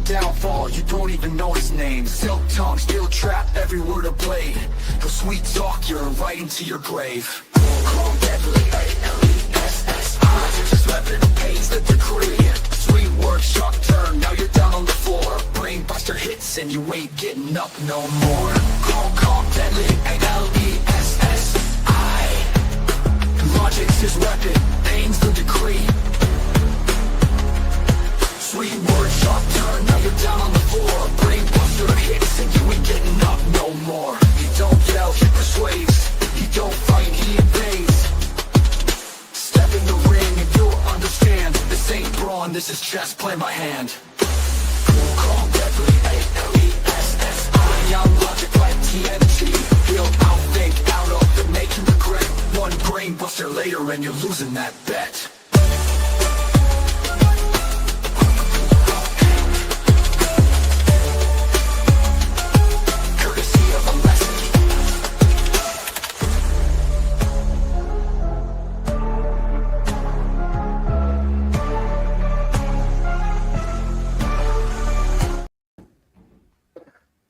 downfall, you don't even know his name. Silk tongue, steel trap, every word a blade. The sweet talk, you're right into your grave. Call deadly, A-L-E-S-S-I. Just weapon pays the decree. Sweet word, sharp turn, now you're down on the floor. Brain buster hits and you ain't getting up no more. Call deadly, A-L-E-S-S-I. Logic's his weapon, pain's the decree. Sweet word, sharp turn, now you're down on the floor. Brain buster hits and you ain't getting up no more. He don't yell, he persuades. He don't fight, he invades. Step in the ring and you'll understand. This ain't brawn, this is chess, play my hand. Call deadly, A-L-E-S-S-I. I'm logic like TNT. He'll outthink, out of the making regret. One brain buster later and you're losing that bet.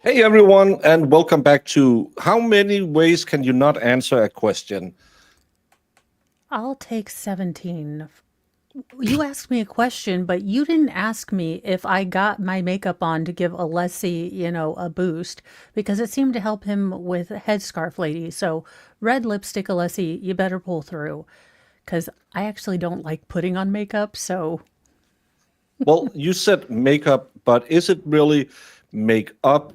Hey everyone, and welcome back to How Many Ways Can You Not Answer a Question? I'll take 17. You asked me a question, but you didn't ask me if I got my makeup on to give Alessi, a boost, because it seemed to help him with headscarf lady. So red lipstick, Alessi, you better pull through, because I actually don't like putting on makeup, so... Well, you said makeup, but is it really makeup?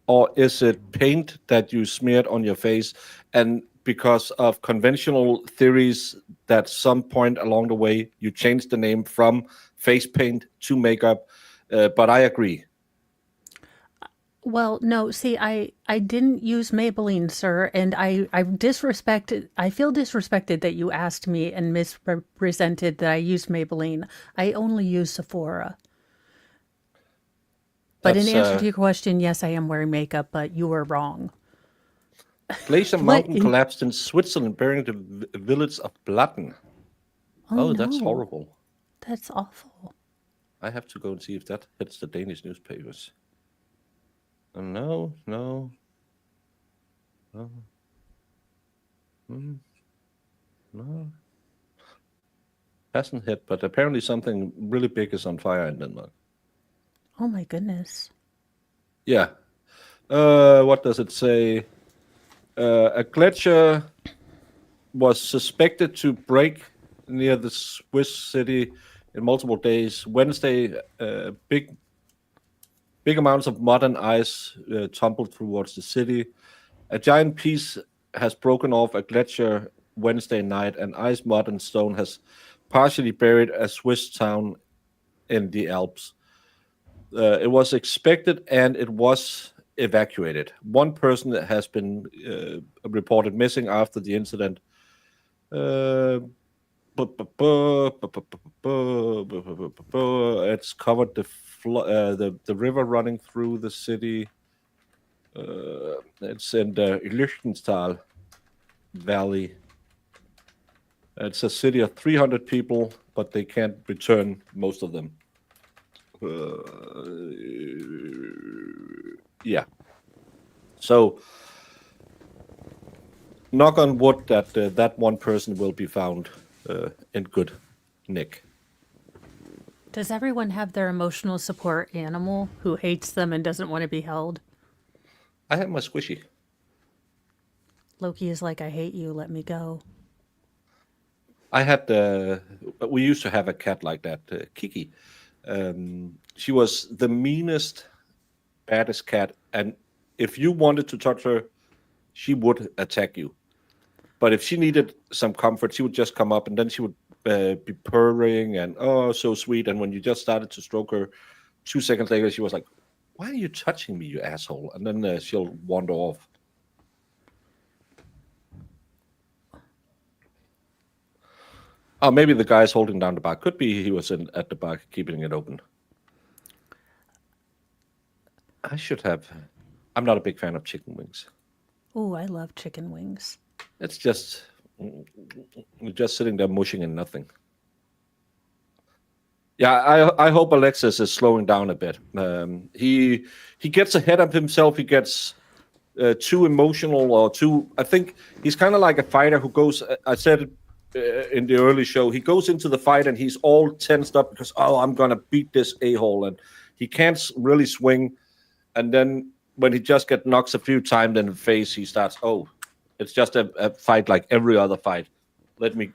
Or is it paint that you smeared on your face? And because of conventional theories that some point along the way, you changed the name from face paint to makeup. But I agree. Well, no, see, I didn't use Maybelline, sir, and I feel disrespected that you asked me and misrepresented that I used Maybelline. I only use Sephora. But in answer to your question, yes, I am wearing makeup, but you were wrong. Glacier Mountain collapsed in Switzerland, burying the village of Blatten. Oh, that's no. horrible. That's awful. I have to go and see if that hits the Danish newspapers. No. Hasn't hit, but apparently something really big is on fire in Denmark. Oh my goodness. Yeah. What does it say? A glacier was suspected to break near the Swiss city in multiple days. Wednesday, big amounts of mud and ice tumbled towards the city. A giant piece has broken off a glacier Wednesday night, and ice, mud, and stone has partially buried a Swiss town in the Alps. It was expected, and it was evacuated. One person has been reported missing after the incident. It's covered the river running through the city. It's in the Liechtenstein Valley. It's a city of 300 people, but they can't return most of them. Yeah. So, knock on wood that that one person will be found in good nick. Does everyone have their emotional support animal who hates them and doesn't want to be held? I have my squishy. Loki is like, I hate you, let me go. I had we used to have a cat like that, Kiki. She was the meanest, baddest cat, and if you wanted to touch her, she would attack you. But if she needed some comfort, she would just come up, and then she would be purring and oh, so sweet. And when you just started to stroke her, 2 seconds later, she was like, "Why are you touching me, you asshole?" And then she'll wander off. Oh, maybe the guy's holding down the bar. Could be he was at the bar keeping it open. I should have. I'm not a big fan of chicken wings. Oh, I love chicken wings. It's just sitting there mushing and nothing. Yeah, I hope Alexis is slowing down a bit. He gets ahead of himself. He gets too emotional or too. I think he's kind of like a fighter who goes. I said it in the early show. He goes into the fight and he's all tensed up because I'm gonna beat this a-hole, and he can't really swing. And then when he just gets knocked a few times in the face, he starts. It's just a fight like every other fight. Let me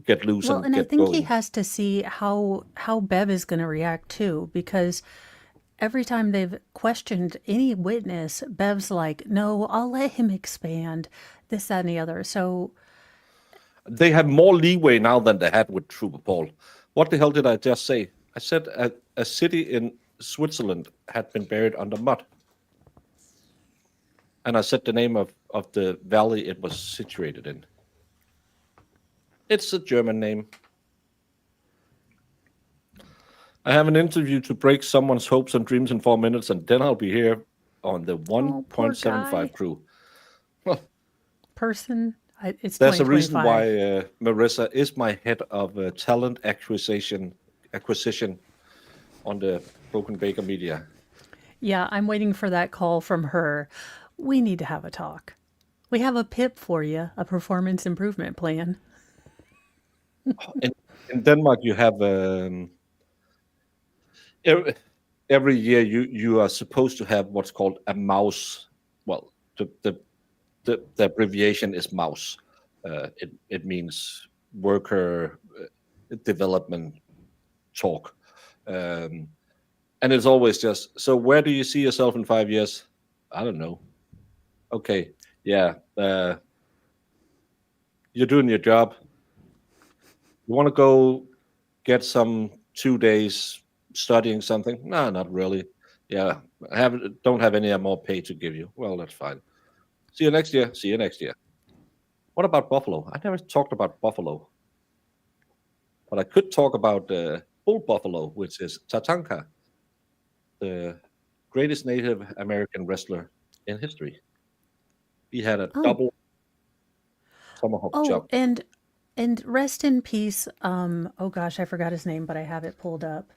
get loose Well, and and I get think he going. has to see how Bev is going to react too, because every time they've questioned any witness, Bev's like, "No, I'll let him expand this, that, and the other." So, They have more leeway now than they had with Trooper Paul. What the hell did I just say? I said a city in Switzerland had been buried under mud. And I said the name of the valley it was situated in. It's a German name. I have an interview to break someone's hopes and dreams in 4 minutes, and then I'll be here on the oh, poor guy, 1.75 crew. Well, person. It's there's a reason 2025. why Marissa is my head of talent acquisition on the Broken Baker Media. Yeah, I'm waiting for that call from her. We need to have a talk. We have a PIP for you, a performance improvement plan. In Denmark, you have every year you are supposed to have what's called a mouse. Well, the abbreviation is mouse. It means worker development talk, and it's always just. So, where do you see yourself in 5 years? I don't know. Okay, yeah, you're doing your job. You want to go get some 2 days studying something? No, not really. Yeah, don't have any more pay to give you. Well, that's fine. See you next year. See you next year. What about Buffalo? I never talked about Buffalo, but I could talk about Bull Buffalo, which is Tatanka, the greatest Native American wrestler in history. He had a Oh, double tomahawk oh, chop. and rest in peace. Oh gosh, I forgot his name, but I have it pulled up.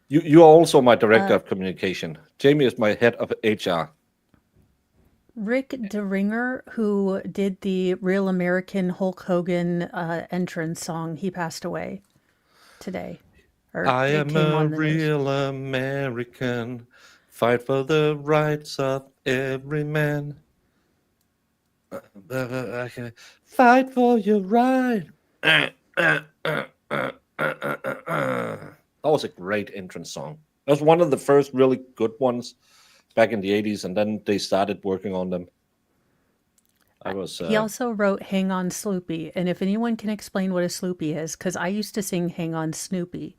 You are also my director Uh, of communication. Jamie is my head of HR. Rick DeRinger, who did the Real American Hulk Hogan entrance song, he passed away today, or I it am came a on the news. real American. Fight for the rights of every man. Okay. Fight for your right. That was a great entrance song. That was one of the first really good ones back in the 80s, and then they started working on them. I was He also wrote Hang On Sloopy, and if anyone can explain what a Sloopy is, because I used to sing Hang On Snoopy.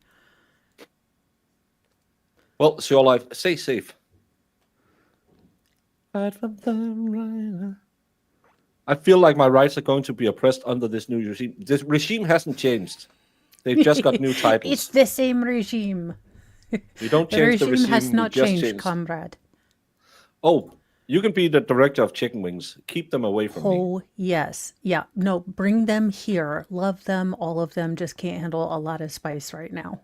well, it's your life. Stay safe. Fight for the right. I feel like my rights are going to be oppressed under this new regime. This regime hasn't changed. They've just got new It's titles. the same regime. We don't The change the regime has regime, we not just changed, change. comrade. Oh, you can be the director of chicken wings. Keep them away from me. Oh, yes. Yeah. No, bring them here. Love them, all of them. Just can't handle a lot of spice right now.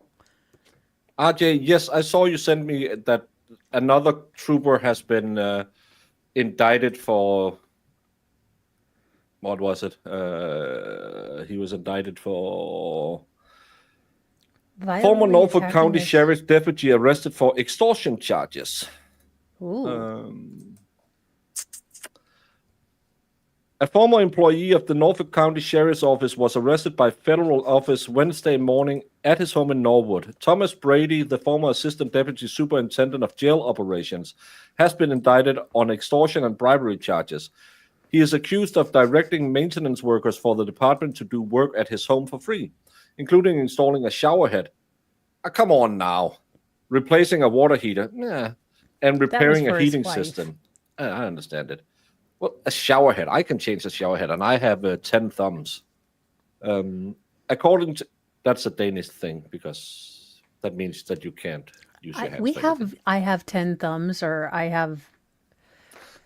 RJ, yes, I saw you send me that another trooper has been indicted for what was it? He was indicted for former Violently Norfolk attacking County us. Sheriff's deputy arrested for extortion charges. Ooh. A former employee of the Norfolk County Sheriff's Office was arrested by federal office Wednesday morning at his home in Norwood. Thomas Brady, the former assistant deputy superintendent of jail operations, has been indicted on extortion and bribery charges. He is accused of directing maintenance workers for the department to do work at his home for free, including installing a shower head. Come on now. Replacing a water heater, and That was repairing a for his heating wife. system. I understand it. Well, a shower head. I can change the shower head, and I have 10 thumbs. According to that's a Danish thing because that means that you can't use your hands for anything. I have 10 thumbs, or I have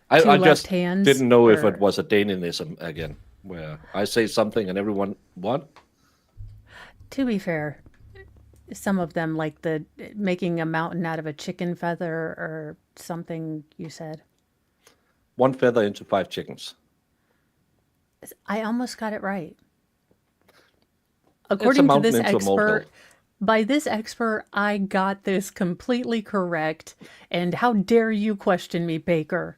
I, two I left just hands, didn't know if it or was a Danism again, where I say something and everyone what? to be fair, some of them, like the making a mountain out of a chicken feather or something you said. One feather into 5 chickens. I almost got it right. It's a According to mountain this into a molehill. expert, by this expert, I got this completely correct. And how dare you question me, Baker?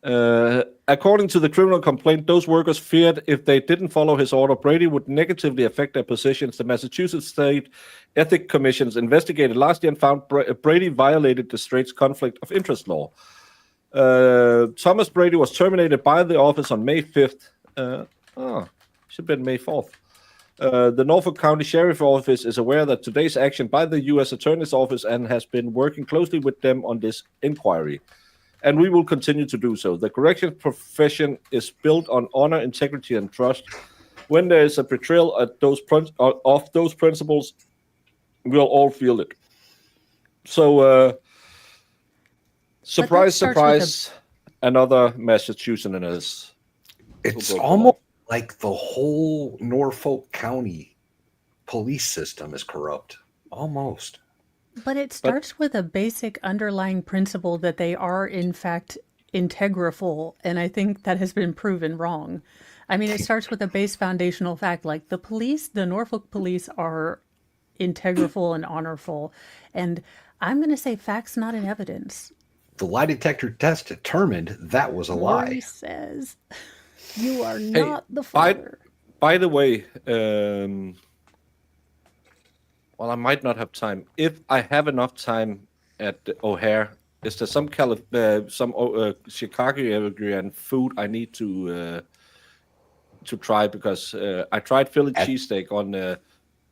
According to the criminal complaint, those workers feared if they didn't follow his order, Brady would negatively affect their positions. The Massachusetts State Ethics Commissions investigated last year and found Brady violated the state's conflict of interest law. Thomas Brady was terminated by the office on May 5th. Should have been May 4th. The Norfolk County Sheriff's Office is aware that today's action by the U.S. Attorney's Office and has been working closely with them on this inquiry. And we will continue to do so. The corrections profession is built on honor, integrity, and trust. When there is a betrayal of those principles, we'll all feel it. So, surprise, surprise, another Massachusetts. It's almost like the whole Norfolk County police system is corrupt. Almost. But it starts with a basic underlying principle that they are, in fact, integral, and I think that has been proven wrong. I mean, it starts with a base foundational fact, like the Norfolk police are integral and honorful, and I'm going to say facts, not in evidence. The lie detector test determined that was a lie. Lori says, you are not the father. By the way, well, I might not have time. If I have enough time at O'Hare, is there some Chicago area food I need to try? Because I tried Philly cheesesteak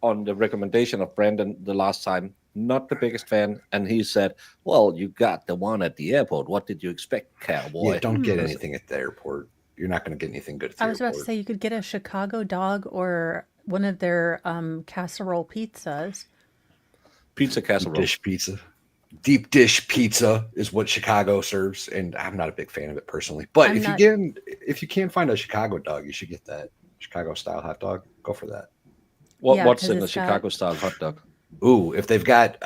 on the recommendation of Brennan the last time. Not the biggest fan, and he said, "Well, you got the one at the airport. What did you expect, cowboy?" Yeah, don't get anything at the airport. You're not going to get anything good at the I was airport. about to say you could get a Chicago dog or one of their casserole pizzas. Pizza casserole. Dish pizza. Deep dish pizza is what Chicago serves, and I'm not a big fan of it personally. But if you can find a Chicago dog, you should get that Chicago style hot dog. Go for that. What's in the Chicago style hot dog? Ooh, if they've got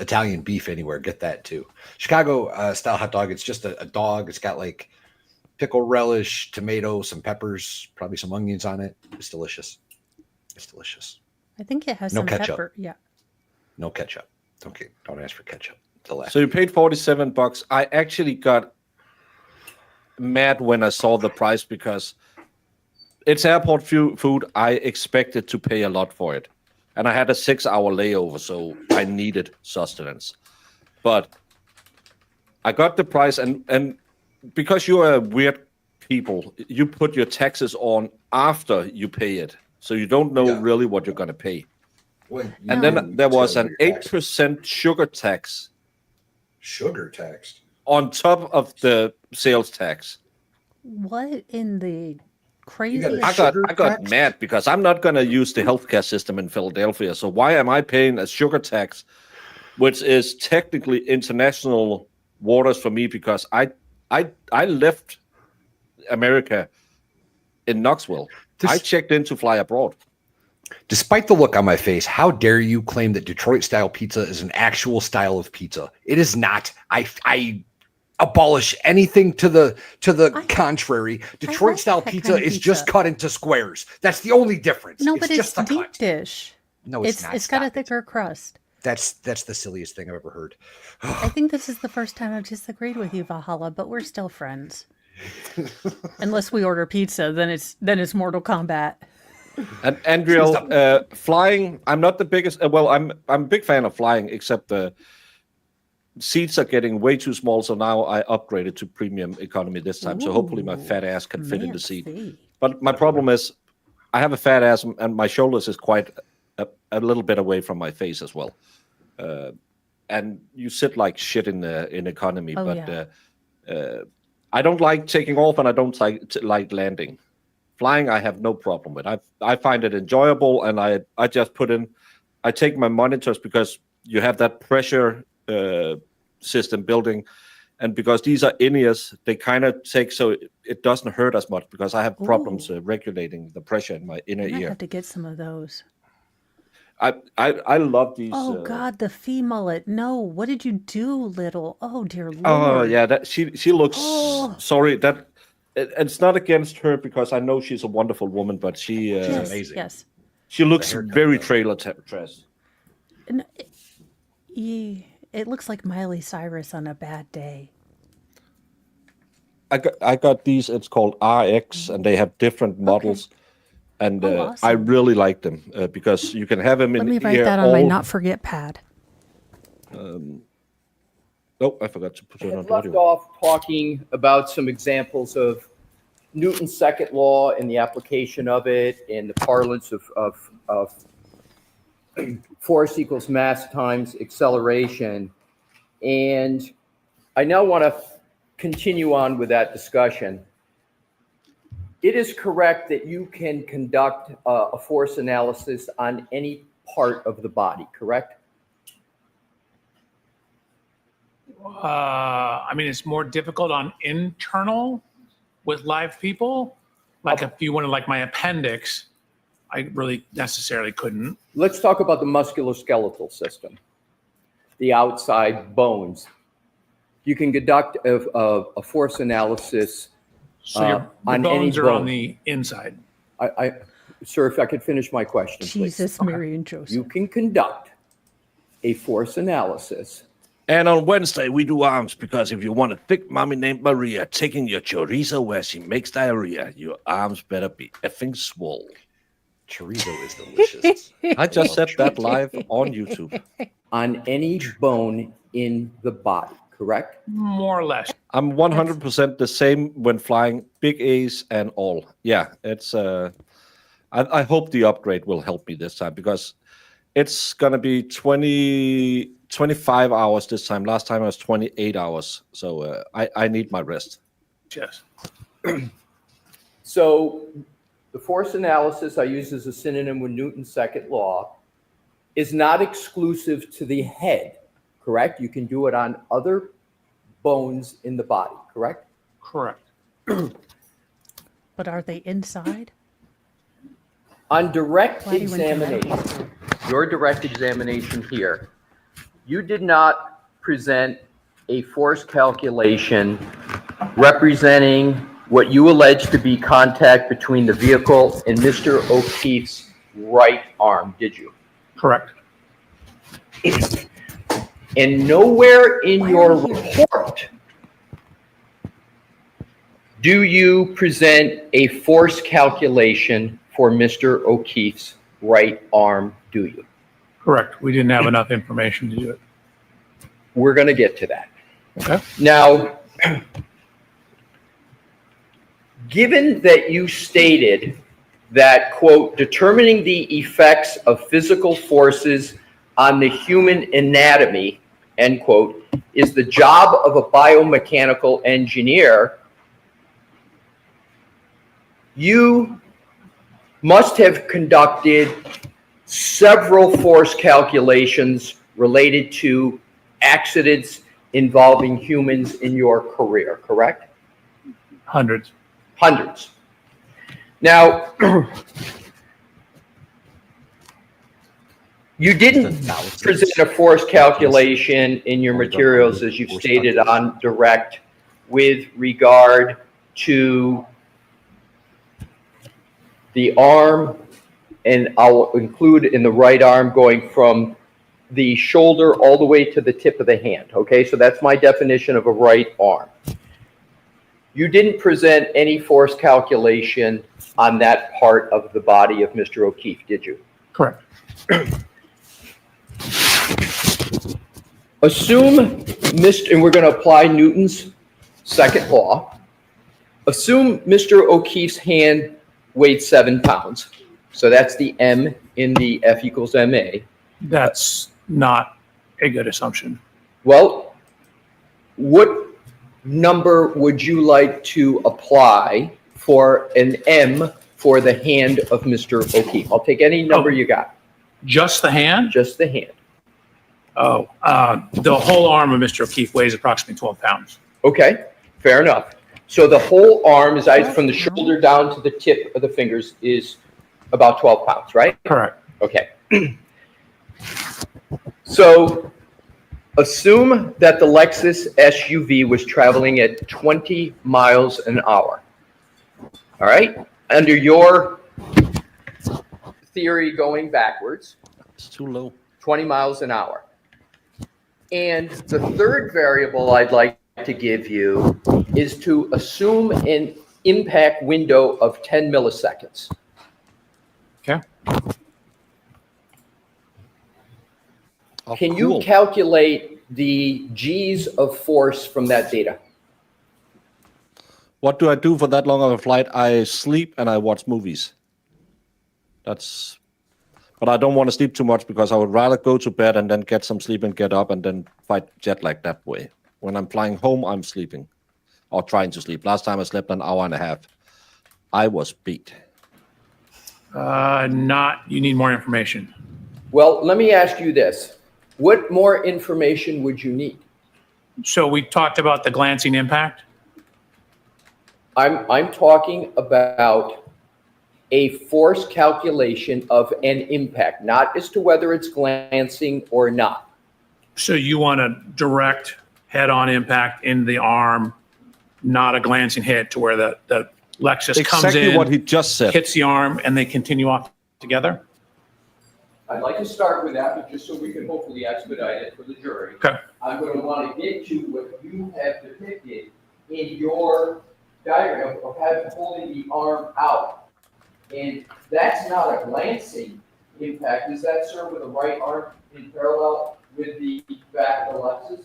Italian beef anywhere, get that too. Chicago style hot dog. It's just a dog. It's got like pickle relish, tomato, some peppers, probably some onions on it. It's delicious. It's delicious. I think it has No some ketchup. pepper. Yeah. No ketchup. Okay, don't ask for ketchup. So you paid $47. I actually got mad when I saw the price because it's airport food. I expected to pay a lot for it. And I had a 6-hour layover, so I needed sustenance. But I got the price, and because you are weird people, you put your taxes on after you pay it. So you don't know really what you're going to pay. And then there was an 8% sugar tax. Sugar tax? On top of the sales tax. What in the crazy? I got mad because I'm not going to use the healthcare system in Philadelphia. So why am I paying a sugar tax, which is technically international waters for me because I left America in Knoxville. I checked in to fly abroad. Despite the look on my face, how dare you claim that Detroit style pizza is an actual style of pizza? It is not. I abolish anything to the contrary. Detroit style pizza is just cut into squares. That's the only difference. No, but it's just a deep cut. dish. No, it's not. It's got a thicker crust. That's the silliest thing I've ever heard. I think this is the first time I've disagreed with you, Valhalla, but we're still friends. Unless we order pizza, then it's Mortal Kombat. And Andriel, flying. I'm not the biggest. Well, I'm a big fan of flying, except the seats are getting way too small. So now I upgraded to premium economy this time. So hopefully my fat ass can fit in the seat. But my problem is, I have a fat ass, and my shoulders is quite a little bit away from my face as well. And you sit like shit in economy. I don't like taking off, and I don't like landing. Flying, I have no problem with. I find it enjoyable, and I just I take my monitors because you have that pressure system building, and because these are in-ears, they kind of take so it doesn't hurt as much because I have problems regulating the pressure in my inner I ear. have to get some of those. I love these. Oh God, the fee mullet. No, what did you do, little? Oh dear Oh Lord. yeah, that she looks. Oh. Sorry, that it's not against her because I know she's a wonderful woman, but she Yes, amazing. yes. she looks haircut, very though. trash. And it looks like Miley Cyrus on a bad day. I got these. It's called RX, and they have different models, and Oh, I awesome. really like them because you can have them Let in me write here that on my all. not forget pad. Oh, I forgot to put it on had left audio. off talking about some examples of Newton's second law and the application of it in the parlance of force equals mass times acceleration. And I now want to continue on with that discussion. It is correct that you can conduct a force analysis on any part of the body, correct? I mean, it's more difficult on internal with live people. Like if you wanted like my appendix, I really necessarily couldn't. Let's talk about the musculoskeletal system, the outside bones. You can conduct a force analysis So your on any bones are on bone. the inside. Sir, if I could finish my question, please. Jesus, Mary and Joseph. You can conduct a force analysis. And on Wednesday we do arms because if you want a thick mommy named Maria taking your chorizo where she makes diarrhea, your arms better be effing swole. Chorizo is delicious. I just said that live on YouTube. On any bone in the body, correct? More or less. I'm 100% the same when flying big A's and all. Yeah, it's. I hope the upgrade will help me this time because it's gonna be 25 hours this time. Last time I was 28 hours, so I need my rest. Yes. So the force analysis I use as a synonym with Newton's second law is not exclusive to the head, correct? You can do it on other bones in the body, correct? Correct. But are they inside? On direct Why do you want to examination, your direct examination here, you did not present a force calculation representing what you allege to be contact between the vehicle and Mr. O'Keefe's right arm, did you? Correct. And nowhere in your report do you present a force calculation for Mr. O'Keefe's right arm, do you? Correct. We didn't have enough information to do it. We're going to get to that. Okay. Now, given that you stated that, quote, determining the effects of physical forces on the human anatomy, end quote, is the job of a biomechanical engineer, you must have conducted several force calculations related to accidents involving humans in your career, correct? Hundreds. Hundreds. Now, you didn't present a force calculation in your materials, as you've stated, on direct with regard to the arm, and I'll include in the right arm going from the shoulder all the way to the tip of the hand, okay? So that's my definition of a right arm. You didn't present any force calculation on that part of the body of Mr. O'Keefe, did you? Correct. Assume, and we're going to apply Newton's second law. Assume Mr. O'Keefe's hand weighed 7 pounds. So that's the M in the F equals MA. That's not a good assumption. Well, what number would you like to apply for an M for the hand of Mr. O'Keefe? I'll take any number you got, Just the hand? just the hand. Oh, the whole arm of Mr. O'Keefe weighs approximately 12 pounds. Okay, fair enough. So the whole arm, is from the shoulder down to the tip of the fingers, is about 12 pounds, right? Correct. Okay. So assume that the Lexus SUV was traveling at 20 miles an hour. All right? Under your theory going backwards, It's too low. 20 miles an hour. And the third variable I'd like to give you is to assume an impact window of 10 milliseconds. Okay. Oh, Can you cool. calculate the G's of force from that data? What do I do for that long of a flight? I sleep and I watch movies. But I don't want to sleep too much because I would rather go to bed and then get some sleep and get up and then fight jet lag that way. When I'm flying home, I'm sleeping or trying to sleep. Last time I slept an hour and a half. I was beat. You need more information. Well, let me ask you this. What more information would you need? So we talked about the glancing impact. I'm talking about a force calculation of an impact, not as to whether it's glancing or not. So you want a direct head-on impact in the arm, not a glancing hit to where the Lexus comes Exactly in, what he just said. hits the arm, and they continue off together? I'd like to start with that, but just so we can hopefully expedite it for the jury. Okay. I'm going to want to get to what you have depicted in your diagram of having holding the arm out. And that's not a glancing impact. Is that, sir, with the right arm in parallel with the back of the Lexus?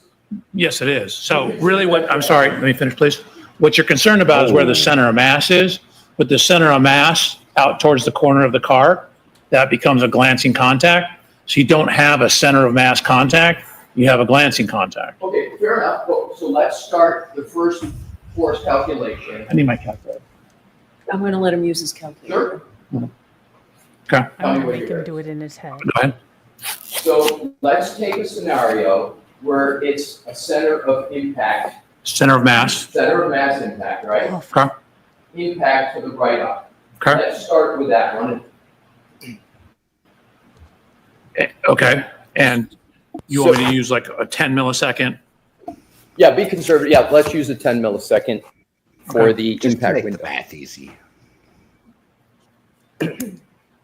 Yes, it is. So really I'm sorry, let me finish, please. What you're concerned about is where the center of mass is. With the center of mass out towards the corner of the car, that becomes a glancing contact. So you don't have a center of mass contact, you have a glancing contact. Okay, fair enough. Well, so let's start the first force calculation. I need my calculator. I'm going to let him use his calculator. Sure. Okay, I'm gonna make him do it in his head. go ahead. So let's take a scenario where it's a center of impact, Center of mass. center of mass impact, right? Oh, Okay, Impact to the right arm. okay, Let's start with that one. okay. And you want me to use like a 10 millisecond? Yeah, be conservative. Yeah, let's use a 10 millisecond for Okay. the Just to impact make window. the math easy.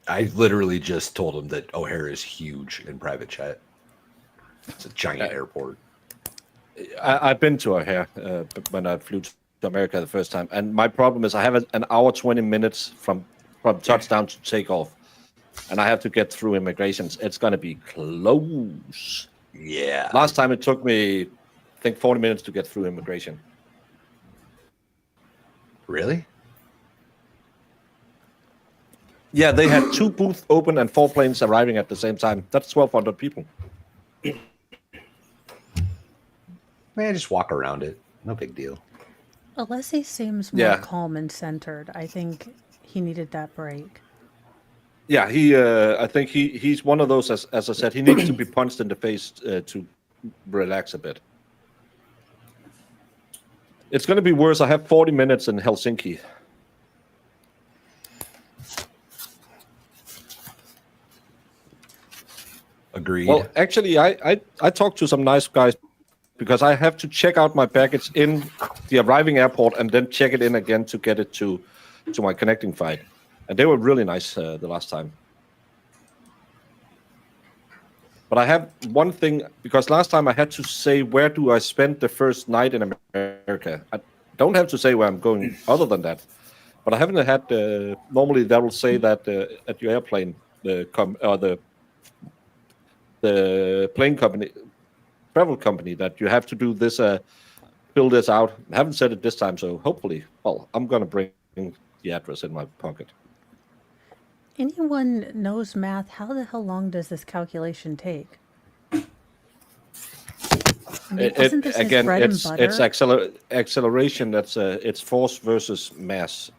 I literally just told him that O'Hare is huge in private jet. It's a giant airport. I've been to O'Hare when I flew to America the first time, and my problem is I have an hour 20 minutes from touchdown to takeoff, and I have to get through immigrations. It's going to be close. Yeah. Last time it took me, I think, 40 minutes to get through immigration. Really? Yeah, they had 2 booths open and 4 planes arriving at the same time. That's 1,200 people. Man, just walk around it. No big deal. Alessi seems more Yeah. calm and centered. I think he needed that break. Yeah, I think he's one of those, as I said, he needs to be punched in the face to relax a bit. It's going to be worse. I have 40 minutes in Helsinki. Agreed. Well, actually, I talked to some nice guys because I have to check out my baggage in the arriving airport and then check it in again to get it to my connecting flight. And they were really nice the last time. But I have one thing, because last time I had to say, where do I spend the first night in America? I don't have to say where I'm going other than that. But I haven't had, normally that will say that at your airplane, the plane company, travel company, that you have to do this, fill this out. I haven't said it this time, so hopefully, well, I'm going to bring the address in my pocket. Anyone knows math? How the hell long does this calculation take? I mean, isn't this his bread and butter? It's acceleration. That's it's force versus mass,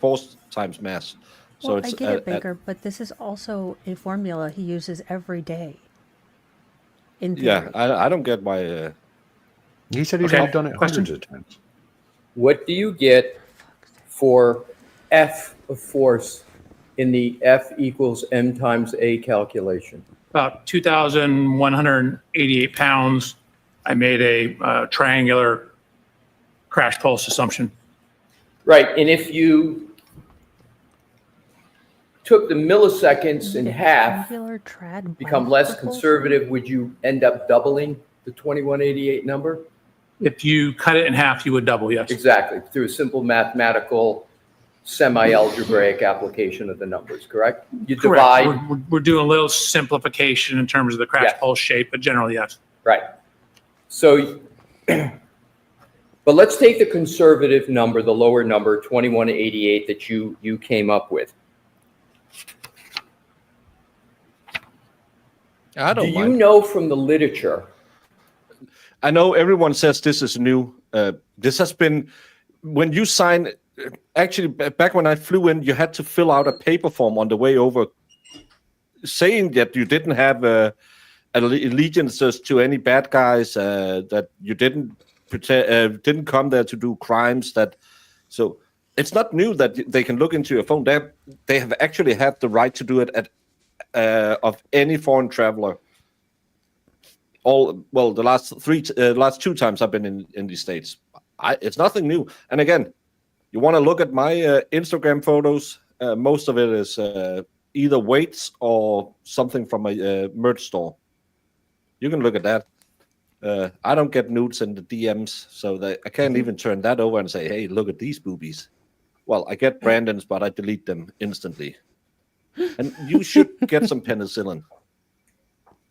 force times mass. So Well, it's I get it, Baker, but this is also a formula he uses every day. In theory. yeah. I don't get why. he said he's Okay. only done it Question? hundreds of times. What do you get for F of force in the F equals M times A calculation? about 2,188 pounds. I made a triangular crash pulse assumption. Right, and if you took the milliseconds in half, Triangular trad become bike less propulsion? conservative, would you end up doubling the 2188 number? If you cut it in half, you would double, yes. Exactly, through a simple mathematical, semi-algebraic application of the numbers, correct? You Correct. divide, We're doing a little simplification in terms of the crash Yes. pulse shape, but generally, yes. right. So, but let's take the conservative number, the lower number, 2188 that you came up with. I Do don't you mind. know from the literature? I know everyone says this is new. This has been, when you sign, actually back when I flew in, you had to fill out a paper form on the way over saying that you didn't have allegiances to any bad guys, that you didn't come there to do crimes. So it's not new that they can look into your phone. They have actually had the right to do it of any foreign traveler. The last two times I've been in the States. It's nothing new. And again, you want to look at my Instagram photos, most of it is either weights or something from a merch store. You can look at that. I don't get nudes in the DMs, so I can't even turn that over and say, hey, look at these boobies. Well, I get Brandon's, but I delete them instantly. And you should get some penicillin.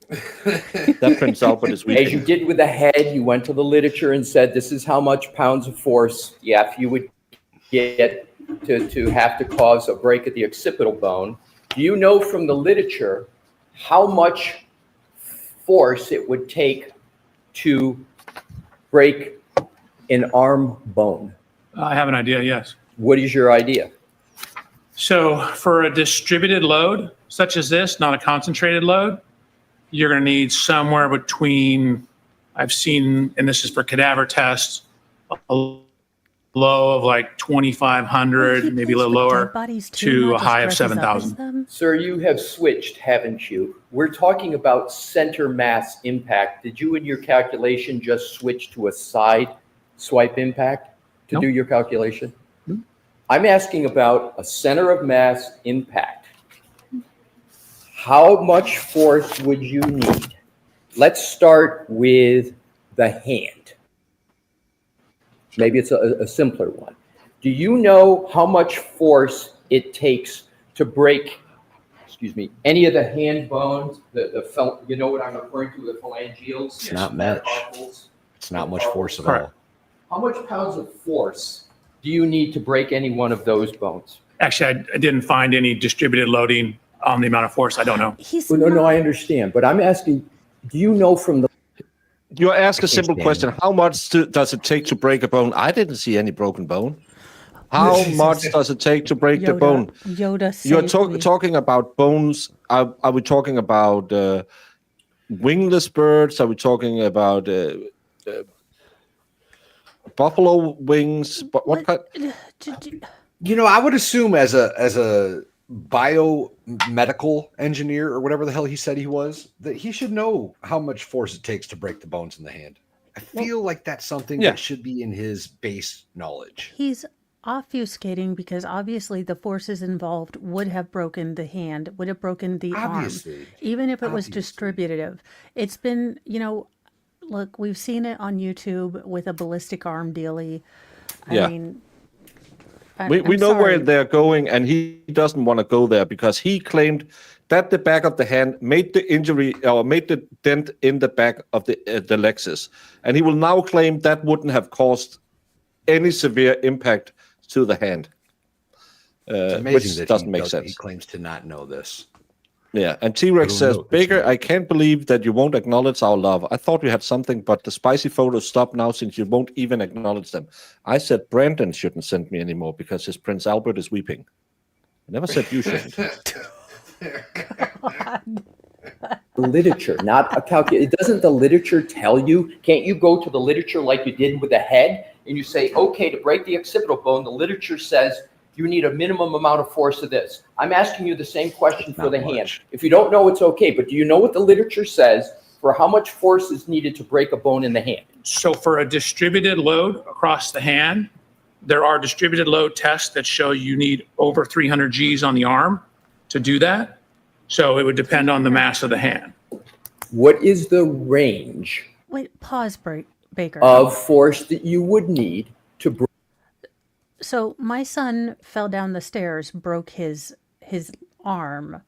That Prince Albert is weak. As you did with the head, you went to the literature and said, this is how much pounds of force, if you would get to have to cause a break at the occipital bone. Do you know from the literature how much force it would take to break an arm bone? I have an idea, yes. What is your idea? So for a distributed load, such as this, not a concentrated load, you're going to need somewhere between, I've seen, and this is for cadaver tests, a low of like 2,500, maybe a little lower, to a high of 7,000. Sir, you have switched, haven't you? We're talking about center mass impact. Did you in your calculation just switch to a side swipe impact to Nope. do your calculation? I'm asking about a center of mass impact. How much force would you need? Let's start with the hand. Maybe it's a simpler one. Do you know how much force it takes to break, any of the hand bones, you know what I'm referring to, the phalangeals? It's not much. Carpals? It's not much force at Correct. all. How much pounds of force do you need to break any one of those bones? Actually, I didn't find any distributed loading on the amount of force. I don't know. Well, no, I understand, but I'm asking, do you know from the You ask a simple question. How much does it take to break a bone? I didn't see any broken bone. How much does it take to break the bone? Yoda You're saved me. talking about bones. Are we talking about wingless birds? Are we talking about buffalo wings? What kind? You know, I would assume as a biomedical engineer or whatever the hell he said he was, that he should know how much force it takes to break the bones in the hand. I feel like that's something Yeah. that should be in his base knowledge. He's obfuscating because obviously the forces involved would have broken the hand, would have broken the Obviously. arm, even if it was Obviously. distributive. It's been, look, we've seen it on YouTube with a ballistic arm dealie. Yeah. I mean, We I'm know where sorry. they're going, and he doesn't want to go there because he claimed that the back of the hand made the injury or made the dent in the back of the Lexus, and he will now claim that wouldn't have caused any severe impact to the hand, It's amazing which that doesn't make he sense. claims to not know this. Yeah, and T-Rex I don't says, know. Baker, I can't believe that you won't acknowledge our love. I thought we had something, but the spicy photos stop now since you won't even acknowledge them. I said Brandon shouldn't send me anymore because his Prince Albert is weeping. I never said you shouldn't. literature, not a calculation? Doesn't the literature tell you? Can't you go to the literature like you did with the head and you say, okay, to break the occipital bone, the literature says you need a minimum amount of force of this. I'm asking you the same question for Not the hand. much. If you don't know, it's okay, but do you know what the literature says for how much force is needed to break a bone in the hand? So for a distributed load across the hand, there are distributed load tests that show you need over 300 Gs on the arm to do that. So it would depend on the mass of the hand. What is the range Wait, pause, Baker. of force that you would need to break? So my son fell down the stairs, broke his arm.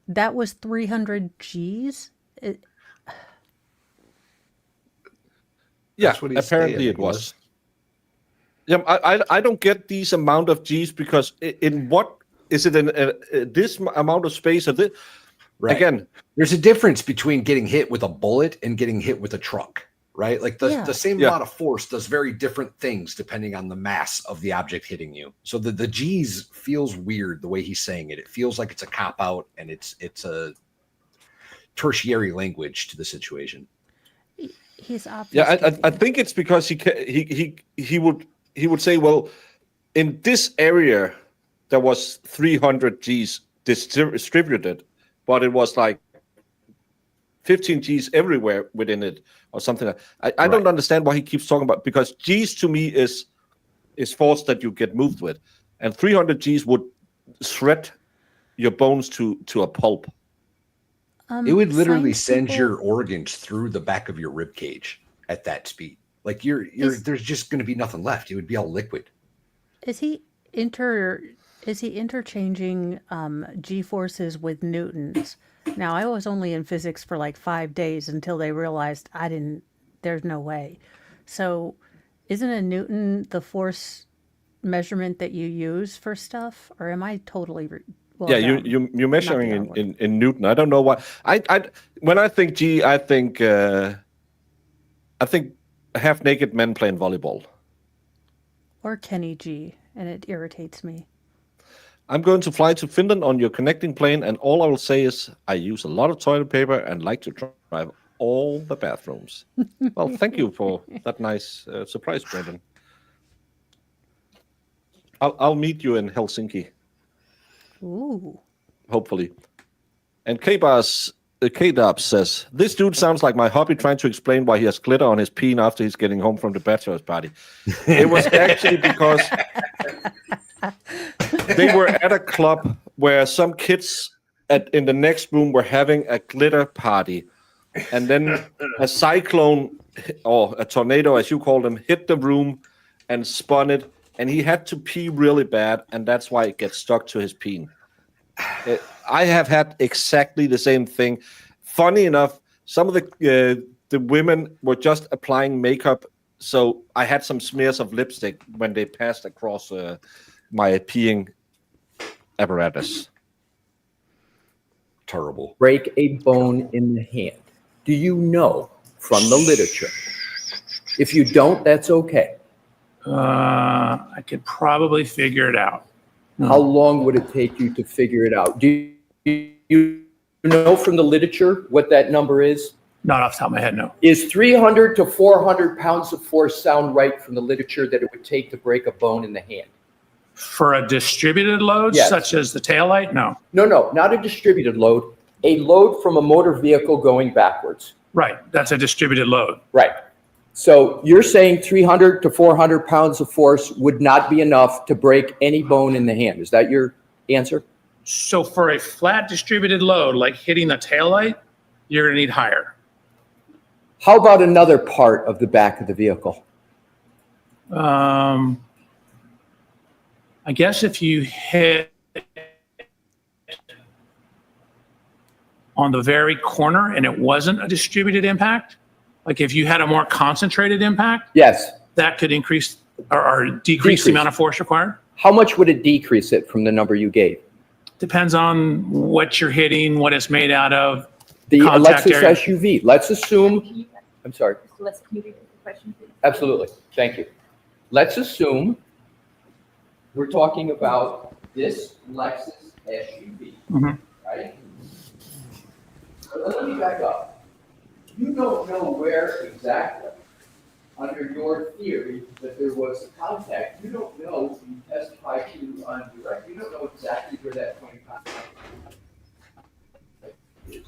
That was 300 Gs. Yeah, That's what he's apparently saying, it was. Yeah, I don't get these amount of G's because in what is it in this amount of space? Of this? Right. Again, There's a difference between getting hit with a bullet and getting hit with a truck, right? Like the same Yeah. amount of force does very different things depending on the mass of the object hitting you. So the G's feels weird the way he's saying it. It feels like it's a cop out and it's a tertiary language to the situation. He's yeah, obfuscating. I think it's because he would say, well, in this area there was 300 G's distributed, but it was like 15 G's everywhere within it or something. I don't understand why he keeps talking about, because G's to me is force that you get moved with, and 300 G's would shred your bones to a pulp. It would literally science send people- your organs through the back of your rib cage at that speed. Like there's just going to be nothing left. It would be all liquid. Is he interchanging G forces with newtons? Now, I was only in physics for like 5 days until they realized there's no way. So isn't a newton the force measurement that you use for stuff? Or am I totally Yeah, you're measuring in Newton. I don't know why. When I think G, I think half naked men playing volleyball. Or Kenny G, and it irritates me. I'm going to fly to Finland on your connecting plane, and all I will say is I use a lot of toilet paper and like to drive all the bathrooms. Well, thank you for that nice surprise, Brennan. I'll meet you in Helsinki. Ooh. Hopefully. And K-Dubs says, this dude sounds like my hobby trying to explain why he has glitter on his peen after he's getting home from the bachelor's party. It was actually because they were at a club where some kids in the next room were having a glitter party. And then a cyclone, or a tornado, as you call them, hit the room and spun it. And he had to pee really bad, and that's why it gets stuck to his peen. I have had exactly the same thing. Funny enough, some of the women were just applying makeup, so I had some smears of lipstick when they passed across my peeing apparatus. Terrible. Break a bone in the hand. Do you know from the literature? If you don't, that's okay. I could probably figure it out. How long would it take you to figure it out? Do you know from the literature what that number is? Not off the top of my head, no. Is 300 to 400 pounds of force sound right from the literature that it would take to break a bone in the hand? For a distributed load, Yes. such as the taillight, no. No, not a distributed load. A load from a motor vehicle going backwards. Right, that's a distributed load. Right. So you're saying 300 to 400 pounds of force would not be enough to break any bone in the hand. Is that your answer? So for a flat distributed load, like hitting the taillight, you're gonna need higher. How about another part of the back of the vehicle? I guess if you hit on the very corner and it wasn't a distributed impact, like if you had a more concentrated impact, Yes. that could increase or decrease the amount of force required. How much would it decrease it from the number you gave? Depends on what you're hitting, what it's made out of. The Contact Lexus area. SUV. Let's assume, I'm sorry. Can you repeat the question, please? Absolutely. Thank you. Let's assume we're talking about this Lexus SUV, Mhm. right? So let me back up. You don't know where exactly under your theory that there was a contact, you don't know, you testified to on direct, you don't know exactly where that point of contact is.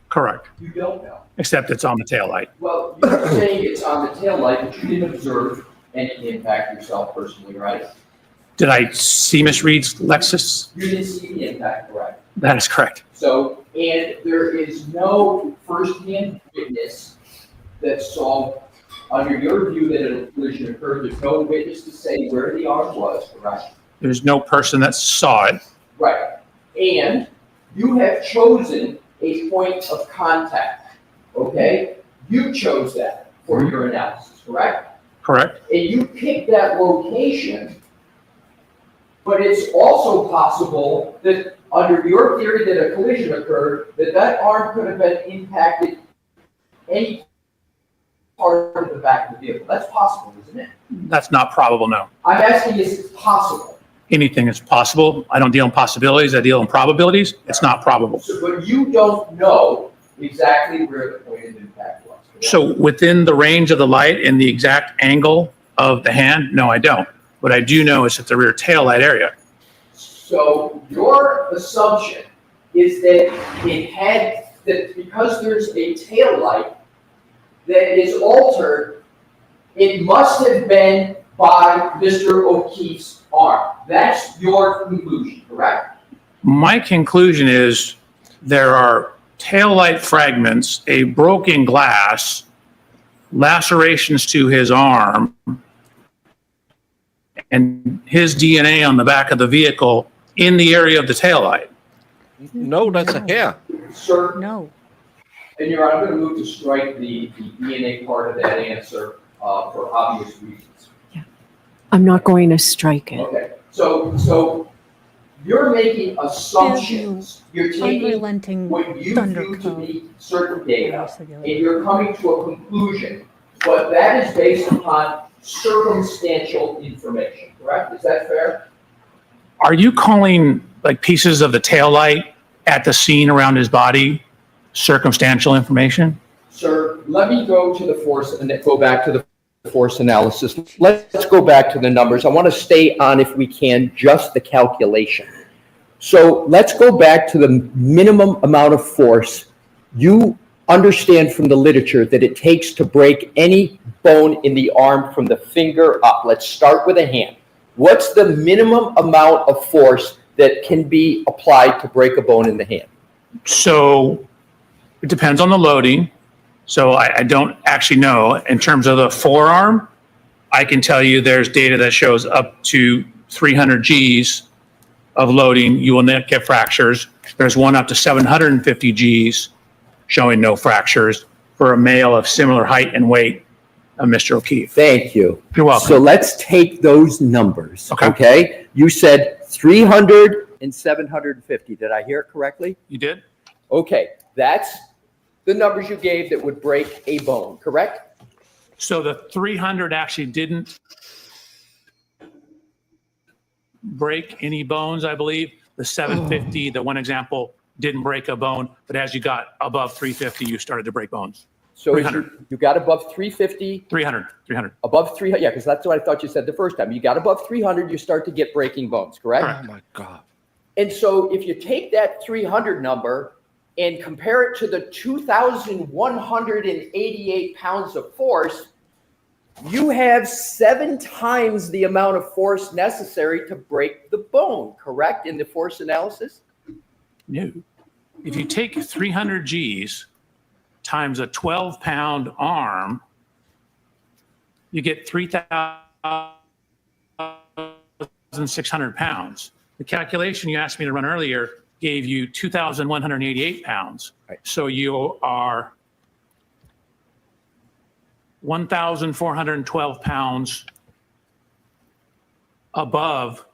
Correct. You don't know. Except it's on the taillight. Well, you're saying it's on the taillight, but you didn't observe any impact yourself personally, right? Did I see Miss Reed's Lexus? You didn't see the impact, correct? That is correct. So, and there is no firsthand witness that saw, under your view that a collision occurred, there's no witness to say where the arm was, correct? There's no person that saw it. Right. And you have chosen a point of contact, okay? You chose that for your analysis, correct? Correct. And you picked that location, but it's also possible that under your theory that a collision occurred, that that arm could have been impacted any part of the back of the vehicle. That's possible, isn't it? That's not probable, no. I'm asking, is it possible? Anything is possible. I don't deal in possibilities, I deal in probabilities. It's not probable. So, but you don't know exactly where the point of impact was, correct? So within the range of the light and the exact angle of the hand, no, I don't. What I do know is at the rear tail light area. So your assumption is that it had, that because there's a tail light that is altered, it must have been by Mr. O'Keefe's arm. That's your conclusion, correct? My conclusion is there are tail light fragments, a broken glass, lacerations to his arm, and his DNA on the back of the vehicle in the area of the taillight. No, that's a hair. Sir, No. and Your Honor, I'm going to move to strike the DNA part of that answer for obvious reasons. I'm not going to strike it. Okay, so you're making assumptions. You're taking Unrelenting what you thunder view to code. be certain data, and you're coming to a conclusion, but that is based upon circumstantial information, correct? Is that fair? Are you calling like pieces of the taillight at the scene around his body circumstantial information? Sir, let me go to the force and then go back to the force analysis. Let's go back to the numbers. I want to stay on, if we can, just the calculation. So let's go back to the minimum amount of force you understand from the literature that it takes to break any bone in the arm from the finger up. Let's start with a hand. What's the minimum amount of force that can be applied to break a bone in the hand? So it depends on the loading. So I don't actually know. In terms of the forearm, I can tell you there's data that shows up to 300 Gs of loading, you will not get fractures. There's one up to 750 Gs showing no fractures for a male of similar height and weight of Mr. O'Keefe. Thank you. You're welcome. So let's take those numbers, Okay. okay? You said 300 and 750. Did I hear it correctly? You did? Okay, that's the numbers you gave that would break a bone, correct? So the 300 actually didn't break any bones, I believe. The 750, the one example, didn't break a bone, but as you got above 350, you started to break bones. So as 300. you got above 350, 300. above 300, yeah, because that's what I thought you said the first time. You got above 300, you start to get breaking bones, correct? Correct. Oh my God. And so if you take that 300 number and compare it to the 2,188 pounds of force, you have 7 times the amount of force necessary to break the bone, correct, in the force analysis? No. If you take 300 Gs times a 12-pound arm, you get 3,600 pounds. The calculation you asked me to run earlier gave you 2,188 pounds. Right. So you are 1,412 pounds above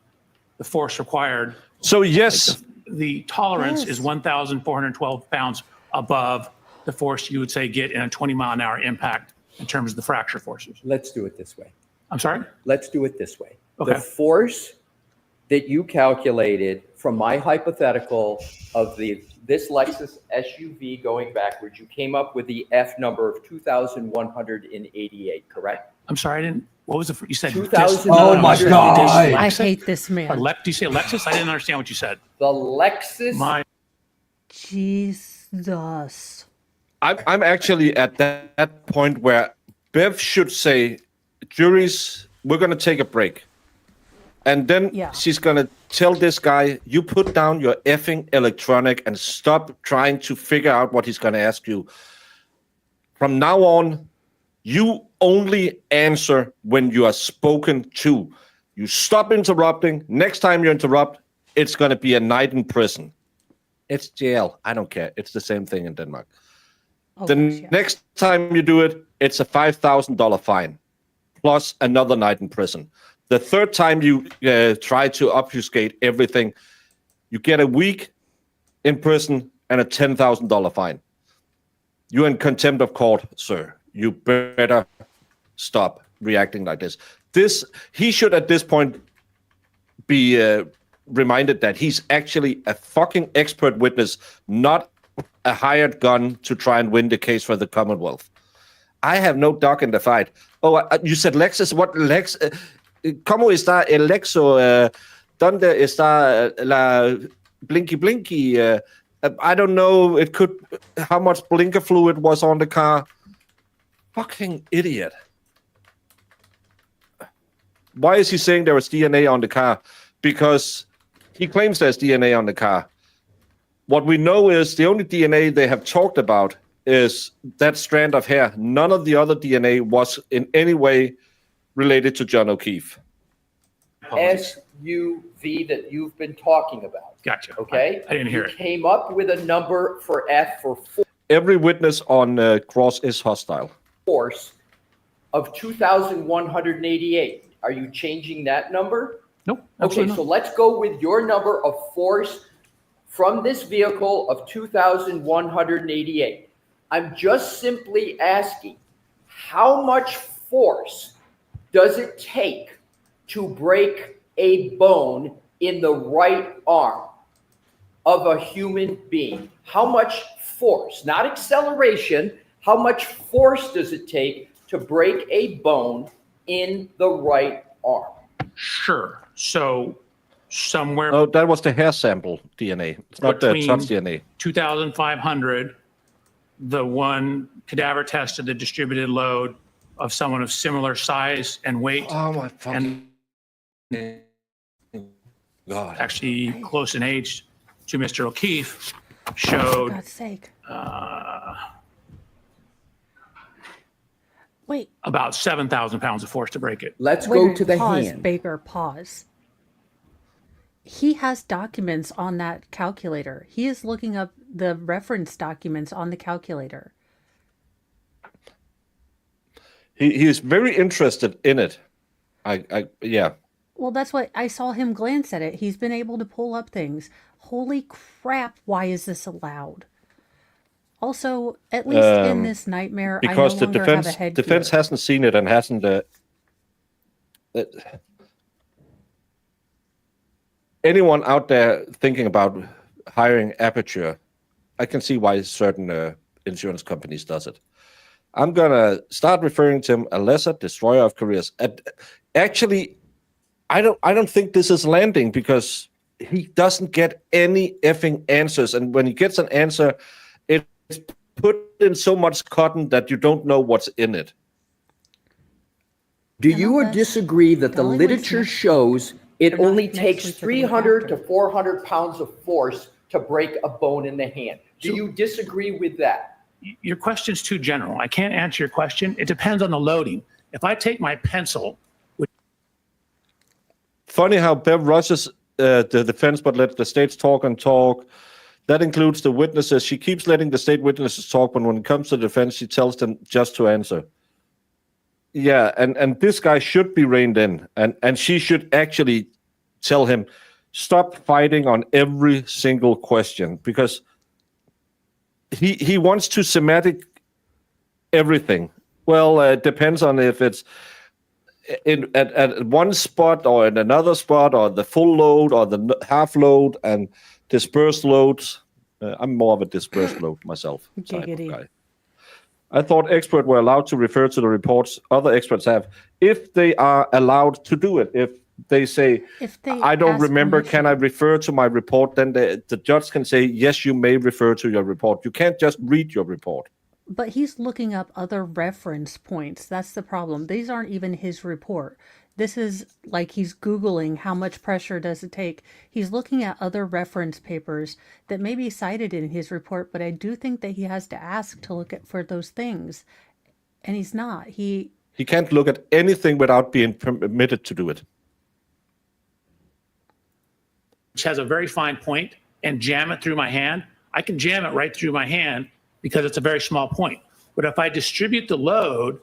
the force required. So yes, The tolerance Yes. is 1,412 pounds above the force you would say get in a 20-mile-an-hour impact in terms of the fracture forces. Let's do it this way. I'm sorry? Let's do it this way. Okay. The force that you calculated from my hypothetical of this Lexus SUV going backwards, you came up with the F number of 2,188, correct? I'm sorry, I didn't, what was you said? 2,000. Oh my God. I hate this man. Do you say Lexus? I didn't understand what you said. The Lexus. Jesus. I'm actually at that point where Bev should say, juries, we're going to take a break. And then she's going to tell this guy, you put down your effing electronic and stop trying to figure out what he's going to ask you. From now on, you only answer when you are spoken to. You stop interrupting. Next time you interrupt, it's going to be a night in prison. It's jail. I don't care. It's the same thing in Denmark. Next time you do it, it's a $5,000 fine plus another night in prison. The third time you try to obfuscate everything, you get a week in prison and a $10,000 fine. You're in contempt of court, sir. You better stop reacting like this. He should at this point be reminded that he's actually a fucking expert witness, not a hired gun to try and win the case for the Commonwealth. I have no dog in the fight. Oh, you said Lexus. What Lex? ¿Cómo está el Lexo? ¿Dónde está la blinky blinky? I don't know. It could. How much blinker fluid was on the car? Fucking idiot. Why is he saying there was DNA on the car? Because he claims there's DNA on the car. What we know is the only DNA they have talked about is that strand of hair. None of the other DNA was in any way related to John O'Keefe. SUV that you've been talking about. Gotcha. Okay? I didn't hear You it. came up with a number for F for Every witness on cross is hostile. force of 2,188. Are you changing that number? Nope. Okay, so let's go with your number of force from this vehicle of 2,188. I'm just simply asking, how much force does it take to break a bone in the right arm of a human being? How much force, not acceleration, how much force does it take to break a bone in the right arm? Sure. So somewhere No, that was the hair sample DNA. It's not the Between- touch DNA. 2,500, the one cadaver tested the distributed load of someone of similar size and weight, Oh my fucking God. actually close in age to Mr. O'Keefe, For showed God's sake. Wait. about 7,000 pounds of force to break it. Let's Wait a go minute, to the pause, hand. Baker, pause. He has documents on that calculator. He is looking up the reference documents on the calculator. He is very interested in it. Yeah. Well, that's what I saw him glance at it. He's been able to pull up things. Holy crap, why is this allowed? Also, at least in this nightmare, Because I the no longer have a defense headgear. hasn't seen it and hasn't. Anyone out there thinking about hiring Aperture, I can see why certain insurance companies does it. I'm gonna start referring to him a lesser destroyer of careers. Actually, I don't think this is landing because he doesn't get any effing answers, and when he gets an answer, it's put in so much cotton that you don't know what's in it. Do you Unless- disagree that the only way literature next- shows it they're not only next takes week, they're the week 300 after. to 400 pounds of force to break a bone in the hand? Do you disagree with that? Your question's too general. I can't answer your question. It depends on the loading. If I take my pencil, Funny how Bev rushes the defense but let the states talk and talk. That includes the witnesses. She keeps letting the state witnesses talk, but when it comes to the defense, she tells them just to answer. Yeah, and this guy should be reined in, and she should actually tell him, stop fighting on every single question, because he wants to semantic everything. Well, it depends on if it's at one spot or in another spot, or the full load or the half load and dispersed loads. I'm more of a dispersed load myself. type of Giggity. guy. I thought experts were allowed to refer to the reports other experts have if they are allowed to do it. If they say, If they I don't ask remember, can I permission. refer to my report? Then the judge can say, yes, you may refer to your report. You can't just read your report. But he's looking up other reference points. That's the problem. These aren't even his report. This is like he's Googling how much pressure does it take. He's looking at other reference papers that may be cited in his report, but I do think that he has to ask to look at for those things. And he's not. He can't look at anything without being permitted to do it. Which has a very fine point, and jam it through my hand. I can jam it right through my hand because it's a very small point. But if I distribute the load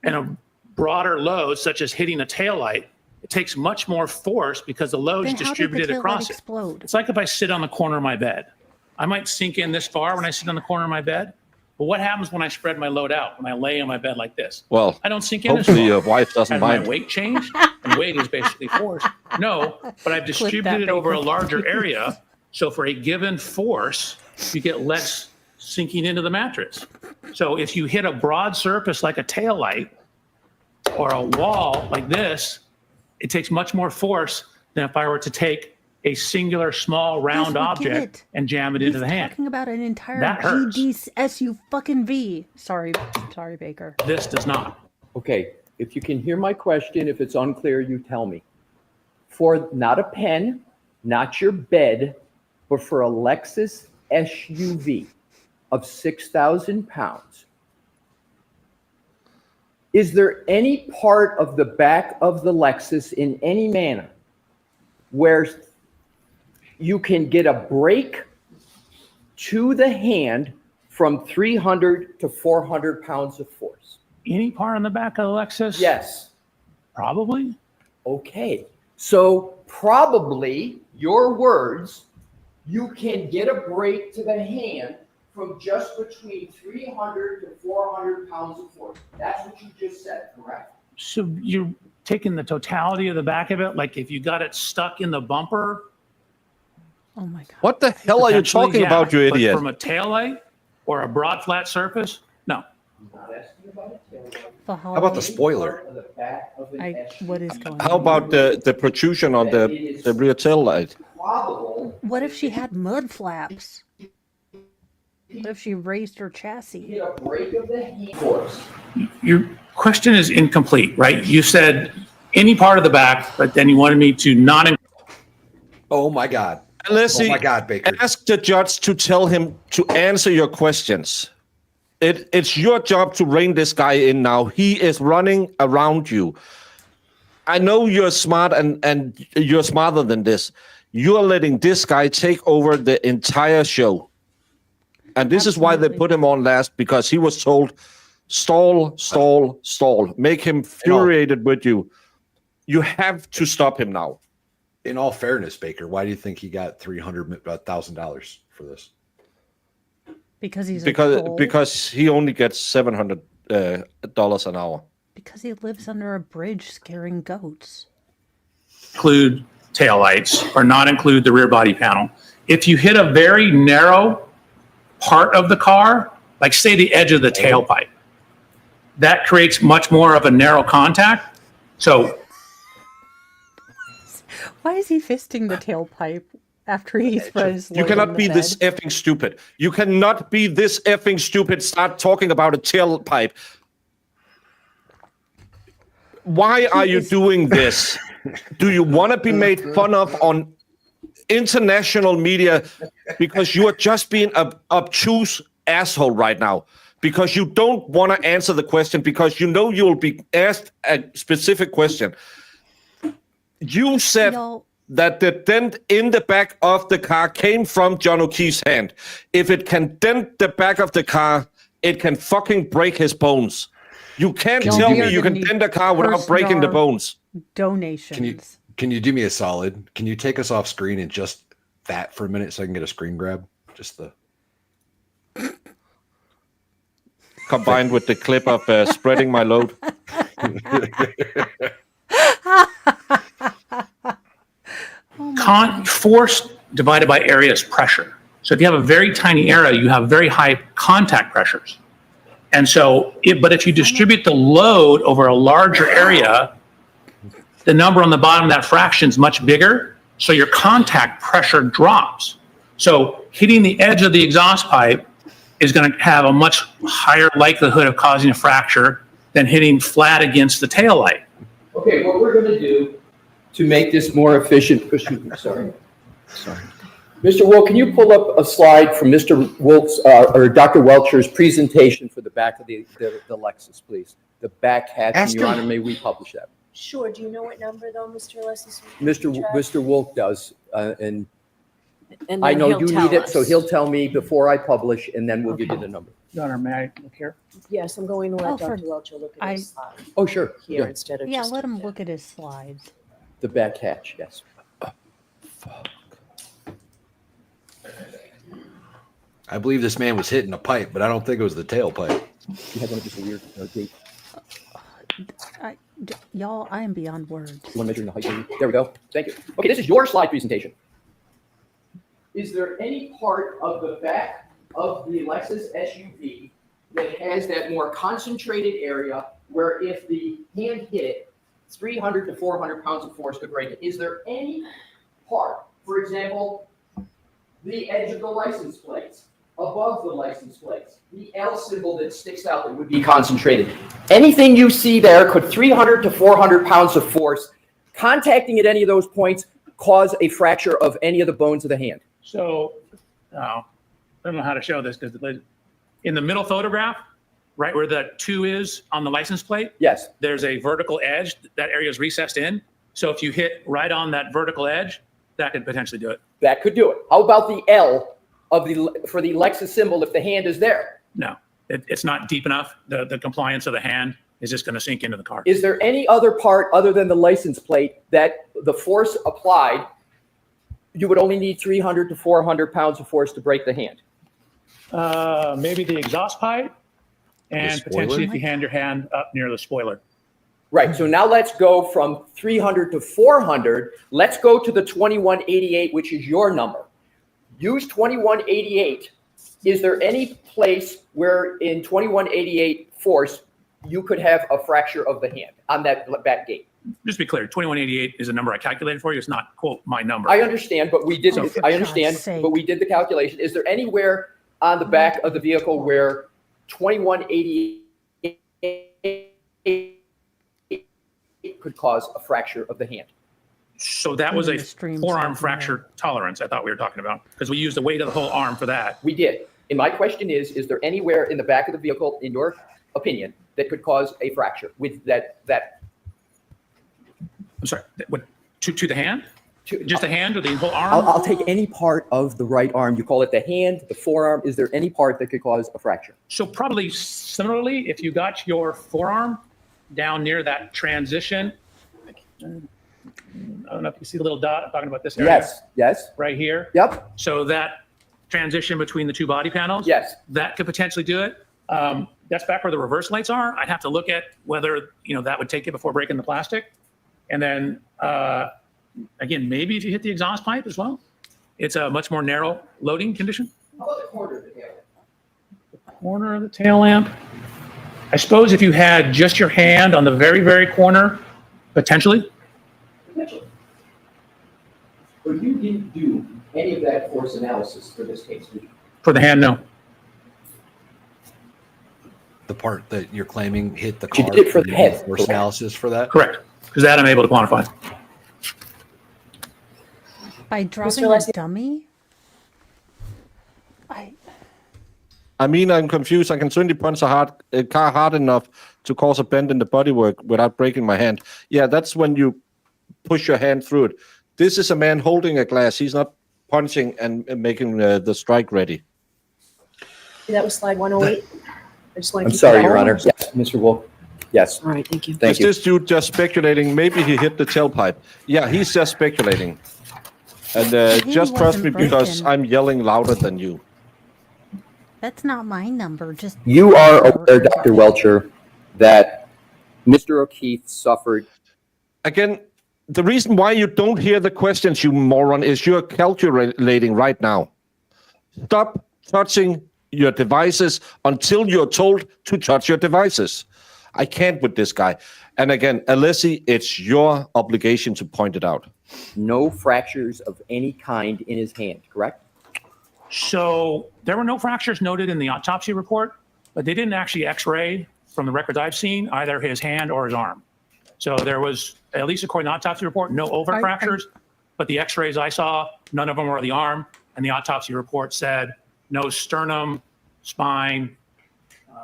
and a broader load, such as hitting a taillight, it takes much more force because the load is Then how did the distributed taillight across it. explode? It's like if I sit on the corner of my bed. I might sink in this far when I sit on the corner of my bed. But what happens when I spread my load out, when I lay on my bed like this? Well, I don't sink in as hopefully far. your wife doesn't Has my mind. weight changed? And weight is basically force. No, but I've distributed it over a Baker. larger area. So for a given force, you get less sinking into the mattress. So if you hit a broad surface like a tail light or a wall like this, it takes much more force than if I were to take a singular small round Yes, we get object it. and jam it He's into the hand. talking about an entire That hurts. GDSU fucking V. Sorry, Baker. This does not. Okay, if you can hear my question, if it's unclear, you tell me. For not a pen, not your bed, but for a Lexus SUV of 6,000 pounds, is there any part of the back of the Lexus in any manner where you can get a brake to the hand from 300 to 400 pounds of force? Any part on the back of the Lexus? Yes. Probably. Okay. So probably, your words, you can get a brake to the hand from just between 300 to 400 pounds of force. That's what you just said, correct? So you're taking the totality of the back of it, like if you got it stuck in the bumper. Oh my God. What the hell are you potentially, talking yeah, about, you but idiot? From a taillight or a broad flat surface? No. I'm not asking about a taillight. How about the Fahali, spoiler? Part of the back of an SUV. what is going How on? about the protrusion on the rear tail light? Probable. What if she had mud flaps? What if she raised her chassis? Get a brake of the hand force. Your question is incomplete, right? You said any part of the back, but then you wanted me to not. Oh my God. Leslie, Oh my God, Baker. ask the judge to tell him to answer your questions. It's your job to rein this guy in now. He is running around you. I know you're smart and you're smarter than this. You're letting this guy take over the entire show. And this is why they Absolutely. put him on last, because he was told, stall, stall, stall. Make him infuriated with you. You have to stop him now. In all fairness, Baker, why do you think he got $300,000 for this? Because he's a troll? Because he only gets $700 an hour. Because he lives under a bridge scaring goats. Include taillights or not include the rear body panel. If you hit a very narrow part of the car, like say the edge of the tailpipe, that creates much more of a narrow contact. So Why is he fisting the tailpipe after he spread his You load on cannot the be this bed? effing stupid. You cannot be this effing stupid. Start talking about a tailpipe. Why are you doing this? Do you want to be made fun of on international media because you are just being an obtuse asshole right now? Because you don't want to answer the question because you know you'll be asked a specific question. You said Y'all- that the dent in the back of the car came from John O'Keefe's hand. If it can dent the back of the car, it can fucking break his bones. You can't Y'all, tell we me are you gonna can need dent a car without first breaking the jar bones. Donations. Can you do me a solid? Can you take us off screen and just that for a minute so I can get a screen grab? Just the Combined with the clip of spreading my load. Force divided by area is pressure. So if you have a very tiny area, you have very high contact pressures. And so, but if you distribute the load over a larger area, the number on the bottom of that fraction is much bigger, so your contact pressure drops. So hitting the edge of the exhaust pipe is going to have a much higher likelihood of causing a fracture than hitting flat against the tail light. Okay, what we're going to do to make this more efficient, excuse me, sorry. Mr. Wolf, can you pull up a slide from Mr. Wolf's or Dr. Welcher's presentation for the back of the Lexus, please? The back hatch, and Your Honor, may we publish that? Sure. Do you know what number though, Mr. Leslie? Mr. Wolf does, and And I then know he'll you tell need it, so us. he'll tell me before I publish, and then we'll give you the number. Your Honor, may I look here? Yes, I'm going to Oh, let for- Dr. Welcher look at his slide Oh, sure. here Yeah. instead of Yeah, just. let him look at his slides. The back hatch, yes. I believe this man was hitting a pipe, but I don't think it was the tailpipe. You have one of just a weird date. Y'all, I am beyond words. You want to measure the height? Maybe? There we go. Thank you. Okay, this is your slide presentation. Is there any part of the back of the Lexus SUV that has that more concentrated area where if the hand hit it, 300 to 400 pounds of force could break it? Is there any part, for example, the edge of the license plates, above the license plates, the L symbol that sticks out that would be concentrated? Anything you see there could 300 to 400 pounds of force contacting at any of those points cause a fracture of any of the bones of the hand. So, I don't know how to show this because in the middle photograph, right where the 2 is on the license plate, Yes. there's a vertical edge. That area is recessed in. So if you hit right on that vertical edge, that could potentially do it. That could do it. How about the L for the Lexus symbol if the hand is there? No, it's not deep enough. The compliance of the hand is just going to sink into the car. Is there any other part other than the license plate that the force applied, you would only need 300 to 400 pounds of force to break the hand? Maybe the exhaust pipe, and spoiler? potentially if you hand your hand up near the spoiler. Right, so now let's go from 300 to 400. Let's go to the 2188, which is your number. Use 2188. Is there any place where in 2188 force you could have a fracture of the hand on that back gate? Just to be clear, 2188 is a number I calculated for you. It's not, quote, my number. I understand, but we did. Oh, for I understand, God's sake. but we did the calculation. Is there anywhere on the back of the vehicle where 2188 could cause a fracture of the hand? So that was a The streams forearm have fracture tolerance I thought we were talking about, because we used the weight of the whole arm for that. We did. And my question is there anywhere in the back of the vehicle, in your opinion, that could cause a fracture with that I'm sorry, what, to the hand? to- Just the hand or the whole arm? I'll take any part of the right arm. You call it the hand, the forearm. Is there any part that could cause a fracture? So probably similarly, if you got your forearm down near that transition, I don't know if you see the little dot, I'm talking about this area. Yes. Right here. Yep. So that transition between the 2 body panels. Yes. That could potentially do it. That's back where the reverse lights are. I'd have to look at whether, that would take it before breaking the plastic. And then, again, maybe if you hit the exhaust pipe as well, it's a much more narrow loading condition. How about the corner of the tail? Corner of the tail lamp. I suppose if you had just your hand on the very, very corner, potentially. Potentially. But you didn't do any of that force analysis for this case, did you? For the hand, no. The part that you're claiming hit the You car. did it for the head, Force correct? analysis for that. Correct. Because that I'm able to quantify. By dropping a Leslie- dummy? I mean, I'm confused. I can certainly punch a car hard enough to cause a bend in the bodywork without breaking my hand. Yeah, that's when you push your hand through it. This is a man holding a glass. He's not punching and making the strike ready. That was slide 108. I just want to I'm keep sorry, that Your all. Honor. Yes, Mr. Wolf. Yes, All right, thank you. thank Is you. this dude just speculating? Maybe he hit the tailpipe. Yeah, he's just speculating. And hand just trust me wasn't because broken. I'm yelling louder than you. That's not my number. Just You are aware, Dr. Welcher, that Mr. O'Keefe suffered. Again, the reason why you don't hear the questions, you moron, is you're calculating right now. Stop touching your devices until you're told to touch your devices. I can't with this guy. And again, Alessi, it's your obligation to point it out. No fractures of any kind in his hand, correct? So there were no fractures noted in the autopsy report, but they didn't actually x-ray from the records I've seen, either his hand or his arm. So there was, at least according to the autopsy report, no overt fractures, but the x-rays I saw, none of them were the arm, and the autopsy report said no sternum, spine,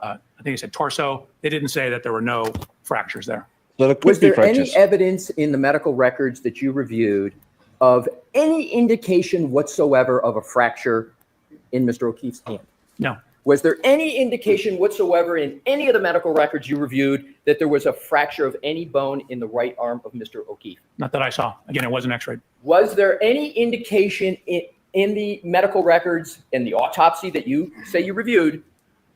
I think it said torso. They didn't say that there were no fractures there. So there could Was be there any fractures. evidence in the medical records that you reviewed of any indication whatsoever of a fracture in Mr. O'Keefe's hand? No, Was there any indication whatsoever in any of the medical records you reviewed that there was a fracture of any bone in the right arm of Mr. O'Keefe? not that I saw. Again, it wasn't x-rayed. Was there any indication in the medical records and the autopsy that you say you reviewed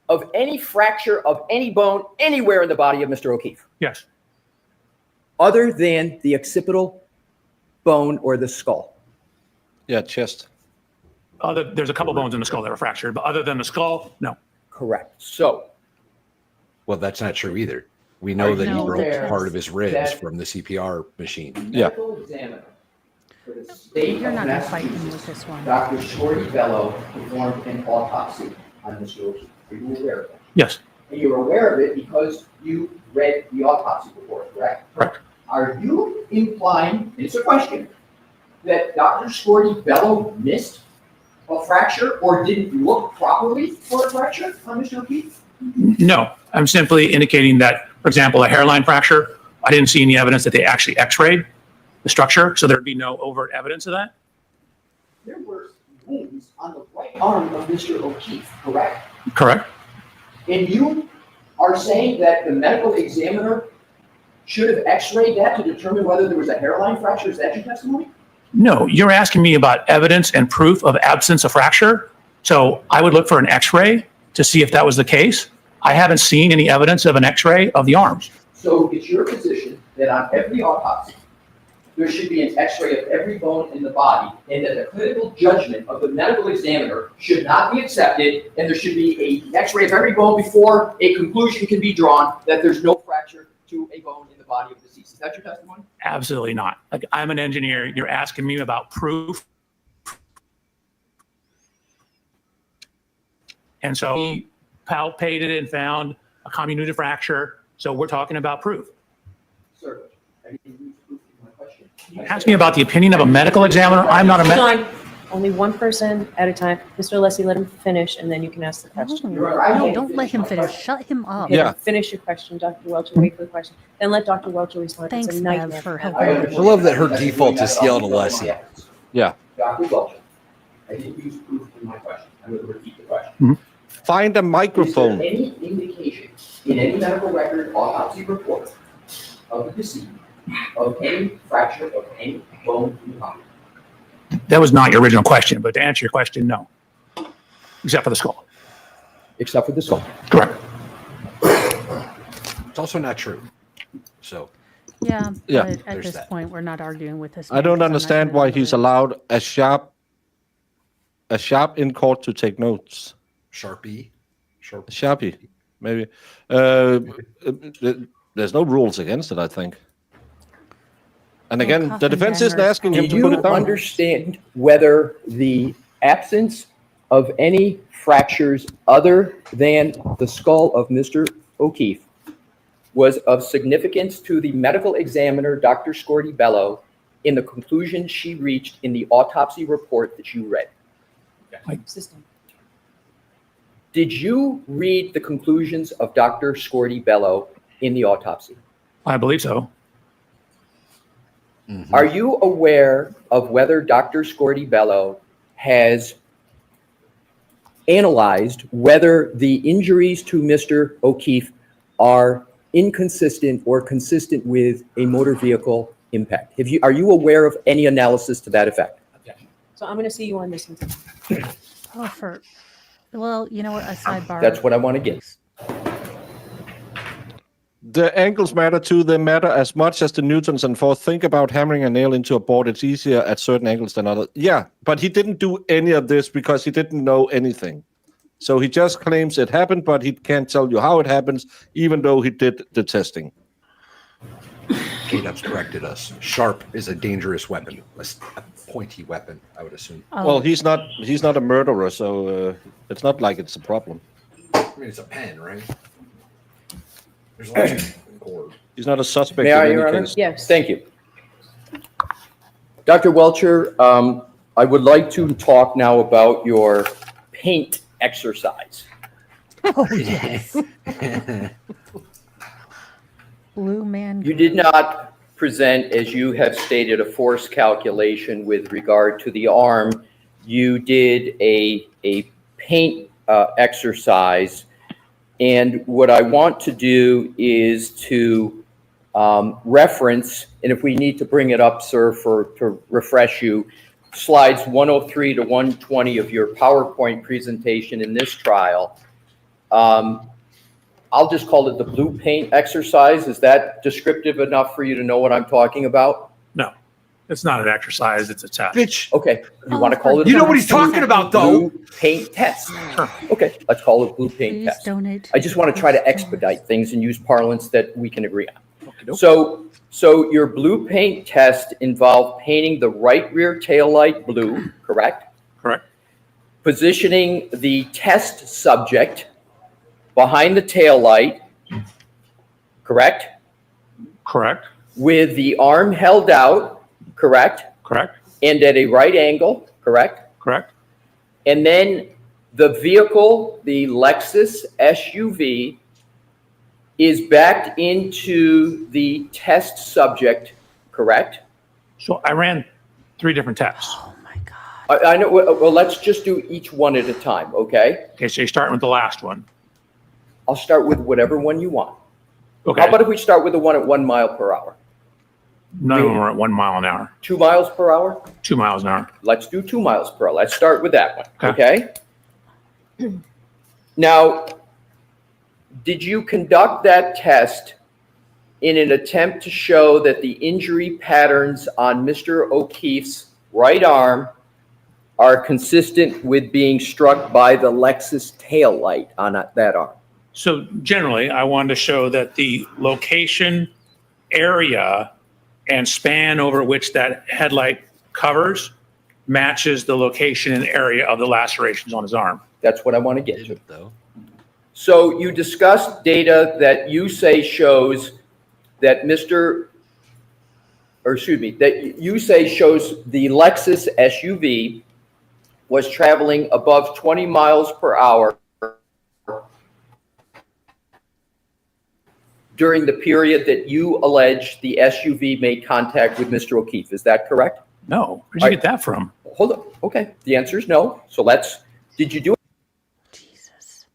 of any fracture of any bone anywhere in the body of Mr. O'Keefe, Yes. other than the occipital bone or the skull? Yeah, chest. There's a couple bones in the skull that were fractured, but other than the skull, no. Correct. So, Well, that's not true either. We know that he No, broke that's- part of his ribs that- from the CPR machine. Yeah. medical examiner for the state You're of not going to fight him with Massachusetts, this one. Dr. Shorty Bello performed an autopsy on Mr. O'Keefe. Are you aware of that? Yes. And you're aware of it because you read the autopsy report, correct? Correct. Are you implying, it's a question, that Dr. Shorty Bello missed a fracture or didn't look properly for a fracture on Mr. O'Keefe? No, I'm simply indicating that, for example, a hairline fracture, I didn't see any evidence that they actually x-rayed the structure, so there'd be no overt evidence of that. There were wounds on the right arm of Mr. O'Keefe, correct? Correct? And you are saying that the medical examiner should have x-rayed that to determine whether there was a hairline fracture? Is that your testimony? No, you're asking me about evidence and proof of absence of fracture. So I would look for an x-ray to see if that was the case. I haven't seen any evidence of an x-ray of the arms. So it's your position that on every autopsy, there should be an x-ray of every bone in the body, and that the clinical judgment of the medical examiner should not be accepted, and there should be an x-ray of every bone before a conclusion can be drawn that there's no fracture to a bone in the body of the deceased. Is that your testimony? Absolutely not. Like, I'm an engineer. You're asking me about proof. And so he palpated and found a comminuted fracture. So we're talking about proof. Sir, I didn't use proof in my question. You asked me about the opinion of a medical examiner. I'm not a Hold medical. on. Only one person at a time. Mr. Alessi, let him finish, and then you can ask the question. No, don't let him finish. Shut him up. Okay, Yeah. Finish your question, Dr. Welcher. Wait for the question. Then let Dr. Welcher respond. Thanks, It's a Bev, nightmare. for I helping. understand. I love that her default is to yell at Alessi. Yeah. Dr. Welcher, I didn't use proof in my question. I'm going to repeat the question. Find a Is microphone. there any indication in any medical record, autopsy report of the deceased of any fracture of any bone in the body? That was not your original question, but to answer your question, no. Except for the skull. Except for the skull. Correct. It's also not true. So Yeah, Yeah. but at There's this that. point, we're not arguing with this. I man don't 'cause I'm not understand gonna why do he's it. allowed a sharp in court to take notes. Sharpie. A Sharpie, maybe. There's no rules against it, I think. And No again, the coffin defense isn't bangers. asking Do him to put you it down. understand whether the absence of any fractures other than the skull of Mr. O'Keefe was of significance to the medical examiner, Dr. Scorty Bello, in the conclusion she reached in the autopsy report that you read? System. Did you read the conclusions of Dr. Scorty Bello in the autopsy? I believe so. Are you aware of whether Dr. Scorty Bello has analyzed whether the injuries to Mr. O'Keefe are inconsistent or consistent with a motor vehicle impact? Are you aware of any analysis to that effect? So I'm going to see you on this one. Oh, well, you know what? A sidebar. That's what I want to get. The angles matter too. They matter as much as the newtons and force. Think about hammering a nail into a board. It's easier at certain angles than others. Yeah, but he didn't do any of this because he didn't know anything. So he just claims it happened, but he can't tell you how it happens, even though he did the testing. K-Dub's corrected us. Sharp is a dangerous weapon, a pointy weapon, I would assume. Well, he's not a murderer, so it's not like it's a problem. I mean, it's a pen, right? There's a lot of cord. He's not a suspect. May I, in Your any Honor? case. Yes. Thank you. Dr. Welcher, I would like to talk now about your paint exercise. Oh, yes. Blue man. You did not present, as you have stated, a force calculation with regard to the arm. You did a paint exercise. And what I want to do is to reference, and if we need to bring it up, sir, to refresh you, slides 103 to 120 of your PowerPoint presentation in this trial. I'll just call it the blue paint exercise. Is that descriptive enough for you to know what I'm talking about? No, it's not an exercise, it's a test. Bitch, Okay, you want to call it? you know what he's talking about, though. Blue paint test. Okay, let's call it blue paint Please test. donate. I just want to try to expedite things and use parlance that we can agree on. Okey-doke. So your blue paint test involved painting the right rear taillight blue, correct? Correct. Positioning the test subject behind the taillight, correct? Correct. With the arm held out, correct? Correct. And at a right angle, correct? Correct. And then the vehicle, the Lexus SUV, is backed into the test subject, correct? So I ran 3 different tests. Oh my God. I know, well, let's just do each one at a time, okay? Okay, so you're starting with the last one. I'll start with whatever one you want. Okay. How about if we start with the one at 1 mile per hour? None of them are at 1 mile an hour, 2 miles per hour? 2 miles an hour. Let's do 2 miles per hour. Let's start with that one, Okay. okay? Now, did you conduct that test in an attempt to show that the injury patterns on Mr. O'Keefe's right arm are consistent with being struck by the Lexus taillight on that arm? So generally, I wanted to show that the location, area, and span over which that headlight covers matches the location and area of the lacerations on his arm. That's what I want to get to. So you discussed data that you say shows that that you say shows the Lexus SUV was traveling above 20 miles per hour during the period that you allege the SUV made contact with Mr. O'Keefe. Is that correct? No, where'd you get that from? Hold on. Okay. The answer is no. So did you do Jesus.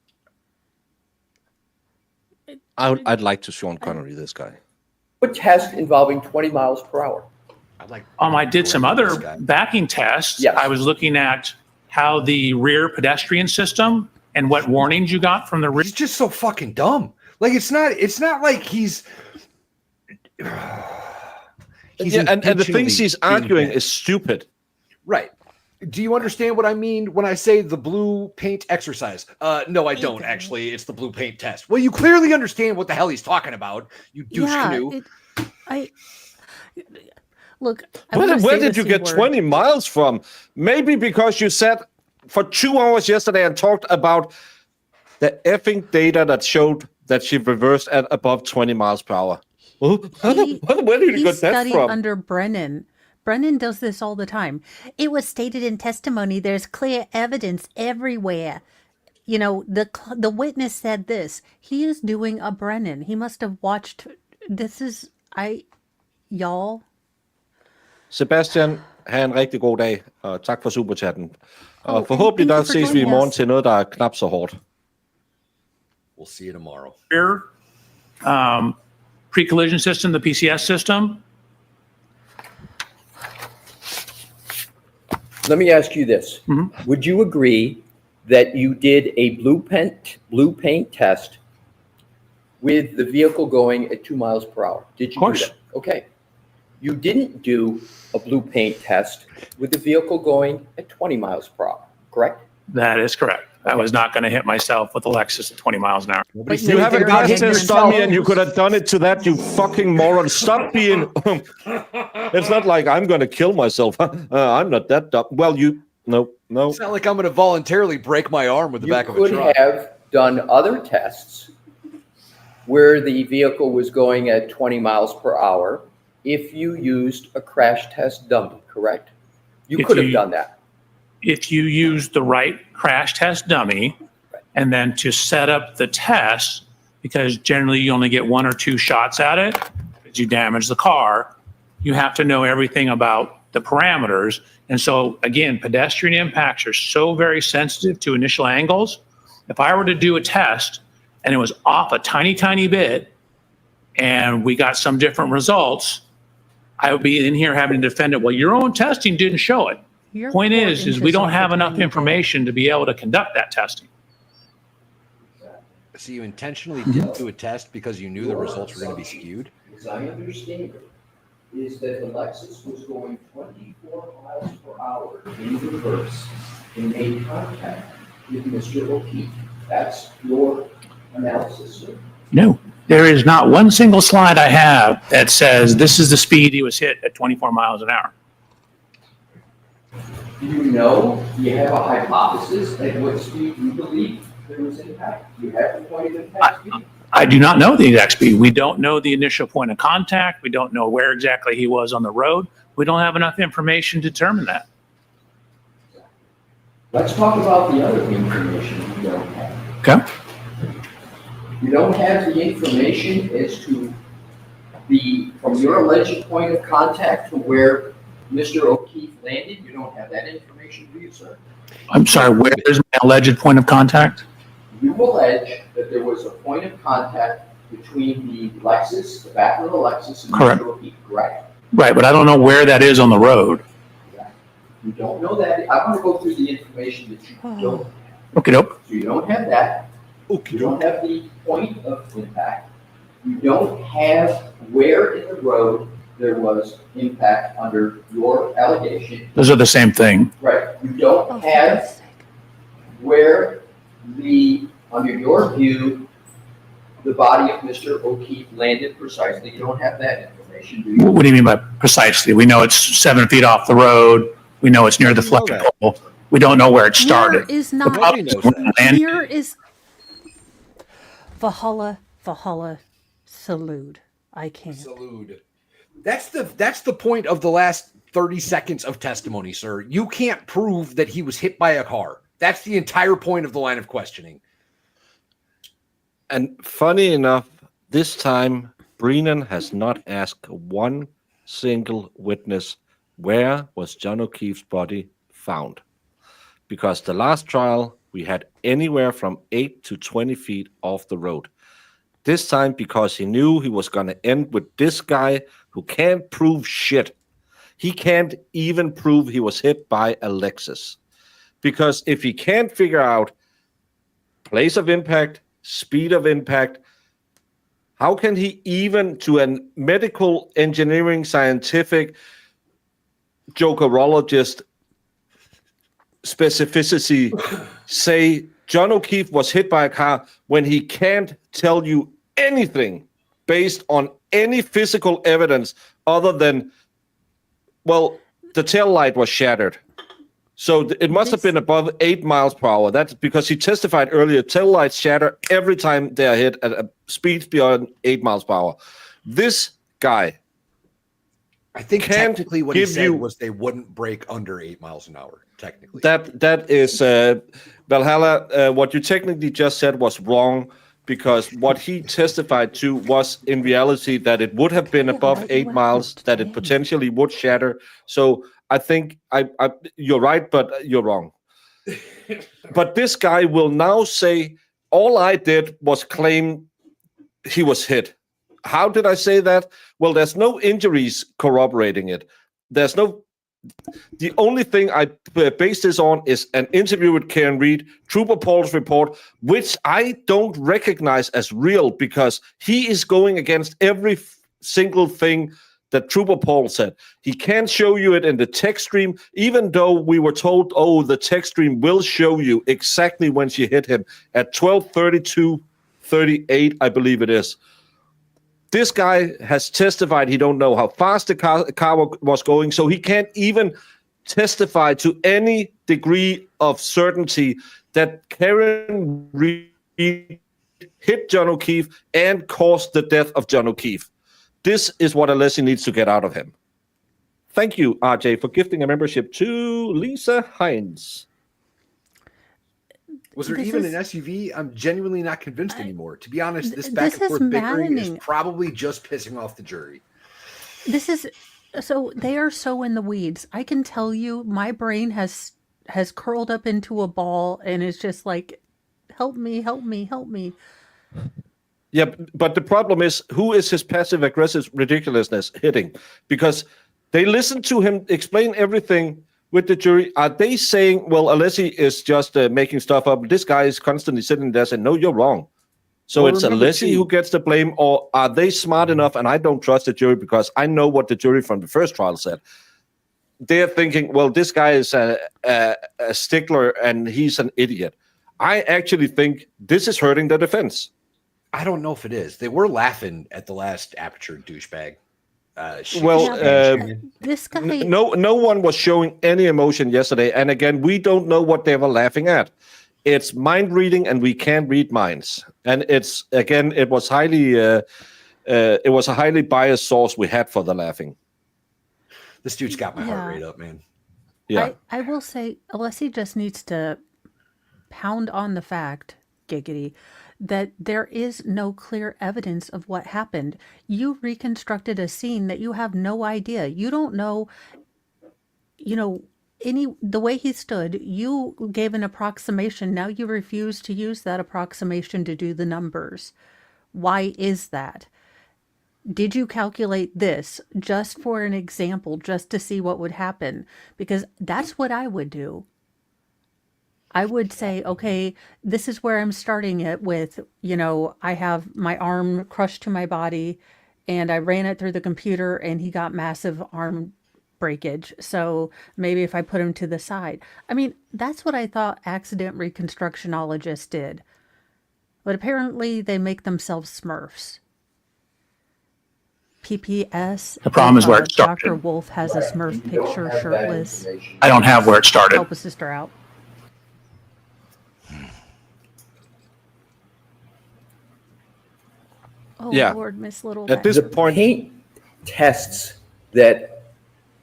I'd like to Sean Connery this guy. a test involving 20 miles per hour? I did some other backing tests. Yes. I was looking at how the rear pedestrian system and what warnings you got from the rear. He's just so fucking dumb. Like it's not like he's Yeah, and the things he's arguing is stupid. right. Do you understand what I mean when I say the blue paint exercise? No, I don't actually. It's the blue paint test. Well, you clearly understand what the hell he's talking about, you douche canoe. Look. Where did you get 20 miles from? Maybe because you sat for 2 hours yesterday and talked about the effing data that showed that she reversed at above 20 miles per hour. Where did you get that studied from? under Brennan. Brennan does this all the time. It was stated in testimony. There's clear evidence everywhere. You know, the witness said this. He is doing a Brennan. He must have watched. Y'all. Sebastian, have en rigtig god dag, og tak for superchatten. Og forhåbentlig thank der you for ses vi i joining morgen us. til noget, der er knap så hårdt. We'll see you tomorrow. rear pre-collision system, the PCS system. Let me ask you this. Would you agree that you did a blue paint test with the vehicle going at 2 miles per hour? Did you do course. that? Okay. You didn't do a blue paint test with the vehicle going at 20 miles per hour, correct? That is correct. I was not going to hit myself with a Lexus at 20 miles an hour. Nobody's You saying have a anything about crash hitting test yourself. dummy and you could have done it to that, you fucking moron. Stop being. It's not like I'm going to kill myself. I'm not that dumb. Well, no. It's not like I'm going to voluntarily break my arm with the back of a You truck. could have done other tests where the vehicle was going at 20 miles per hour if you used a crash test dummy, correct? You If could have you- done that. If you use the right crash test dummy and then to set up the test, because generally you only get 1 or 2 shots at it, because you damage the car, you have to know everything about the parameters. And so again, pedestrian impacts are so very sensitive to initial angles. If I were to do a test and it was off a tiny, tiny bit and we got some different results, I would be in here having to defend it. Well, your own testing didn't show it. You're Point 4 is inches we don't off have a enough tiny bit. information to be able to conduct that testing. So you intentionally didn't do a test because you knew the results were going to be skewed? As I understand it, is that the Lexus was going 24 miles per hour in reverse and made contact with Mr. O'Keefe. That's your analysis, sir. No, there is not one single slide I have that says this is the speed he was hit at 24 miles an hour. Do you know, do you have a hypothesis at what speed you believe there was impact? Do you have the point of impact speed? I do not know the exact speed. We don't know the initial point of contact. We don't know where exactly he was on the road. We don't have enough information to determine that. Let's talk about the other information you don't have. Okay? You don't have the information as to from your alleged point of contact to where Mr. O'Keefe landed. You don't have that information, do you, sir? I'm sorry, where is my alleged point of contact? You allege that there was a point of contact between the Lexus, the back of the Lexus, and Correct. Mr. O'Keefe, correct? Right, but I don't know where that is on the road. You don't know that. I want to go through the information that you don't have. Okay, dope. So you don't have that. You don't have the point of impact. You don't have where in the road there was impact under your allegation. Those are the same thing. Right. You Oh, don't for God's have sake. where under your view, the body of Mr. O'Keefe landed precisely. You don't have that information, do you? What do you mean by precisely? We know it's 7 feet off the road. We know it's near the How do you know flagpole. We don't know where it started. Here is The not. problem is knows when that. it landed- Here is Valhalla, salute. I can't. Salute. That's the point of the last 30 seconds of testimony, sir. You can't prove that he was hit by a car. That's the entire point of the line of questioning. And funny enough, this time Brennan has not asked one single witness where was John O'Keefe's body found. Because the last trial, we had anywhere from 8 to 20 feet off the road. This time, because he knew he was going to end with this guy who can't prove shit. He can't even prove he was hit by a Lexus. Because if he can't figure out place of impact, speed of impact, how can he even, to a medical engineering scientific jokerologist specificity, say John O'Keefe was hit by a car when he can't tell you anything based on any physical evidence other than, well, the tail light was shattered. So it must have been above 8 miles per hour. That's because he testified earlier, tail lights shatter every time they are hit at a speed beyond 8 miles per hour. This guy, I think Can't technically what he give said you- was they wouldn't break under 8 miles an hour, technically. that is Valhalla. What you technically just said was wrong, because what he testified to was in reality that it would have been above 8 miles, that it potentially would shatter. So I think you're right, but you're wrong. But this guy will now say, all I did was claim he was hit. How did I say that? Well, there's no injuries corroborating it. There's no The only thing I base this on is an interview with Karen Reed, Trooper Paul's report, which I don't recognize as real because he is going against every single thing that Trooper Paul said. He can't show you it in the text stream, even though we were told, oh, the text stream will show you exactly when she hit him at 12:32:38, I believe it is. This guy has testified he don't know how fast the car was going, so he can't even testify to any degree of certainty that Karen Reed hit John O'Keefe and caused the death of John O'Keefe. This is what Alessi needs to get out of him. Thank you, RJ, for gifting a membership to Lisa Hines. Was there This even is- an SUV? I'm genuinely not convinced anymore. To be honest, this This back and is forth bickering is maddening. probably just pissing off the jury. This is so they are so in the weeds. I can tell you my brain has curled up into a ball and is just like, help me, help me, help me. Yeah, but the problem is, who is his passive-aggressive ridiculousness hitting? Because they listen to him explain everything with the jury. Are they saying, well, Alessi is just making stuff up? This guy is constantly sitting there saying, no, you're wrong. So Well, it's remember, Alessi too- who gets the blame, or are they smart enough? And I don't trust the jury because I know what the jury from the first trial said. They're thinking, well, this guy is a stickler and he's an idiot. I actually think this is hurting the defense. I don't know if it is. They were laughing at the last Aperture douchebag. This guy, No one was showing any emotion yesterday. And again, we don't know what they were laughing at. It's mind reading, and we can't read minds. And it's again, it was a highly biased source we had for the laughing. This dude's got my heart Yeah. rate up, man. Yeah, I will say Alessi just needs to pound on the fact, giggity, that there is no clear evidence of what happened. You reconstructed a scene that you have no idea. You don't know, the way he stood. You gave an approximation. Now you refuse to use that approximation to do the numbers. Why is that? Did you calculate this just for an example, just to see what would happen? Because that's what I would do. I would say, okay, this is where I'm starting it with, I have my arm crushed to my body and I ran it through the computer and he got massive arm breakage. So maybe if I put him to the side. I mean, that's what I thought accident reconstructionologists did. But apparently they make themselves Smurfs. PPS. The problem is where it started. Dr. Wolf has a Smurf picture shirtless. I don't have where it started. Help a sister out. Oh, Yeah. Lord, Miss Little. At this The point, paint tests that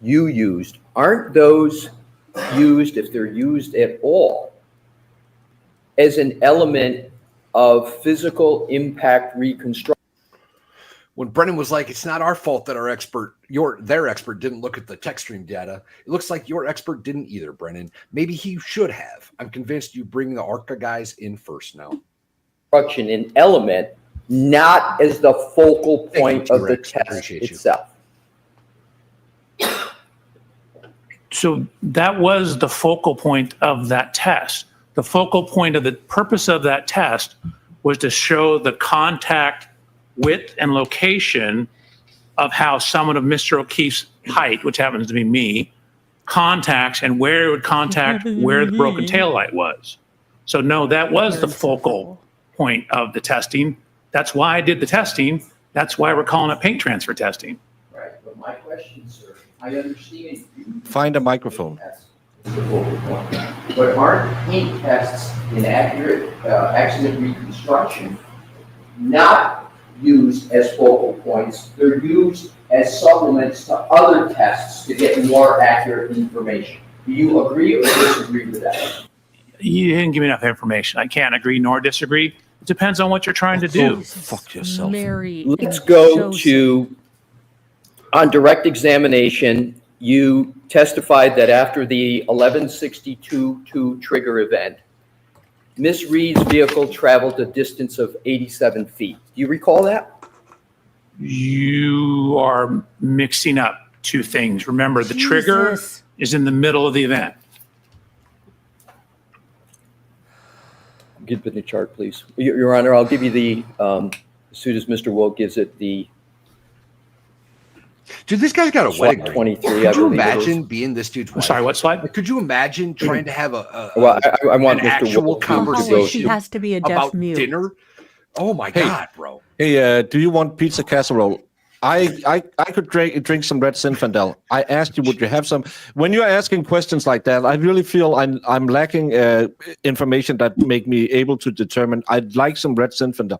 you used, aren't those used, if they're used at all, as an element of physical impact reconstruction? When Brennan was like, it's not our fault that their expert didn't look at the text stream data. It looks like your expert didn't either, Brennan. Maybe he should have. I'm convinced you bring the ARCA guys in first now. An element, not as the focal point of the T-Rex. test Appreciate you. itself. So that was the focal point of that test. The focal point of the purpose of that test was to show the contact width and location of how someone of Mr. O'Keefe's height, which happens to be me, contacts and where it would contact where the broken taillight was. So no, that was the focal point of the testing. That's why I did the testing. That's why we're calling it paint transfer testing. Right, but my question, sir, I understand you. find a microphone. But aren't paint tests in accurate accident reconstruction not used as focal points? They're used as supplements to other tests to get more accurate information. Do you agree or disagree with that? You didn't give me enough information. I can't agree nor disagree. It depends on what you're trying to do. Fuck yourself. Mary. Let's and go Joseph. to, on direct examination, you testified that after the 1162-2 trigger event, Ms. Reed's vehicle traveled a distance of 87 feet. Do you recall that? You are mixing up two things. Remember, the trigger Jesus. is in the middle of the event. Give me the chart, please. Your Honor, I'll give you the, as soon as Mr. Woke gives it the Dude, this guy's got a slide wedding ring. 23, I Could you believe it imagine is. being this dude's I'm wife? sorry, what slide? Like, could you imagine trying to have Well, I want an Mr. actual Woke to- Holly, she conversation has to be a deaf about mute. dinner? Oh my Hey. God, bro. Hey, do you want pizza casserole? I could drink some red Zinfandel. I asked you, would you have some? When you're asking questions like that, I really feel I'm lacking information that make me able to determine. I'd like some red Zinfandel.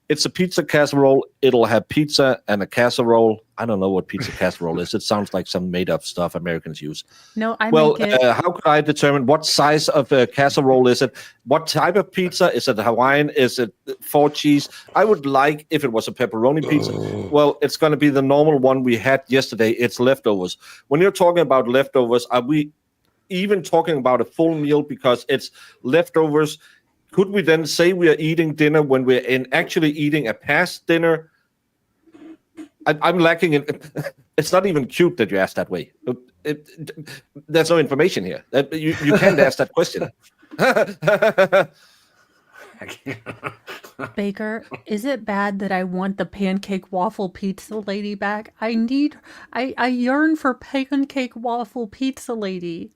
It's a pizza casserole. It'll have pizza and a casserole. I don't know what pizza casserole is. It sounds like some made-up stuff Americans use. No, I Well, make it. how could I determine what size of a casserole is it? What type of pizza? Is it Hawaiian? Is it 4 cheese? I would like if it was a pepperoni pizza. Well, it's going to be the normal one we had yesterday. It's leftovers. When you're talking about leftovers, are we even talking about a full meal because it's leftovers? Could we then say we are eating dinner when we're actually eating a past dinner? I'm lacking in. It's not even cute that you ask that way. There's no information here. You can't ask that question. Baker, is it bad that I want the pancake waffle pizza lady back? I yearn for pancake waffle pizza lady.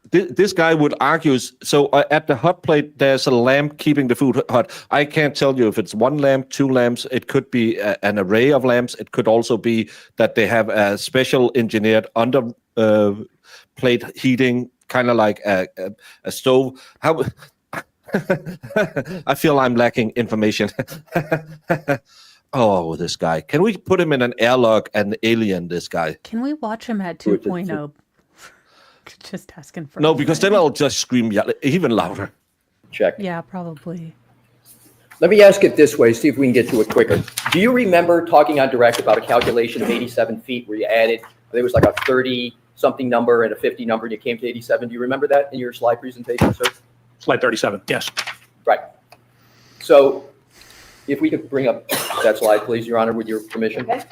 This guy would argue, so at the hot plate, there's a lamp keeping the food hot. I can't tell you if it's one lamp, 2 lamps. It could be an array of lamps. It could also be that they have a special engineered under plate heating, kind of like a stove. How? I feel I'm lacking information. Oh, this guy. Can we put him in an airlock and alien this guy? Can we watch him at 2.0? Just asking for. No, because then I'll just scream even louder. Check. Yeah, probably. Let me ask it this way, see if we can get to it quicker. Do you remember talking on direct about a calculation of 87 feet where you added, there was like a 30-something number and a 50 number and you came to 87? Do you remember that in your slide presentation, sir? Slide 37, yes. Right. So if we could bring up that slide, please, Your Honor, with your permission. Okay.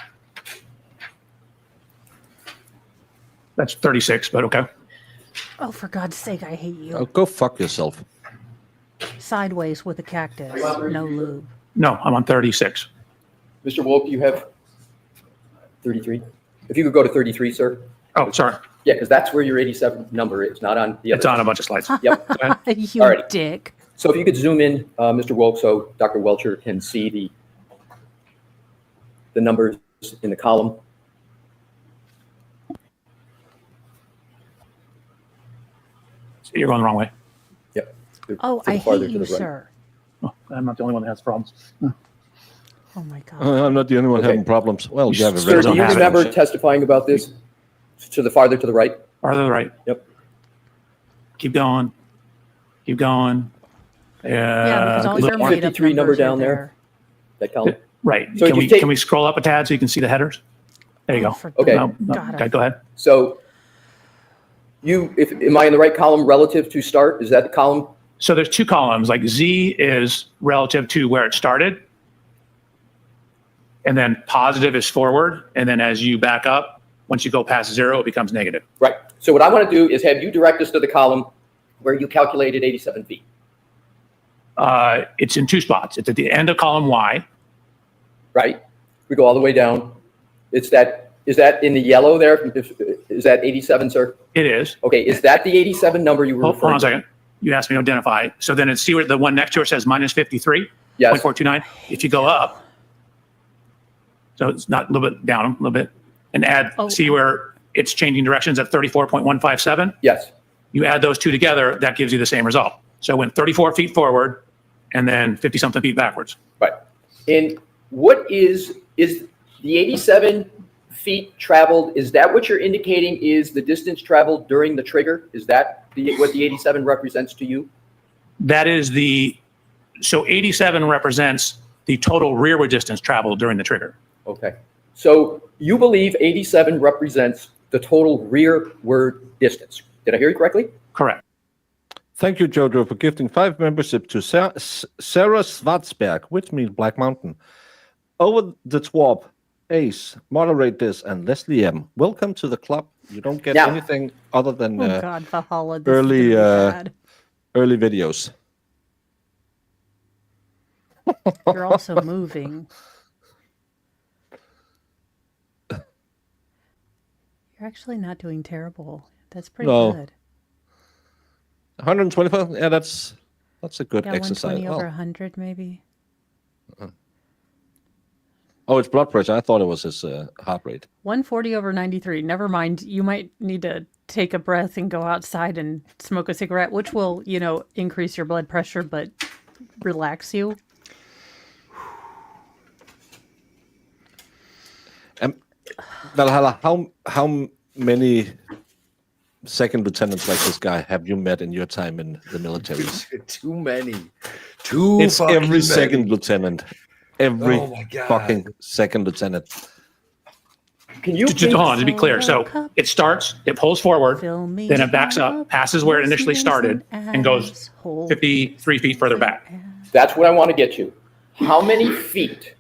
That's 36, but okay. Oh, for God's sake, I hate you. Oh, go fuck yourself. Sideways with a cactus, no lube. No, I'm on 36. Mr. Wolf, you have 33? If you could go to 33, sir. Oh, sorry. Yeah, because that's where your 87 number is, not on the other. It's on a bunch of slides. Yep. Go ahead. You Alrighty. dick. So if you could zoom in, Mr. Wolf, so Dr. Welcher can see the numbers in the column. You're going the wrong way. Yep. Oh, To the I farther hate to you, the right. sir. Oh, I'm not the only one that has problems. Oh my God. I'm not the only one Okay. having problems. Well, you have a Sir, very do you don't have it. remember testifying about this? To the farther to the right? Farther to the right. Yep. Keep going. Keep going. Yeah, because all is your it made up 53 number numbers are down there? That column? Right. So can you we take- can we scroll up a tad so you can see the headers? There you Oh, go. for Okay. No, no, God, okay, go ahead. So am I in the right column relative to start? Is that the column? So there's two columns. Like Z is relative to where it started, and then positive is forward. And then as you back up, once you go past 0, it becomes negative. Right. So what I want to do is have you direct us to the column where you calculated 87 feet. It's in 2 spots. It's at the end of column Y. Right? We go all the way down. Is that in the yellow there? Is that 87, sir? It is. Okay, is that the 87 number you were Hold on referring a to? second. You asked me to identify. So then it's see where the one next to it says minus 53.429. Yes. If you go up, so it's not a little bit down, a little bit, and add, Oh. see where it's changing directions at 34.157. Yes. You add those two together, that gives you the same result. So it went 34 feet forward and then 50 something feet backwards. Right. And what is the 87 feet traveled, is that what you're indicating is the distance traveled during the trigger? Is that what the 87 represents to you? That is so 87 represents the total rearward distance traveled during the trigger. Okay. So you believe 87 represents the total rearward distance. Did I hear you correctly? Correct. Thank you, Jojo, for gifting 5 membership to Sarah Schwarzberg, which means Black Mountain. Over the TWAP, Ace, moderate this, and Leslie M. Welcome to the club. You don't get Yeah. anything other than Oh God, Valhalla, this early, is gonna be bad. early videos. You're also moving. You're actually not doing terrible. That's pretty No. good. 125. Yeah, that's a good Yeah, exercise. 120 over 100 maybe. Oh, it's blood pressure. I thought it was his heart rate. 140 over 93. Never mind. You might need to take a breath and go outside and smoke a cigarette, which will, increase your blood pressure, but relax you. Valhalla, how many second lieutenants like this guy have you met in your time in the military? Too many. Too It's fucking every many. second lieutenant. Every Oh my God. fucking second lieutenant. Can you Just hold on, to be clear. So Cup. it starts, it pulls forward, Fill me then it backs up, up, passes where it initially started, and goes asshole. 53 feet further back. That's what I want to get to. How many feet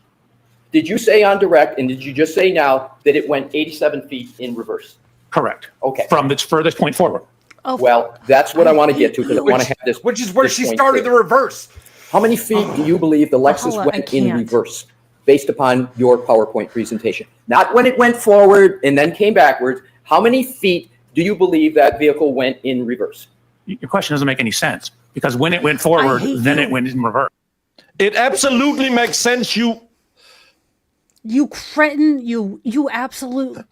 did you say on direct, and did you just say now that it went 87 feet in reverse? Correct. Okay. From its furthest point forward. Oh, Well, that's what I want to get to because I want to have this. Which is where this she point started the clear. reverse. How many feet do you believe the Lexus Paula, I went in can't. reverse based upon your PowerPoint presentation? Not when it went forward and then came backwards. How many feet do you believe that vehicle went in reverse? Your question doesn't make any sense because when it went forward, hate then you. it went in reverse. It absolutely makes sense. you cretin, you absolute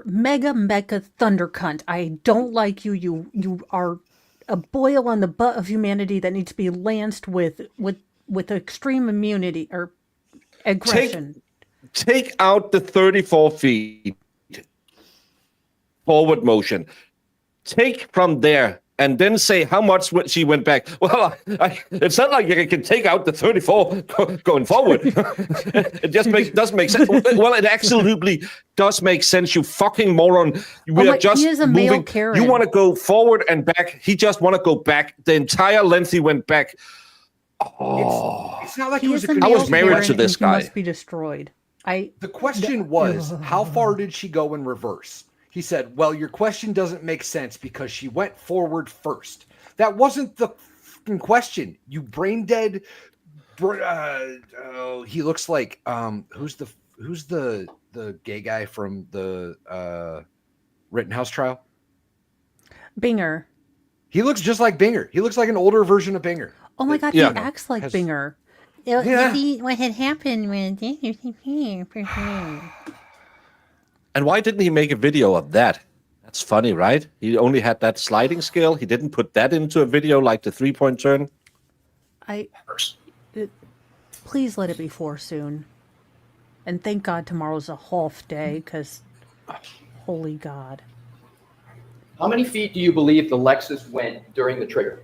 mega thunder cunt. I don't like you. You are a boil on the butt of humanity that needs to be lanced with extreme immunity or aggression. Take out the 34 feet forward motion. Take from there and then say how much she went back. Well, it's not like you can take out the 34 going forward. It just doesn't make sense. Well, it absolutely does make sense, you fucking moron. We are just he is a male moving. Karen. You want to go forward and back. He just want to go back. The entire length he went back. It's not like it He was is a a I male was married Karen to this and he guy. must be destroyed. The question was, how far did she go in reverse? He said, well, your question doesn't make sense because she went forward first. That wasn't the fucking question. You brain dead. He looks like who's the gay guy from the Rittenhouse trial? Binger. He looks just like Binger. He looks like an older version of Binger. Oh my God, Yeah. he acts like Has- Binger. Yeah. See what had happened when. And why didn't he make a video of that? That's funny, right? He only had that sliding scale. He didn't put that into a video like the 3-point turn. Please let it be 4 soon. And thank God tomorrow's a half day, because holy God. How many feet do you believe the Lexus went during the trigger?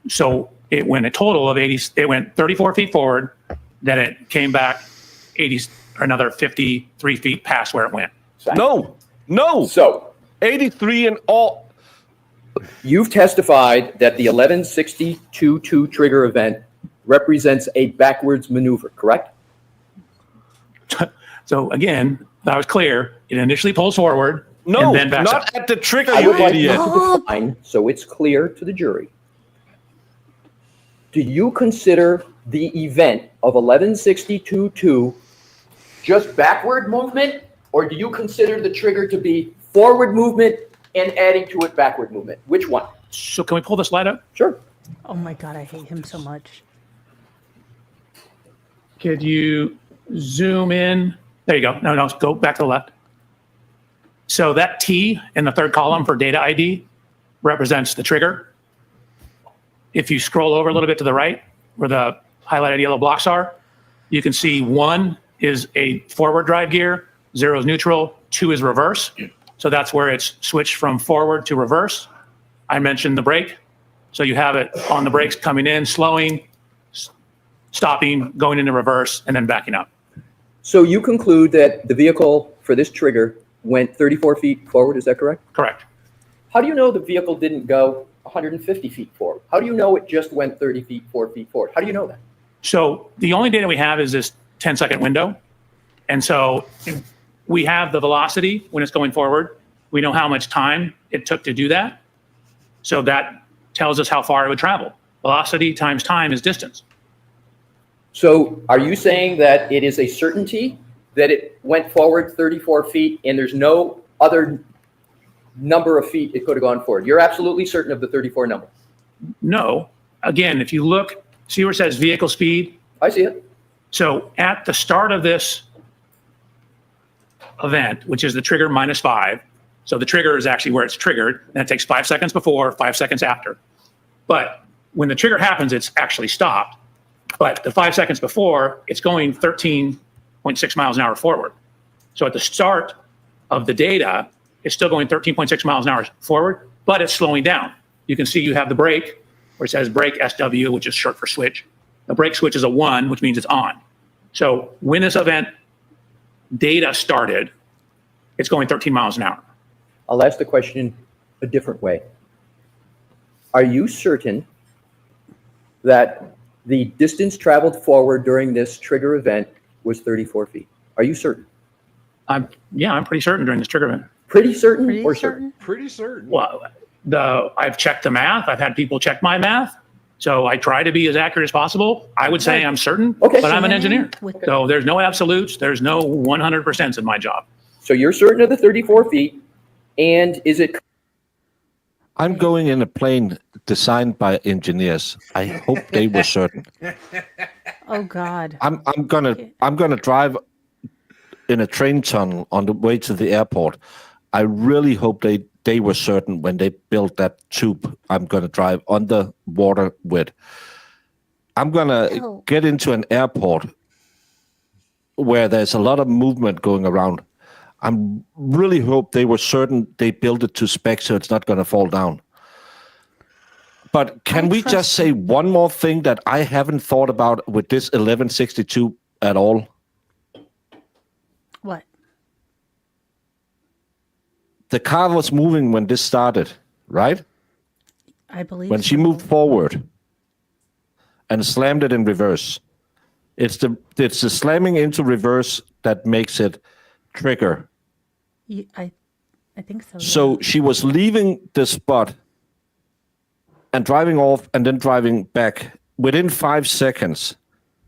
So it went a total of 80, it went 34 feet forward, then it came back 80, or another 53 feet past where it went. No. So 83 and all. you've testified that the 1162-2 trigger event represents a backwards maneuver, correct? So again, that was clear. It initially pulls forward No, and then backs up. not at the trigger, I you would like you idiot. to define, so it's clear to the jury. Do you consider the event of 1162-2 just backward movement, or do you consider the trigger to be forward movement and adding to it backward movement? Which one? So can we pull the slide up? Sure. Oh my God, I hate him so much. Could you zoom in? There you go. No, go back to the left. So that T in the third column for data ID represents the trigger. If you scroll over a little bit to the right, where the highlighted yellow blocks are, you can see 1 is a forward drive gear, 0 is neutral, 2 is reverse. So that's where it's switched from forward to reverse. I mentioned the brake. So you have it on the brakes coming in, slowing, stopping, going into reverse, and then backing up. So you conclude that the vehicle for this trigger went 34 feet forward, is that correct? Correct. How do you know the vehicle didn't go 150 feet forward? How do you know it just went 30 feet, 4 feet forward? How do you know that? So the only data we have is this 10-second window. And so we have the velocity when it's going forward. We know how much time it took to do that. So that tells us how far it would travel. Velocity times time is distance. So are you saying that it is a certainty that it went forward 34 feet and there's no other number of feet it could have gone forward? You're absolutely certain of the 34 number? No. Again, if you look, see where it says vehicle speed? I see it. So at the start of this event, which is the trigger -5, so the trigger is actually where it's triggered, and it takes 5 seconds before, 5 seconds after. But when the trigger happens, it's actually stopped. But the 5 seconds before, it's going 13.6 miles an hour forward. So at the start of the data, it's still going 13.6 miles an hour forward, but it's slowing down. You can see you have the brake, where it says brake SW, which is short for switch. The brake switch is a 1, which means it's on. So when this event data started, it's going 13 miles an hour. I'll ask the question a different way. Are you certain that the distance traveled forward during this trigger event was 34 feet? Are you certain? I'm pretty certain during this trigger event. Pretty certain Pretty or certain? Pretty certain. Well, I've checked the math. I've had people check my math. So I try to be as accurate as possible. I would say I'm certain, Okay. but I'm an engineer. With- So there's no absolutes. There's no 100% in my job. So you're certain of the 34 feet, and is it I'm going in a plane designed by engineers. I hope they were certain. Oh God. I'm gonna drive in a train tunnel on the way to the airport. I really hope they were certain when they built that tube I'm gonna drive underwater with. I'm gonna Oh. get into an airport where there's a lot of movement going around. I really hope they were certain they built it to spec so it's not gonna fall down. But can I we trust just say one more thing that I haven't thought about with this 1162 at all? What? The car was moving when this started, right? I believe When she so. moved forward and slammed it in reverse. It's the slamming into reverse that makes it trigger. I think so. So she was leaving the spot and driving off and then driving back within 5 seconds.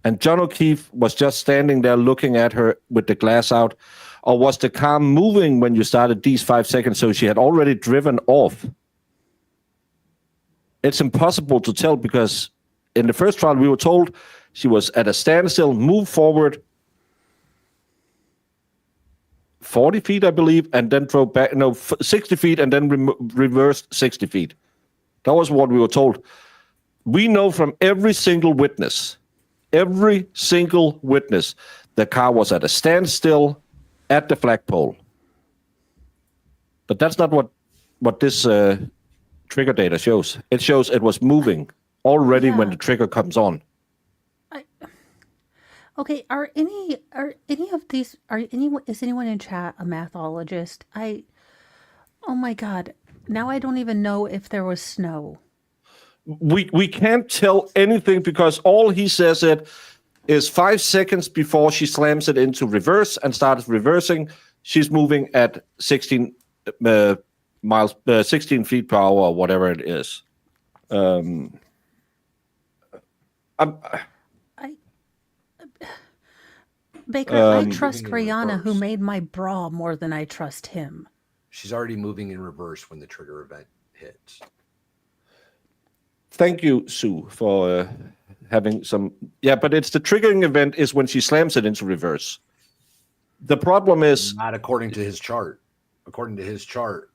And John O'Keefe was just standing there looking at her with the glass out. Or was the car moving when you started these 5 seconds, so she had already driven off? It's impossible to tell because in the first trial we were told she was at a standstill, moved forward 40 feet, I believe, and then drove back, 60 feet, and then reversed 60 feet. That was what we were told. We know from every single witness, the car was at a standstill at the flagpole. But that's not what this trigger data shows. It shows it was moving already when Yeah. the trigger comes on. Okay, is anyone in chat a mathologist? Oh my God. Now I don't even know if there was snow. We can't tell anything because all he says it is 5 seconds before she slams it into reverse and starts reversing. She's moving at 16 feet per hour or whatever it is. Baker, I Um, trust Moving in Rihanna, who reverse. made my bra, more than I trust him. She's already moving in reverse when the trigger event hits. Thank you, Sue, for having some. Yeah, but it's the triggering event is when she slams it into reverse. The problem is Not according to his chart. According to his chart,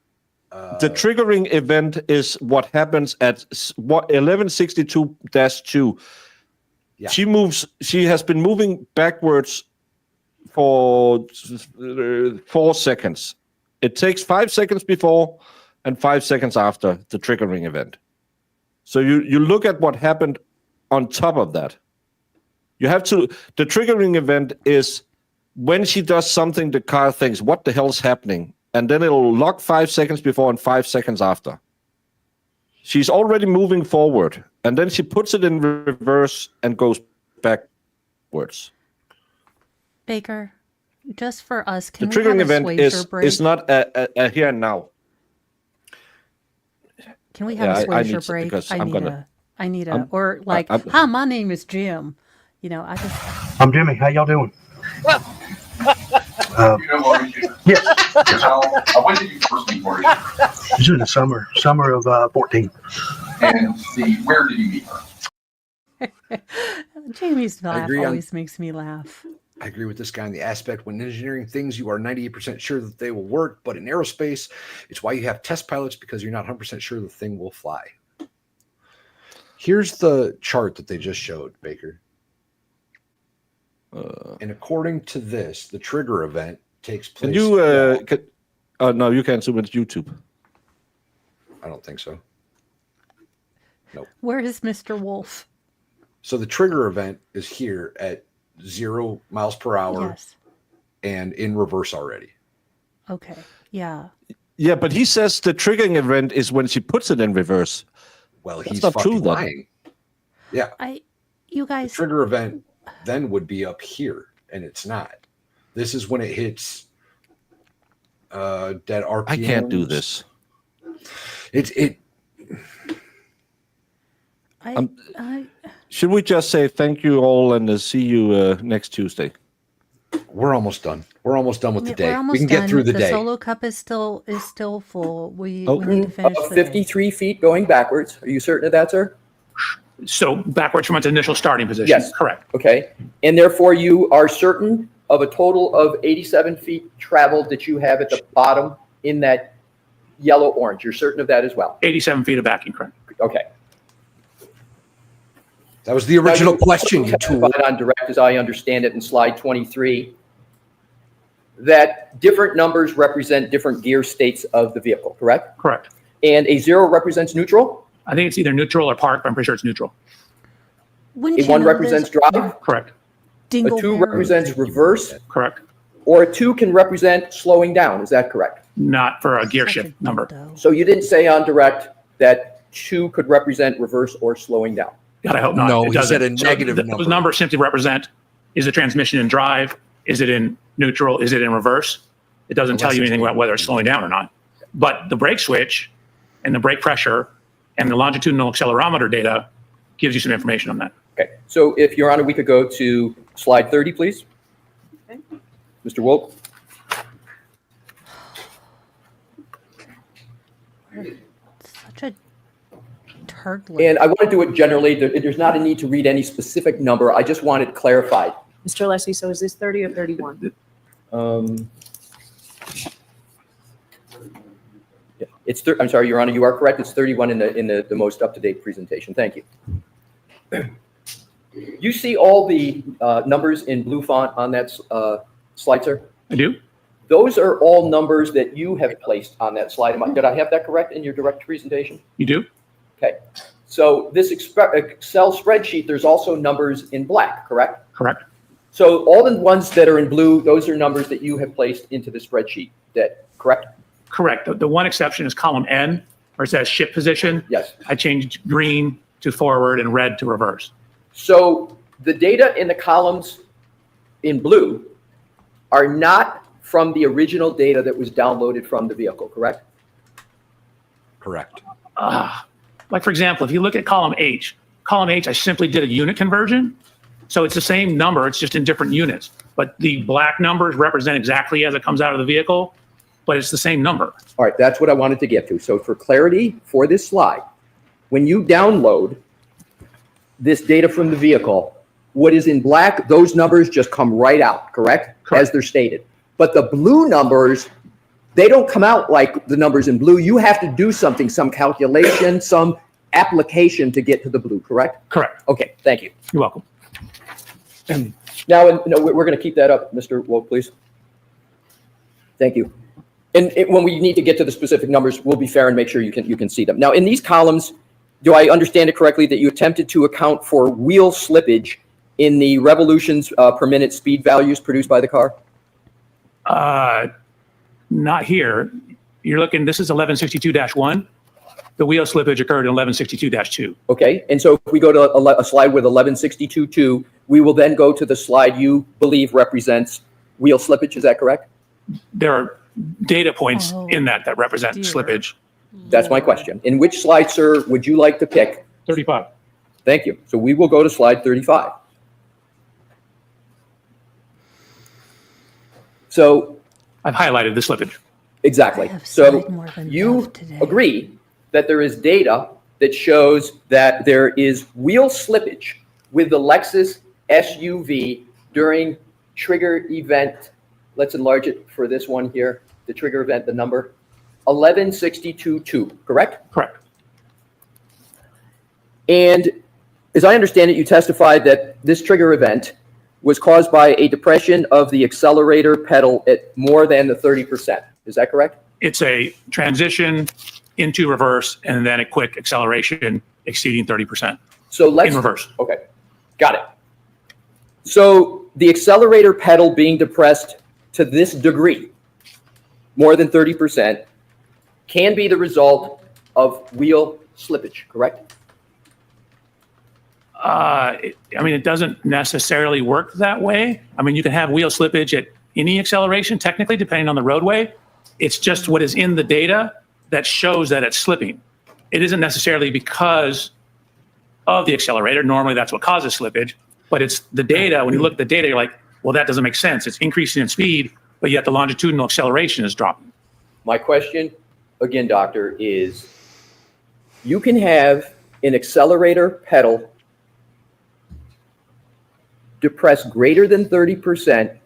the triggering event is what happens at 1162-2. Yeah. She has been moving backwards for 4 seconds. It takes 5 seconds before and 5 seconds after the triggering event. So you look at what happened on top of that. The triggering event is when she does something, the car thinks, what the hell's happening? And then it'll lock 5 seconds before and 5 seconds after. She's already moving forward, and then she puts it in reverse and goes backwards. Baker, just for us, The can we have triggering a event Swayzer break? is not a here and now. Can we have a I need Swayzer to, break? because I I'm need gonna. a, I need a, I'm- or like, I'm- hi, my name is Jim. You know, I just, I'm Jimmy. How y'all doing? You know Maurice? Yes, When did you first meet Maurice? this is in the summer of 14. And where did you meet her? Jamie's laugh agree on- always makes me laugh. I agree with this guy on the aspect when engineering things, you are 98% sure that they will work, but in aerospace, it's why you have test pilots because you're not 100% sure the thing will fly. Here's the chart that they just showed, Baker. And according to this, the trigger event takes place. Can you? No, you can't zoom into YouTube. I don't think so. Where is Mr. Wolf? So the trigger event is here at 0 miles per hour Yes. and in reverse already. Okay. Yeah. Yeah, but he says the triggering event is when she puts it in reverse. Well, That's he's not fucking true, though. lying. Yeah, You the guys, trigger event then would be up here, and it's not. This is when it hits dead RPMs. I can't do this. Should we just say thank you all and see you next Tuesday? We're almost done. We're almost done with the we're day. almost We can get done. through the day. Solo cup is still full. We Oh. need to finish the day. 53 feet going backwards. Are you certain of that, sir? So backwards from its initial starting position. Yes. Correct. Okay. And therefore, you are certain of a total of 87 feet traveled that you have at the bottom in that yellow-orange. You're certain of that as well? 87 feet of backing, correct. Okay. That was the original question, you tool. testified on direct, as I understand it, in slide 23, that different numbers represent different gear states of the vehicle, correct? Correct. And a 0 represents neutral, I think it's either neutral or park, but I'm pretty sure it's neutral. Wouldn't a you 1 know represents this? drive, Correct. a 2 Dingleberry. represents reverse, Correct. or a 2 can represent slowing down. Is that correct? Not for a gear Such a shift number. dildo. So you didn't say on direct that 2 could represent reverse or slowing down. God, I hope not. No, It he said doesn't. a negative Those number. numbers simply represent, is the transmission in drive? Is it in neutral? Is it in reverse? It doesn't tell you anything about whether it's slowing down or not. But the brake switch and the brake pressure and the longitudinal accelerometer data gives you some information on that. Okay, so if Your Honor, we could go to slide 30, please. Okay. Mr. Wolf? Such a turtlet. And I want to do it generally. There's not a need to read any specific number. I just want it clarified. Mr. Leslie, so is this 30 or 31? Yeah, I'm sorry, Your Honor, you are correct. It's 31 in the most up-to-date presentation. Thank you. You see all the numbers in blue font on that slide, sir? I do? Those are all numbers that you have placed on that slide. Did I have that correct in your direct presentation? You do? Okay. So this Excel spreadsheet, there's also numbers in black, correct? Correct. So all the ones that are in blue, those are numbers that you have placed into the spreadsheet, correct? Correct. The one exception is column N, where it says ship position. Yes. I changed green to forward and red to reverse. So the data in the columns in blue are not from the original data that was downloaded from the vehicle, correct? Correct. Like, for example, if you look at column H, I simply did a unit conversion. So it's the same number, it's just in different units. But the black numbers represent exactly as it comes out of the vehicle, but it's the same number. All right, that's what I wanted to get to. So for clarity for this slide, when you download this data from the vehicle, what is in black, those numbers just come right out, correct? Correct. As they're stated. But the blue numbers, they don't come out like the numbers in blue. You have to do something, some calculation, some application to get to the blue, correct? Correct. Okay, thank you. You're welcome. Now, we're going to keep that up, Mr. Wolf, please. Thank you. And when we need to get to the specific numbers, we'll be fair and make sure you can see them. Now, in these columns, do I understand it correctly that you attempted to account for wheel slippage in the revolutions per minute speed values produced by the car? Not here. You're looking, this is 1162-1. The wheel slippage occurred in 1162-2. Okay, and so if we go to a slide with 1162.2, we will then go to the slide you believe represents wheel slippage, is that correct? There are data points Oh, in that represent dear. slippage. That's my question. In which slide, sir, would you like to pick? 35. Thank you. So we will go to slide 35. So, I've highlighted the slippage. exactly. I have So sighed more than you Bev today. agree that there is data that shows that there is wheel slippage with the Lexus SUV during trigger event. Let's enlarge it for this one here. The trigger event, the number 1162-2, correct? Correct. And as I understand it, you testified that this trigger event was caused by a depression of the accelerator pedal at more than the 30%. Is that correct? It's a transition into reverse and then a quick acceleration exceeding 30% So let's in reverse. Okay, got it. So the accelerator pedal being depressed to this degree, more than 30%, can be the result of wheel slippage, correct? It doesn't necessarily work that way. I mean, you can have wheel slippage at any acceleration, technically, depending on the roadway. It's just what is in the data that shows that it's slipping. It isn't necessarily because of the accelerator. Normally, that's what causes slippage. But it's the data. When you look at the data, you're like, well, that doesn't make sense. It's increasing in speed, but yet the longitudinal acceleration is dropping. My question, again, doctor, is you can have an accelerator pedal depressed greater than 30%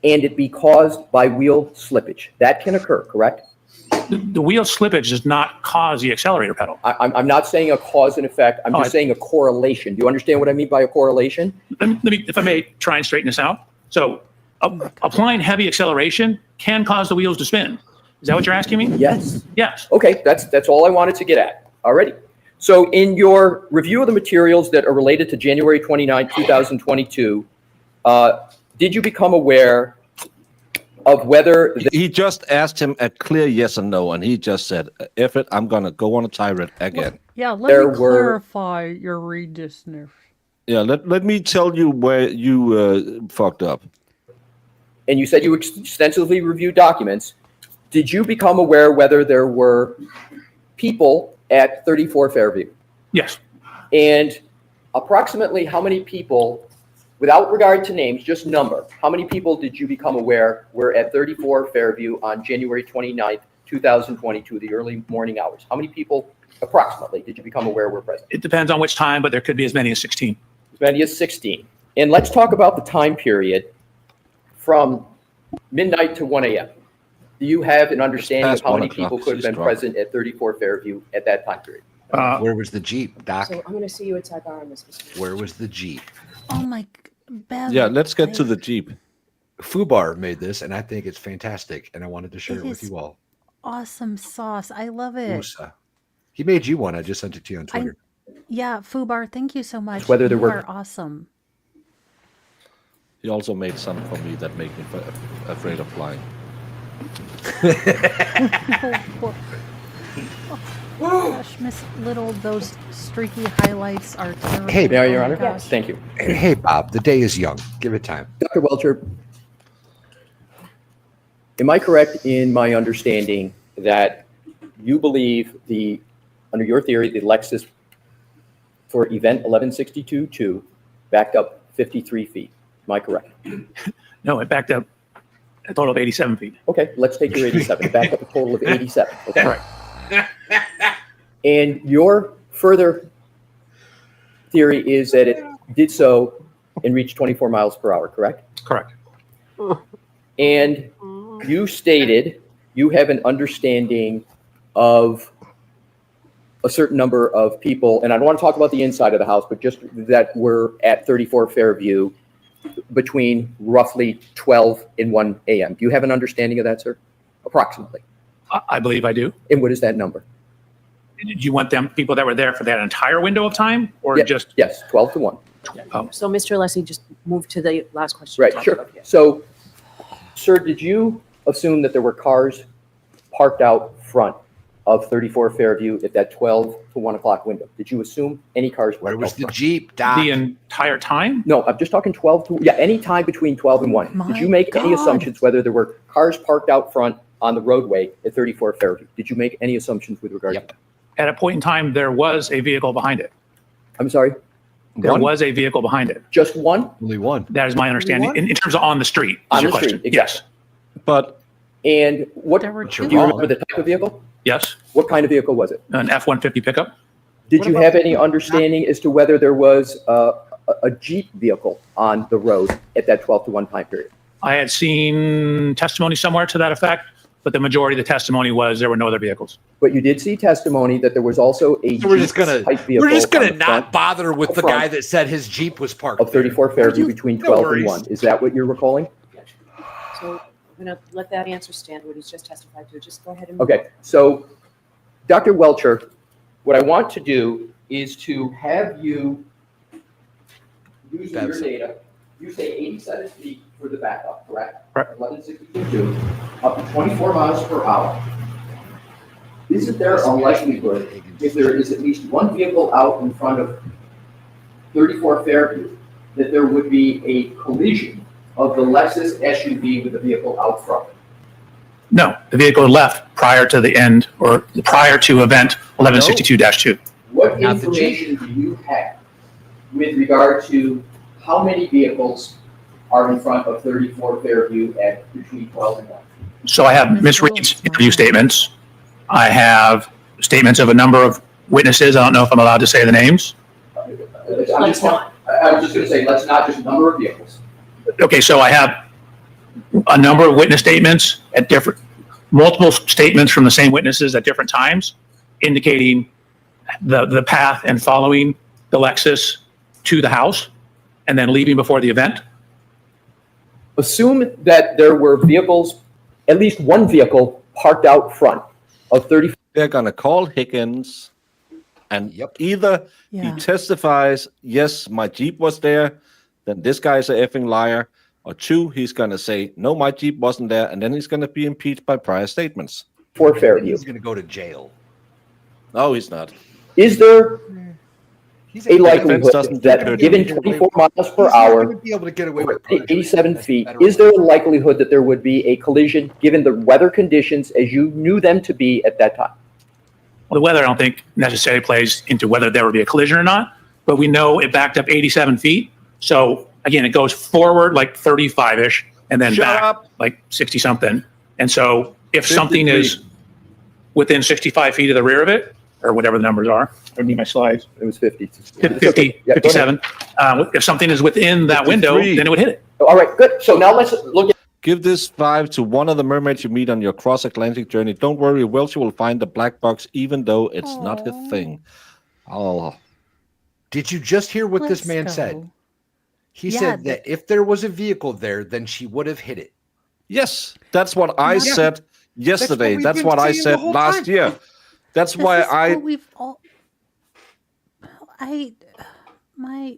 and it be caused by wheel slippage. That can occur, correct? The wheel slippage does not cause the accelerator pedal. I'm not saying a cause and effect. I'm just saying a correlation. Do you understand what I mean by a correlation? Let me, if I may, try and straighten this out. So applying heavy acceleration can cause the wheels to spin. Is that what you're asking me? Yes. Yes. Okay, that's all I wanted to get at. Alrighty. So in your review of the materials that are related to January 29, 2022, did you become aware of whether He just asked him a clear yes or no, and he just said, "If it, I'm gonna go on a tirade again." Yeah, let There me were- clarify your redisness. Yeah, let me tell you where you fucked up. and you said you extensively reviewed documents, did you become aware whether there were people at 34 Fairview? Yes. And approximately how many people, without regard to names, just number, how many people did you become aware were at 34 Fairview on January 29th, 2022, the early morning hours? How many people approximately did you become aware were present? It depends on which time, but there could be as many as 16. As many as 16. And let's talk about the time period from midnight to 1 a.m. Do you have an understanding of Past how 1 many o'clock, people could have she's been drunk. present at 34 Fairview at that time period? Where was the Jeep, Doc? So I'm going to see you at sidebar on this. Mr. Where was the Jeep? Oh my, Bev. Yeah, let's get to the Jeep. Fubar made this, and I think it's fantastic, and I wanted to share It it with is you all. Awesome sauce. I love it. Usa. He made you one. I just sent it to you on Twitter. Yeah, Fubar, thank you so much. Whether there you were- are awesome. He also made some for me that make me afraid of flying. Gosh, Miss Little, those streaky highlights are terrible. Hey, May I, Your Oh my Honor? gosh. Thank you. Hey, Bob, the day is young. Give it time. Dr. Welcher, am I correct in my understanding that you believe under your theory, the Lexus for event 1162-2 backed up 53 feet? Am I correct? No, it backed up a total of 87 feet. Okay, let's take your 87. It backed up a total of 87. Okay. Correct. And your further theory is that it did so and reached 24 miles per hour, correct? Correct. And you stated you have an understanding of a certain number of people, and I don't want to talk about the inside of the house, but just that were at 34 Fairview between roughly 12 and 1 a.m. Do you have an understanding of that, sir? Approximately. I believe I do. And what is that number? Do you want them, people that were there for that entire window of time or Yeah, just? Yes, 12 to 1. So Mr. Leslie, just move to the last question. Right, sure. So, sir, did you assume that there were cars parked out front of 34 Fairview at that 12 to 1 o'clock window? Did you assume any cars? Where parked was out the front? Jeep, Doc? The entire time? No, I'm just talking 12 to, yeah, any time between 12 and 1. Did you My make any God. assumptions whether there were cars parked out front on the roadway at 34 Fairview? Did you make any assumptions with regard to that? At a point in time, there was a vehicle behind it. I'm sorry, There One? was a vehicle behind it. just one Only one. That is my understanding What? in terms of on the street. Is on your the question? street? Yes. But And what, There were do two. you remember the type of vehicle? Yes. What kind of vehicle was it? An F-150 pickup. Did What you about- have any understanding as to whether there was a Jeep vehicle on the road at that 12 to 1 time period? I had seen testimony somewhere to that effect, but the majority of the testimony was there were no other vehicles. But you did see testimony that there was also a So we're just Jeep gonna type vehicle we're just gonna on the not front bother with up the front guy that said his Jeep was parked of 34 Fairview between No 12 and worries. 1. Is that what you're recalling? So I'm going to let that answer stand, what he's just testified to. Just go ahead and. move Okay, so Dr. Welcher, what I want to do is to have you use your That's- data. You say 87 feet for the backup, correct? Correct. 1162, up to 24 miles per hour. Isn't there a likelihood, if there is at least one vehicle out in front of 34 Fairview, that there would be a collision of the Lexus SUV with the vehicle out front? No, the vehicle left prior to the end or prior to event 1162-2. What Not the Jeep. information do you have with regard to how many vehicles are in front of 34 Fairview at between 12 and 1? So I have Ms. Reed's interview statements. I have statements of a number of witnesses. I don't know if I'm allowed to say the names. Let's not. I was just going to say, let's not just number of vehicles. Okay, so I have a number of witness statements at multiple statements from the same witnesses at different times, indicating the path and following the Lexus to the house and then leaving before the event. Assume that there were vehicles, at least one vehicle parked out front of 34. they're gonna call Higgins, and Yep. either Yeah. he testifies, yes, my Jeep was there, then this guy's a effing liar, or two, he's gonna say, no, my Jeep wasn't there, and then he's gonna be impeached by prior statements. Fairview. He's gonna go to jail. No, he's not. Is there He's a defense likelihood doesn't that do given dirty. 24 miles per He's not hour, gonna be able to get away with 87 feet, is there a likelihood that there would be a collision given the weather conditions as you knew them to be at that time? Well, the weather, I don't think necessarily plays into whether there would be a collision or not, but we know it backed up 87 feet. So again, it goes forward like 35-ish and then Shut back up. like 60 something. And so if 53. something is within 65 feet of the rear of it, or whatever the numbers are, I need my slides, It was 50. 50, Yeah, go ahead. 57. If something is within that window, 53. then it would hit it. All right, good. So now let's look at Give this 5 to one of the mermaids you meet on your cross-Atlantic journey. Don't worry, Welch will find the black box, even though it's not his thing. Oh, Did you just hear what this Let's man go. said? He Yeah, said that if there was a vehicle there, then she would have hit it. yes, that's what I said yesterday. we've That's been what I saying the said whole last time. year. That's This why is I. what we've all. My.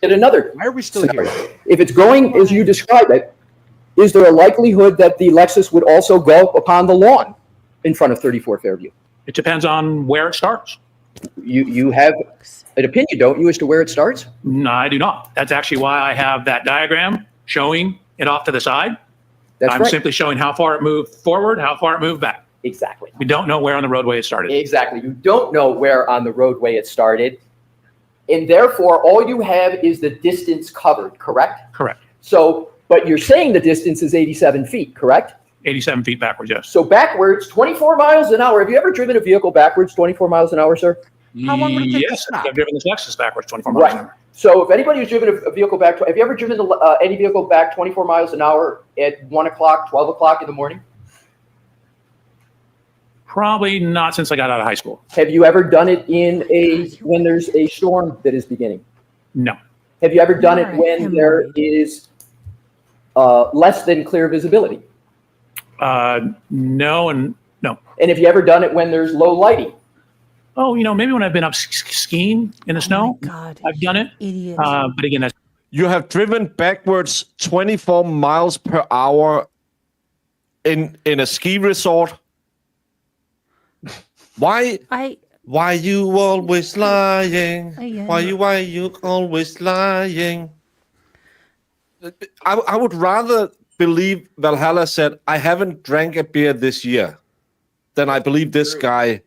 another. Why are we still here? If it's going as you describe it, is there a likelihood that the Lexus would also go upon the lawn in front of 34 Fairview? It depends on where it starts. You have an opinion, don't you, as to where it starts? No, I do not. That's actually why I have that diagram showing it off to the side. That's I'm right. simply showing how far it moved forward, how far it moved back. Exactly. We don't know where on the roadway it started. Exactly. You don't know where on the roadway it started. And therefore, all you have is the distance covered, correct? Correct. So, but you're saying the distance is 87 feet, correct? 87 feet backwards, yes. So backwards, 24 miles an hour. Have you ever driven a vehicle backwards 24 miles an hour, sir? How long would it take to Yes, stop? I've driven this Lexus backwards 24 miles an Right. hour. So if anybody who's driven a vehicle back, have you ever driven any vehicle back 24 miles an hour at 1 o'clock, 12 o'clock in the morning? Probably not since I got out of high school. Have you ever done it when there's a storm that is beginning? No. Have you ever done it Right, when I'm there worried. is less than clear visibility? No and no. And have you ever done it when there's low lighting? Oh, maybe when I've been up skiing in the snow, Oh my God. I've done it. Idiot. But again, that's You have driven backwards 24 miles per hour in a ski resort. Why you always lying? Why you always lying? I would rather believe Valhalla said, I haven't drank a beer this year, than I believe this guy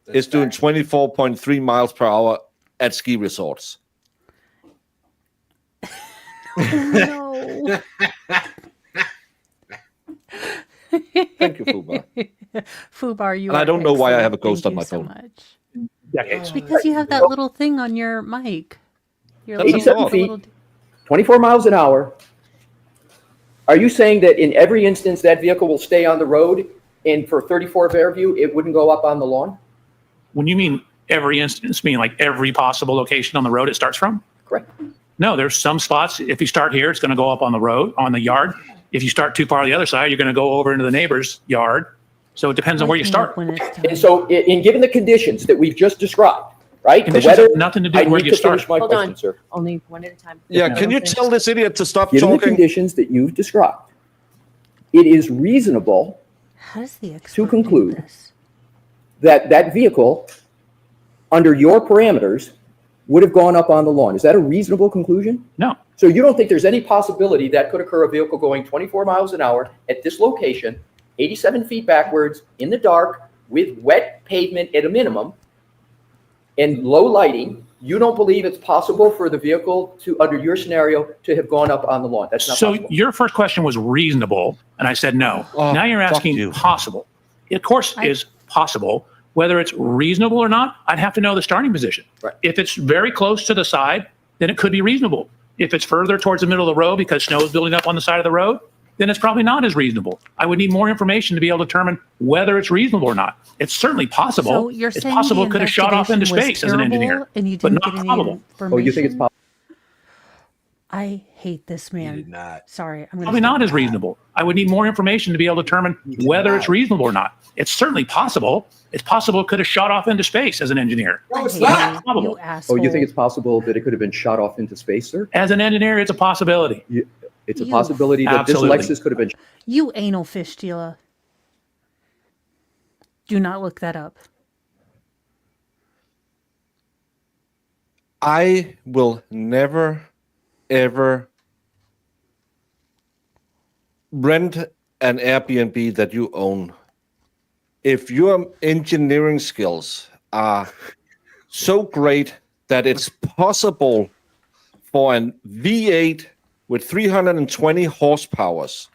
is doing 24.3 miles per hour at ski resorts. No. Thank you, Fubar. Fubar, you And are I don't know why I have a excellent. ghost Thank on my you so phone. much. Decades. Because you have that little thing on your mic. Your That's little, 87 feet. little- 24 miles an hour. Are you saying that in every instance that vehicle will stay on the road and for 34 Fairview, it wouldn't go up on the lawn? When you mean every instance, mean like every possible location on the road it starts from? Correct. No, there's some spots. If you start here, it's going to go up on the road, on the yard. If you start too far on the other side, you're going to go over into the neighbor's yard. So it depends on where you Wake me up start. when it's And time. so in given the conditions that we've just described, right? The Conditions weather, have nothing to do I with where need you to start. finish my Hold question, on. sir. Only one at a time. Yeah, No. can you tell this idiot to stop Given the talking? conditions that you've described, it is reasonable How does the expert do conclude this? that that vehicle, under your parameters, would have gone up on the lawn. Is that a reasonable conclusion? No. So you don't think there's any possibility that could occur a vehicle going 24 miles an hour at this location, 87 feet backwards, in the dark, with wet pavement at a minimum, and low lighting, you don't believe it's possible for the vehicle to, under your scenario, to have gone up on the lawn? That's not So possible. your first question was reasonable, and I said no. Oh, Now you're fuck asking you. possible. It, of course, is possible. Whether it's reasonable or not, I'd have to know the starting position. Right. If it's very close to the side, then it could be reasonable. If it's further towards the middle of the road because snow is building up on the side of the road, then it's probably not as reasonable. I would need more information to be able to determine whether it's reasonable or not. It's certainly possible. So you're It's saying possible the it could have shot off into investigation was space as an engineer, terrible and you but didn't not get any probable. information? Oh, you think it's possible? I hate this man. did not. Sorry, I'm going Probably not as reasonable. I would need more information to be able to determine whether it's reasonable or not. It's certainly possible. It's possible it could have shot off into space as an engineer. No, it's I not. hate you, Probable. you asshole. Oh, you think it's possible that it could have been shot off into space, sir? As an engineer, it's a possibility. It's a You- possibility that Absolutely. this Lexus could have been. You anal fish dealer. Do not look that up. I will never, ever rent an Airbnb that you own. If your engineering skills are so great that it's possible for an V8 with 320 horsepowers,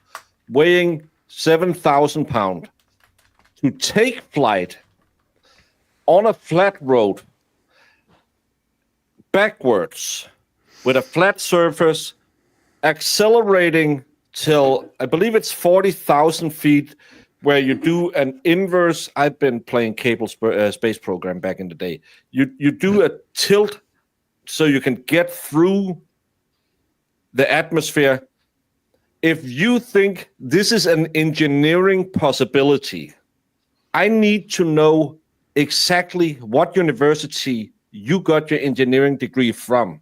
weighing 7,000 pounds, to take flight on a flat road backwards with a flat surface, accelerating till I believe it's 40,000 feet, where you do an inverse. I've been playing Cable Space Program back in the day. You do a tilt so you can get through the atmosphere. If you think this is an engineering possibility, I need to know exactly what university you got your engineering degree from.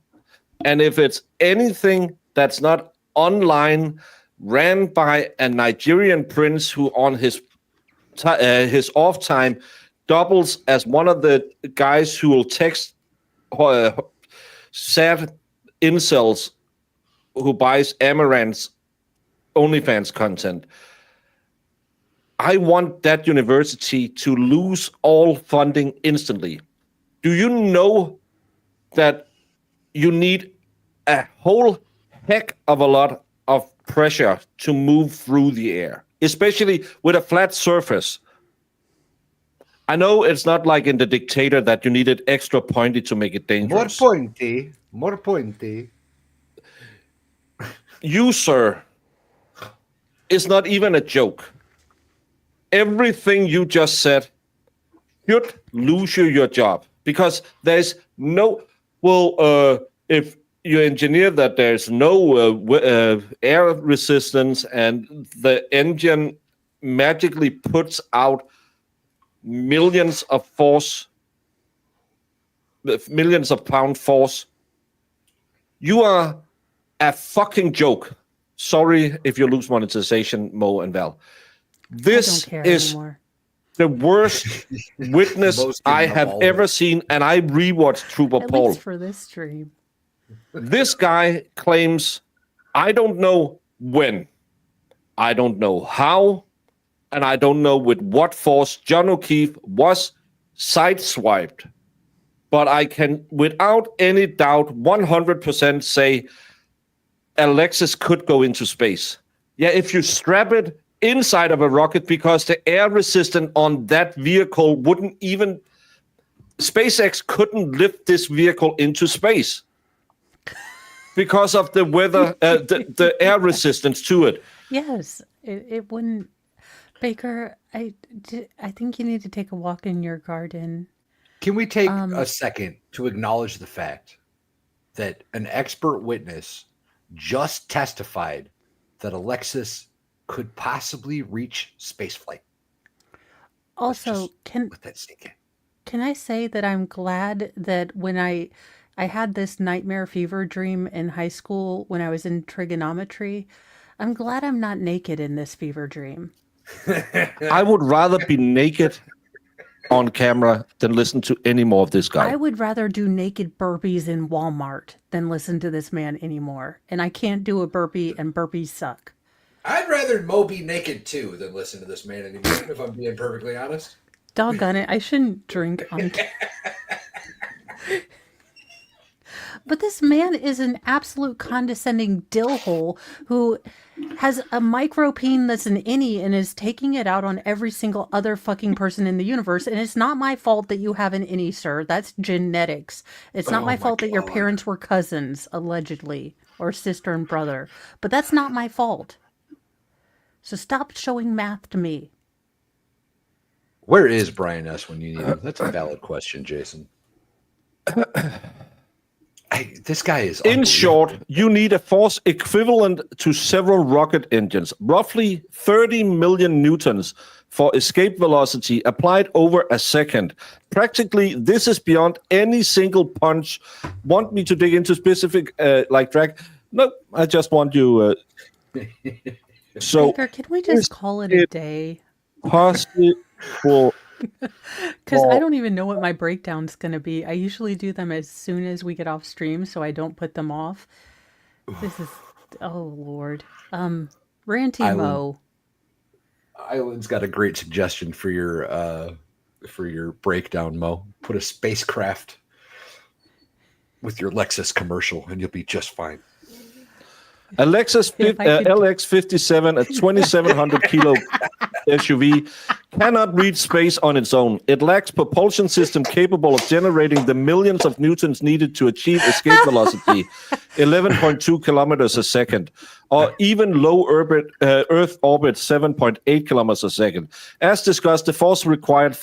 And if it's anything that's not online, ran by a Nigerian prince who on his off time doubles as one of the guys who will text sad incels who buys Amaranth's OnlyFans content, I want that university to lose all funding instantly. Do you know that you need a whole heck of a lot of pressure to move through the air, especially with a flat surface? I know it's not like in The Dictator that you needed extra pointy to make it More dangerous. pointy. More pointy. You, sir, is not even a joke. Everything you just said should lose you your job, because there's no, if you engineer that there's no air resistance and the engine magically puts out millions of pound force, you are a fucking joke. Sorry if you lose monetization, Mo and Val. This care is anymore. the worst witness Most I give have up all ever of it. seen, and I rewatched Trooper At Paul. least for this stream. This guy claims, I don't know when, I don't know how, and I don't know with what force John O'Keefe was sideswiped. But I can, without any doubt, 100% say Alexis could go into space. Yeah, if you strap it inside of a rocket, because the air resistance on that vehicle wouldn't even, SpaceX couldn't lift this vehicle into space because of the weather, the air resistance to it. Yes, it wouldn't. Baker, I think you need to take a walk in your garden. Can we take a second to acknowledge the fact that an expert witness just testified that Alexis could possibly reach spaceflight? Also, Let that sink in. can I say that I'm glad that when I had this nightmare fever dream in high school when I was in trigonometry, I'm glad I'm not naked in this fever dream. I would rather be naked on camera than listen to any more of this guy. I would rather do naked burpees in Walmart than listen to this man anymore. And I can't do a burpee, and burpees suck. I'd rather Mo be naked too than listen to this man anymore, if I'm being perfectly honest. Doggone it, I shouldn't drink on But this man is an absolute condescending dillhole who has a micro peen that's an innie and is taking it out on every single other fucking person in the universe. And it's not my fault that you have an innie, sir. That's genetics. It's not my fault that your parents were cousins, allegedly, or sister and brother. But that's not my fault. So stop showing math to me. Where is Brian S. when you need him? That's a valid question, Jason. This guy is In short, you need a force equivalent to several rocket engines, roughly 30 million newtons for escape velocity applied over a second. Practically, this is beyond any single punch. Want me to dig into specific, like drag? No, I just want you. So, Baker, can we just call it a day? Possible. Because I don't even know what my breakdown's going to be. I usually do them as soon as we get off stream, so I don't put them off. This is, oh Lord. Ranty Mo. Island's got a great suggestion for your breakdown, Mo. Put a spacecraft with your Lexus commercial, and you'll be just fine. LX57, a 2,700 kilo SUV, cannot reach space on its own. It lacks propulsion system capable of generating the millions of newtons needed to achieve escape velocity, 11.2 kilometers a second, or even low Earth orbit, 7.8 kilometers a second. As discussed, the force required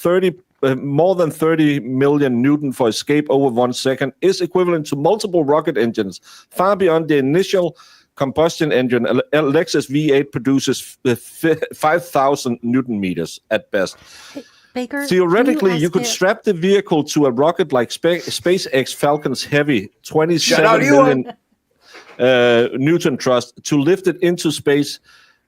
more than 30 million newton for escape over 1 second is equivalent to multiple rocket engines, far beyond the initial combustion engine. Lexus V8 produces 5,000 newton meters at best. Hey, Baker, theoretically, you could strap the vehicle to a rocket like SpaceX Falcon's Heavy, 27 million Newton thrust to lift it into space,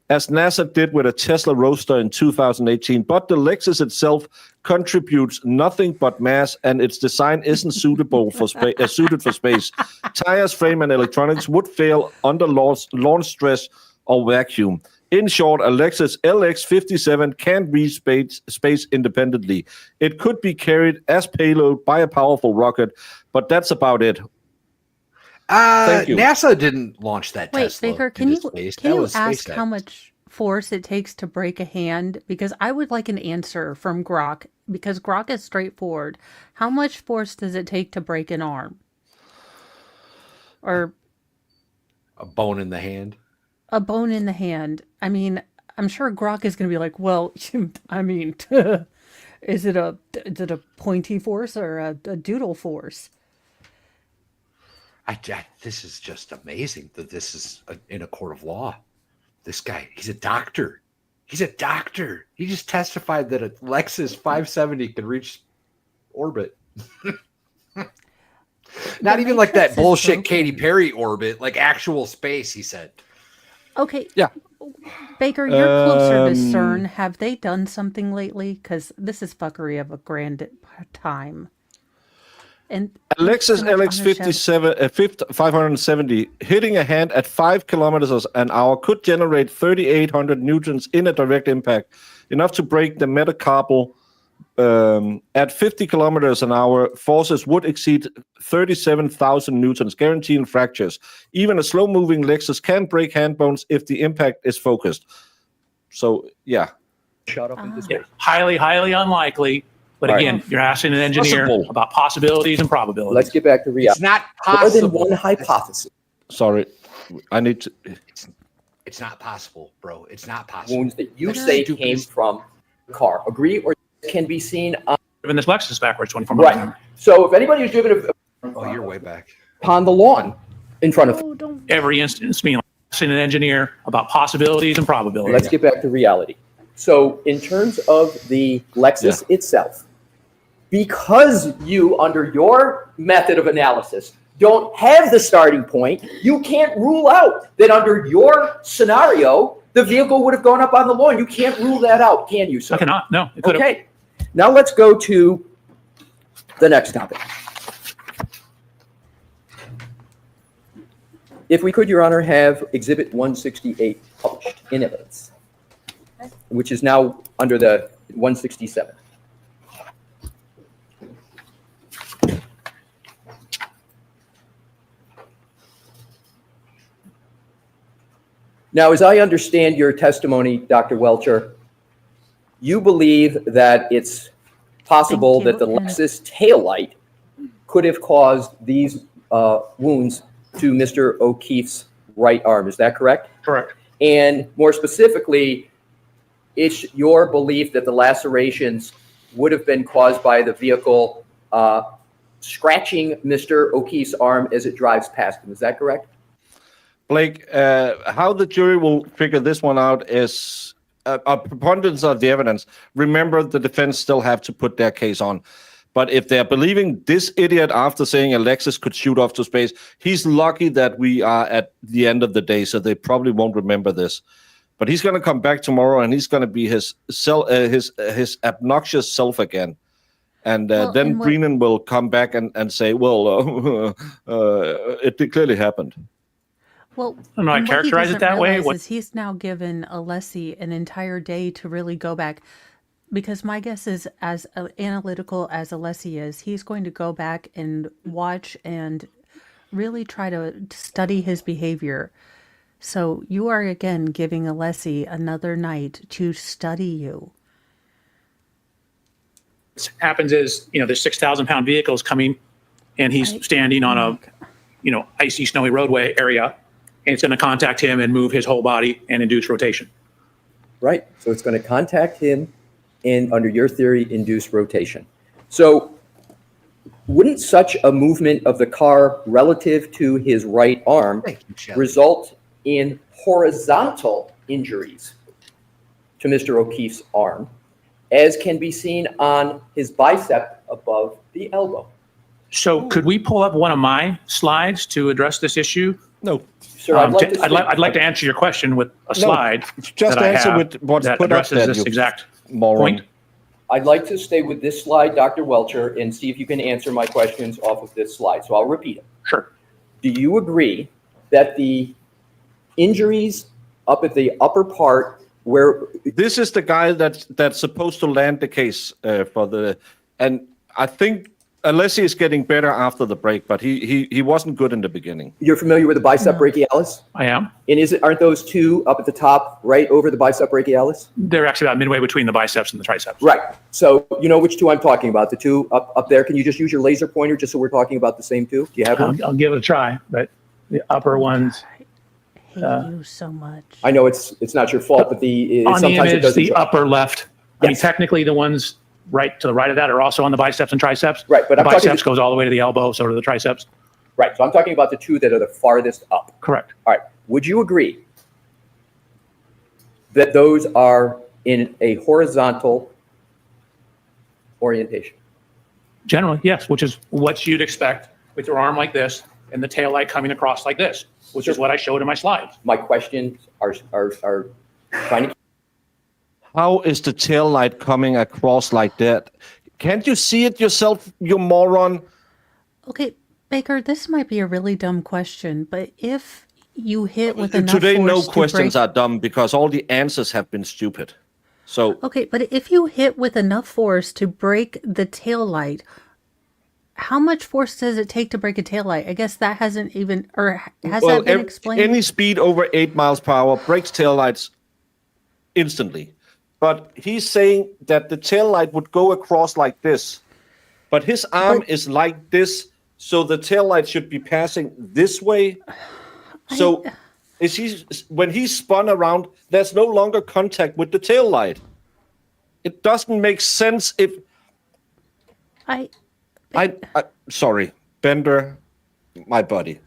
as NASA did with a Tesla Roadster in 2018. But the Lexus itself contributes nothing but mass, and its design isn't suited for space. Tires, frame, and electronics would fail under launch stress or vacuum. In short, a Lexus LX57 can't reach space independently. It could be carried as payload by a powerful rocket, but that's about it. Thank you. NASA didn't launch that Tesla. Wait, Baker, can you ask how much force it takes to break a hand? Because I would like an answer from Grok, because Grok is straightforward. How much force does it take to break an arm? Or a bone in the hand? A bone in the hand. I mean, I'm sure Grok is going to be like, well, I mean, is it a pointy force or a doodle force? This is just amazing that this is in a court of law. This guy, he's a doctor. He just testified that a Lexus 570 could reach orbit. Not even like that bullshit Katy Perry orbit, like actual space, he said. Okay. Yeah. Baker, you're closer to Um, CERN. Have they done something lately? Because this is fuckery of a grand time. And A Lexus so much LX ownership. 570 hitting a hand at 5 kilometers an hour could generate 3,800 newtons in a direct impact, enough to break the metacarpal. At 50 kilometers an hour, forces would exceed 37,000 newtons, guaranteeing fractures. Even a slow-moving Lexus can break hand bones if the impact is focused. So, yeah. Shot up into Yeah, space. highly, highly unlikely. But All right. again, you're asking an engineer Possible. about possibilities and probabilities. Let's get back to It's reality. not More possible. than one hypothesis. Sorry. I need to... It's not possible, bro. It's not possible. Wounds that you That's say stupid. came from the car. Agree or can be seen on. Driven this Lexus backwards 24 miles an Right. hour. So if anybody who's driven Oh, you're way back. upon the lawn in front of, Oh, don't. Every instance, meaning asking an engineer about possibilities and probabilities. let's get back to reality. So in terms of the Lexus itself, because you, under your method of analysis, don't have the starting point, you can't rule out that under your scenario, the vehicle would have gone up on the lawn. You can't rule that out, can you, sir? I cannot. No, it could have. Okay. Now let's go to the next topic. If we could, Your Honor, have Exhibit 168 published in evidence, which is now under the 167. Now, as I understand your testimony, Dr. Welcher, you believe that it's possible that Thank the you. And- Lexus taillight could have caused these wounds to Mr. O'Keefe's right arm. Is that correct? Correct. And more specifically, it's your belief that the lacerations would have been caused by the vehicle scratching Mr. O'Keefe's arm as it drives past him. Is that correct? Blake, how the jury will figure this one out is a preponderance of the evidence. Remember, the defense still have to put their case on. But if they're believing this idiot after saying a Lexus could shoot off to space, he's lucky that we are at the end of the day, so they probably won't remember this. But he's going to come back tomorrow, and he's going to be his obnoxious self again. And Well, then and what- Brennan will come back and say, well, it clearly happened. Well, I'm not and what he characterize it doesn't that way. realize What- is he's now given Alessi an entire day to really go back. Because my guess is, as analytical as Alessi is, he's going to go back and watch and really try to study his behavior. So you are again giving Alessi another night to study you. What happens is, there's 6,000-pound vehicles coming, and he's standing on a, icy, snowy roadway area, and it's going to contact him and move his whole body and induce rotation. Right. So it's going to contact him and, under your theory, induce rotation. So wouldn't such a movement of the car relative to his right arm Thank you, Shelley. result in horizontal injuries to Mr. O'Keefe's arm, as can be seen on his bicep above the elbow? So could we pull up one of my slides to address this issue? No, Sir, I'd like to answer your question with a slide just that I answer have with what's that put up addresses there, this you exact moron. point. I'd like to stay with this slide, Dr. Welcher, and see if you can answer my questions off of this slide. So I'll repeat it. Sure. Do you agree that the injuries up at the upper part where This is the guy that's supposed to land the case for the, and I think Alessi is getting better after the break, but he wasn't good in the beginning. you're familiar with the bicep No. brachialis? I am. And aren't those two up at the top, right over the bicep brachialis? They're actually about midway between the biceps and the triceps. Right. So you know which two I'm talking about, the two up there. Can you just use your laser pointer just so we're talking about the same two? Do you have one? I'll give it a try, but the upper ones I hate you so much. I know it's not your fault, but on the sometimes it image, doesn't the show. upper left. I mean, Yes. technically, the ones right to the right of that are also on the biceps and triceps. Right, but the I'm talking- biceps goes all the way to the elbow, so do the triceps. Right. So I'm talking about the two that are the farthest up. Correct. All right. Would you agree that those are in a horizontal orientation? Generally, yes, which is what you'd expect with your arm like this and the tail light coming across like this. which is what I showed in my slides. My questions are trying to. How is the tail light coming across like that? Can't you see it yourself, you moron? Okay, Baker, this might be a really dumb question, but if you hit with enough Today, force no to questions break... are dumb because all the answers have been stupid. So, Okay, but if you hit with enough force to break the tail light, how much force does it take to break a tail light? I guess that hasn't even, or has that been explained? Any speed over 8 miles per hour breaks taillights instantly. But he's saying that the tail light would go across like this. But his arm is like this, so the tail light should be passing this way. So when he's spun around, there's no longer contact with the tail light. It doesn't make sense if... Sorry, Bender, my buddy.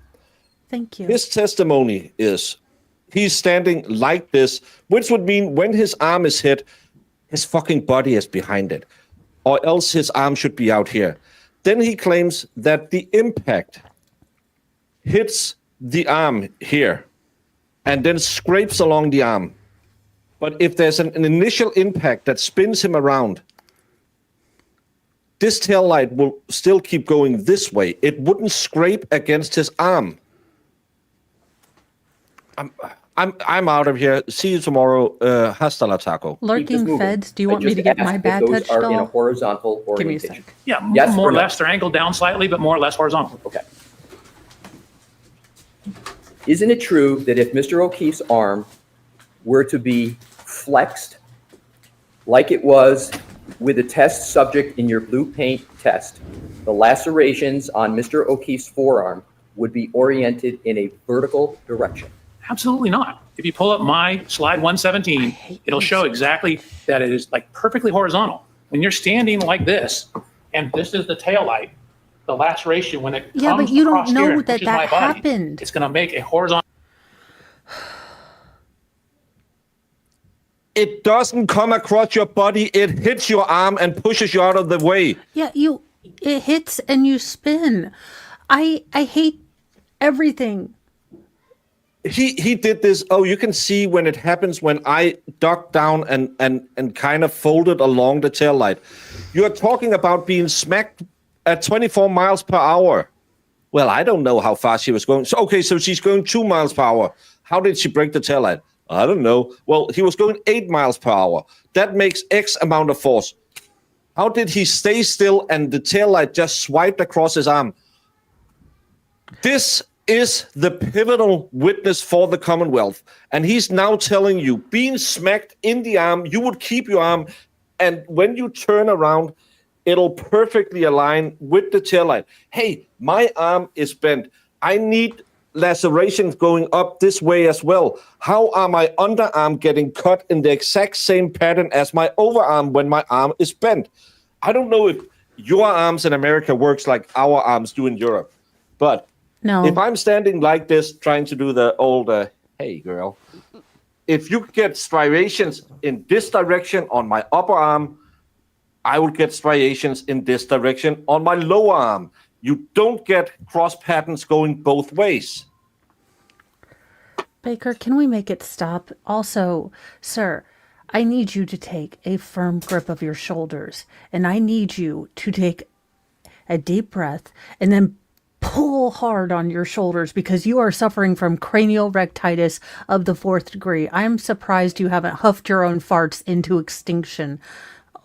Thank you. His testimony is he's standing like this, which would mean when his arm is hit, his fucking body is behind it, or else his arm should be out here. Then he claims that the impact hits the arm here and then scrapes along the arm. But if there's an initial impact that spins him around, this tail light will still keep going this way. It wouldn't scrape against his arm. I'm out of here. See you tomorrow. Hasta la taco. Lurking feds, do you want me to get my bad touch Those are in a doll? horizontal Give me a orientation. sec. Yeah, Yes more or or no? less. They're angled down slightly, but more or less horizontal. Okay. Isn't it true that if Mr. O'Keefe's arm were to be flexed like it was with the test subject in your blue paint test, the lacerations on Mr. O'Keefe's forearm would be oriented in a vertical direction? Absolutely not. If you pull up my slide 117, it'll show exactly that it is like perfectly horizontal. When you're standing like this, and this is the tail light, the laceration, when it Yeah, comes but you don't across here know and that touches my that body, happened. it's going to make a horizontal. It doesn't come across your body. It hits your arm and pushes you out of the way. Yeah, it hits and you spin. I hate everything. He did this. Oh, you can see when it happens when I ducked down and kind of folded along the tail light. You're talking about being smacked at 24 miles per hour. Well, I don't know how fast she was going. So she's going 2 miles per hour. How did she break the tail light? I don't know. Well, he was going 8 miles per hour. That makes X amount of force. How did he stay still and the tail light just swiped across his arm? This is the pivotal witness for the Commonwealth. And he's now telling you, being smacked in the arm, you would keep your arm. And when you turn around, it'll perfectly align with the tail light. Hey, my arm is bent. I need lacerations going up this way as well. How are my underarm getting cut in the exact same pattern as my overarm when my arm is bent? I don't know if your arms in America works like our arms do in Europe, but No. if I'm standing like this trying to do the old, hey girl, if you get striations in this direction on my upper arm, I will get striations in this direction on my lower arm. You don't get cross patterns going both ways. Baker, can we make it stop? Also, sir, I need you to take a firm grip of your shoulders, and I need you to take a deep breath and then pull hard on your shoulders because you are suffering from craniorectitis of the 4th degree. I'm surprised you haven't huffed your own farts into extinction.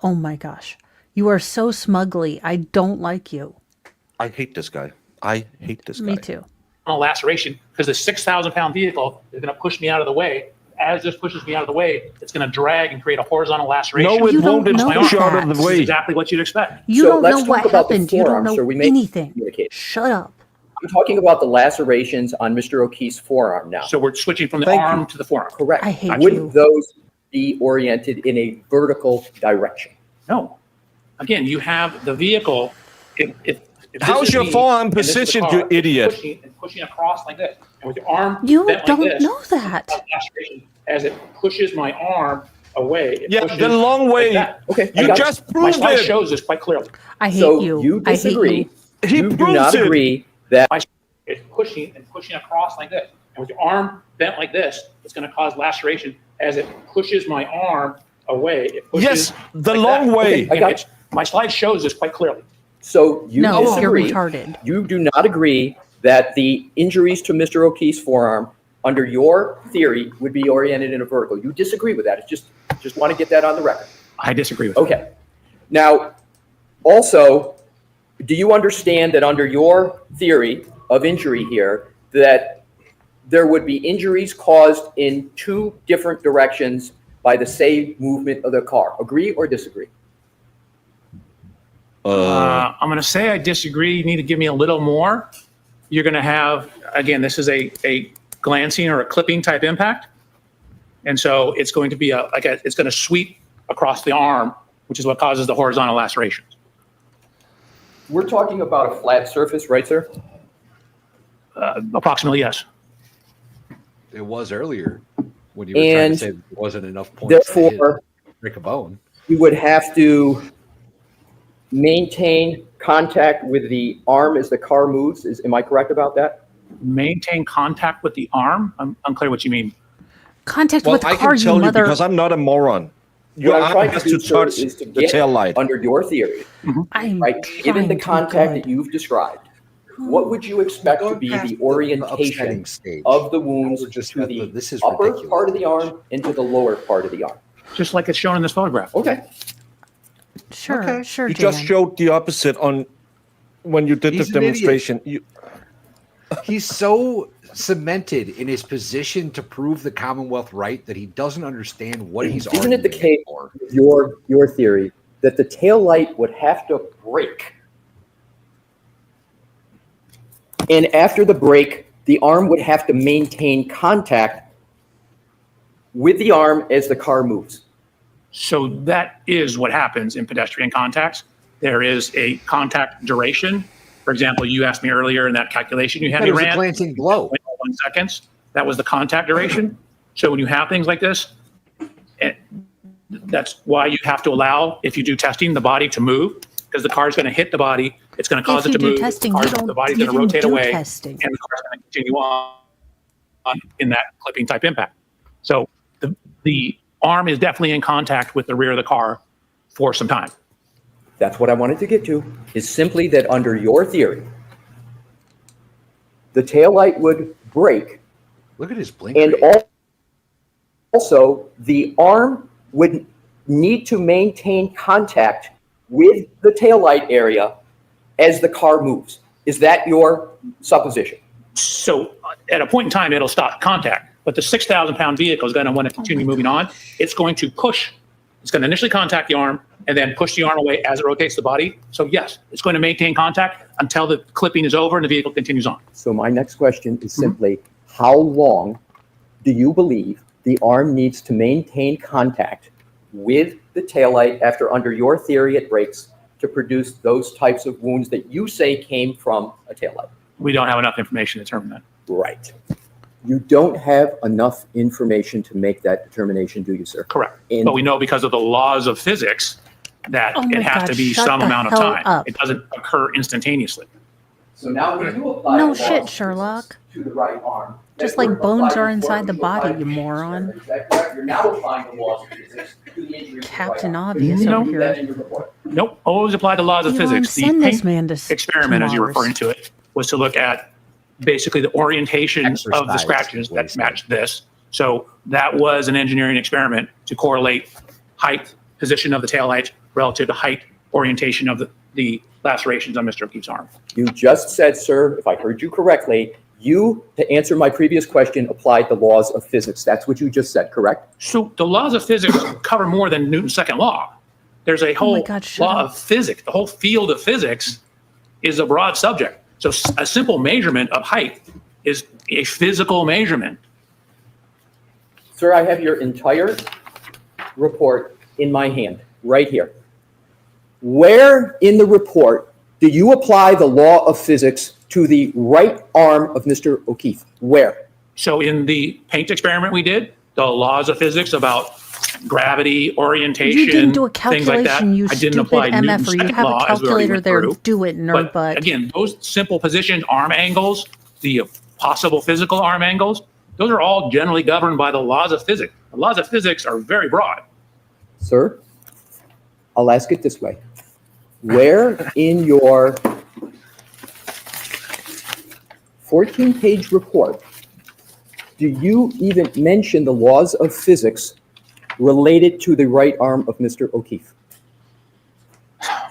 Oh my gosh. You are so smugly. I don't like you. I hate this guy. I hate this guy. Me too. A laceration because the 6,000-pound vehicle is going to push me out of the way. As this pushes me out of the way, it's going to drag and create a horizontal laceration. No, it You won't. don't It's know push you out that. of the This is way. exactly what you'd expect. You So don't let's know talk what about the happened. You don't forearm, know so we may anything. communicate. Shut up. I'm talking about the lacerations on Mr. O'Keefe's forearm now. So we're switching from the Thank arm you. to the forearm. Correct. I hate Wouldn't you. those be oriented in a vertical direction? No. Again, you have the vehicle. If this How's is your me forearm and this is the positioned, car, you idiot? Pushing across like this. And with your arm You bent don't like this, know that. laceration, as it pushes my arm away. It Yeah, pushes the long like way. that. Okay, I You got just My proved slide it. shows this quite clearly. I hate So you. you I hate disagree. you. He You do proves not it. agree that It's pushing across like this. And with your arm bent like this, it's going to cause laceration as it pushes my arm away. It pushes Yes, the like long that. way. Okay, and my slide shows this quite clearly. So you No, you're disagree. retarded. You do not agree that the injuries to Mr. O'Keefe's forearm, under your theory, would be oriented in a vertical. You disagree with that. It's just want to get that on the record. I disagree with that. Okay. Now, also, do you understand that under your theory of injury here, that there would be injuries caused in two different directions by the same movement of the car? Agree or disagree? I'm going to say I disagree. You need to give me a little more. You're going to have, again, this is a glancing or a clipping type impact. And so it's going to be it's going to sweep across the arm, which is what causes the horizontal lacerations. We're talking about a flat surface, right, sir? Approximately, yes. It was earlier when you were trying to say there wasn't enough points Therefore, to break a bone. you would have to maintain contact with the arm as the car moves. Am I correct about that? Maintain contact with the arm? I'm unclear what you mean. Contact Well, with the I car, can tell you you mother. because I'm not a moron. Your What I'm arm trying has to do, to sir, touch is to the get tail light. under your theory, I'm right? Given the trying to be contact good. that you've described, what would you expect to be the orientation upsetting stage. of the wounds We're just to at the this is upper ridiculous. part of the arm and to the lower part of the arm? Just like it's shown in this photograph. Okay. Sure, sure, You Dan. just showed the opposite on when you did He's the an idiot. demonstration. He's so cemented in his position to prove the Commonwealth right that he doesn't understand what he's Isn't it the arguing case, for. your theory, that the tail light would have to break? And after the break, the arm would have to maintain contact with the arm as the car moves. So that is what happens in pedestrian contacts. There is a contact duration. For example, you asked me earlier in that calculation you had me It was a ran. glancing blow. 1 seconds. That was the contact duration. So when you have things like this, that's why you have to allow, if you do testing, the body to move, because the car is going to hit the body. It's going to cause If it to you do move. testing, the, you car, don't the body's you going to rotate didn't do away, testing. and the car's going to continue on in that clipping type impact. So the arm is definitely in contact with the rear of the car for some time. That's what I wanted to get to, is simply that under your theory, the tail light would break, Look at his blink and rate. also the arm would need to maintain contact with the tail light area as the car moves. Is that your supposition? So at a point in time, it'll stop contact, but the 6,000-pound vehicle is going to want to continue moving on. It's going to push. It's going to initially contact the arm and then push the arm away as it rotates the body. So yes, it's going to maintain contact until the clipping is over and the vehicle continues on. So my next question is simply, how long do you believe the arm needs to maintain contact with the taillight after, under your theory, it breaks to produce those types of wounds that you say came from a taillight? We don't have enough information to determine that. Right. You don't have enough information to make that determination, do you, sir? Correct. And- But we know because of the laws of physics that Oh my it has God, to be shut some the amount of hell time. up. It doesn't occur instantaneously. So now when you apply No the shit, laws of Sherlock. physics to the right arm, Just that like were bones applied are before inside the you body, applied you the moron. Is that correct? You're now applying the laws of physics to the injury. Captain right arm. Obvious No. over Put that here. in your report. Nope. Always apply the laws of Elon, physics. The send this paint man to experiment, as you're Mars. referring to it, was to look at basically the orientation of the Exercise, scratches is what he that said. matched this. So that was an engineering experiment to correlate height, position of the taillight relative to height, orientation of the lacerations on Mr. O'Keefe's arm. You just said, sir, if I heard you correctly, you, to answer my previous question, applied the laws of physics. That's what you just said, correct? So the laws of physics cover more than Newton's second law. There's a whole God, shut law up. of physics. The whole field of physics is a broad subject. So a simple measurement of height is a physical measurement. Sir, I have your entire report in my hand, right here. Where in the report do you apply the law of physics to the right arm of Mr. O'Keefe? Where? So in the paint experiment we did, the laws of physics about gravity, orientation, You didn't do a things like that, calculation, you I didn't stupid apply Newton's MF-er. You second have a law as we already calculator went there. through. Do it, nerd butt. Again, those simple positioned arm angles, the possible physical arm angles, Those are all generally governed by the laws of physics. The laws of physics are very broad. Sir, I'll ask it this way. Where in your 14-page report do you even mention the laws of physics related to the right arm of Mr. O'Keefe?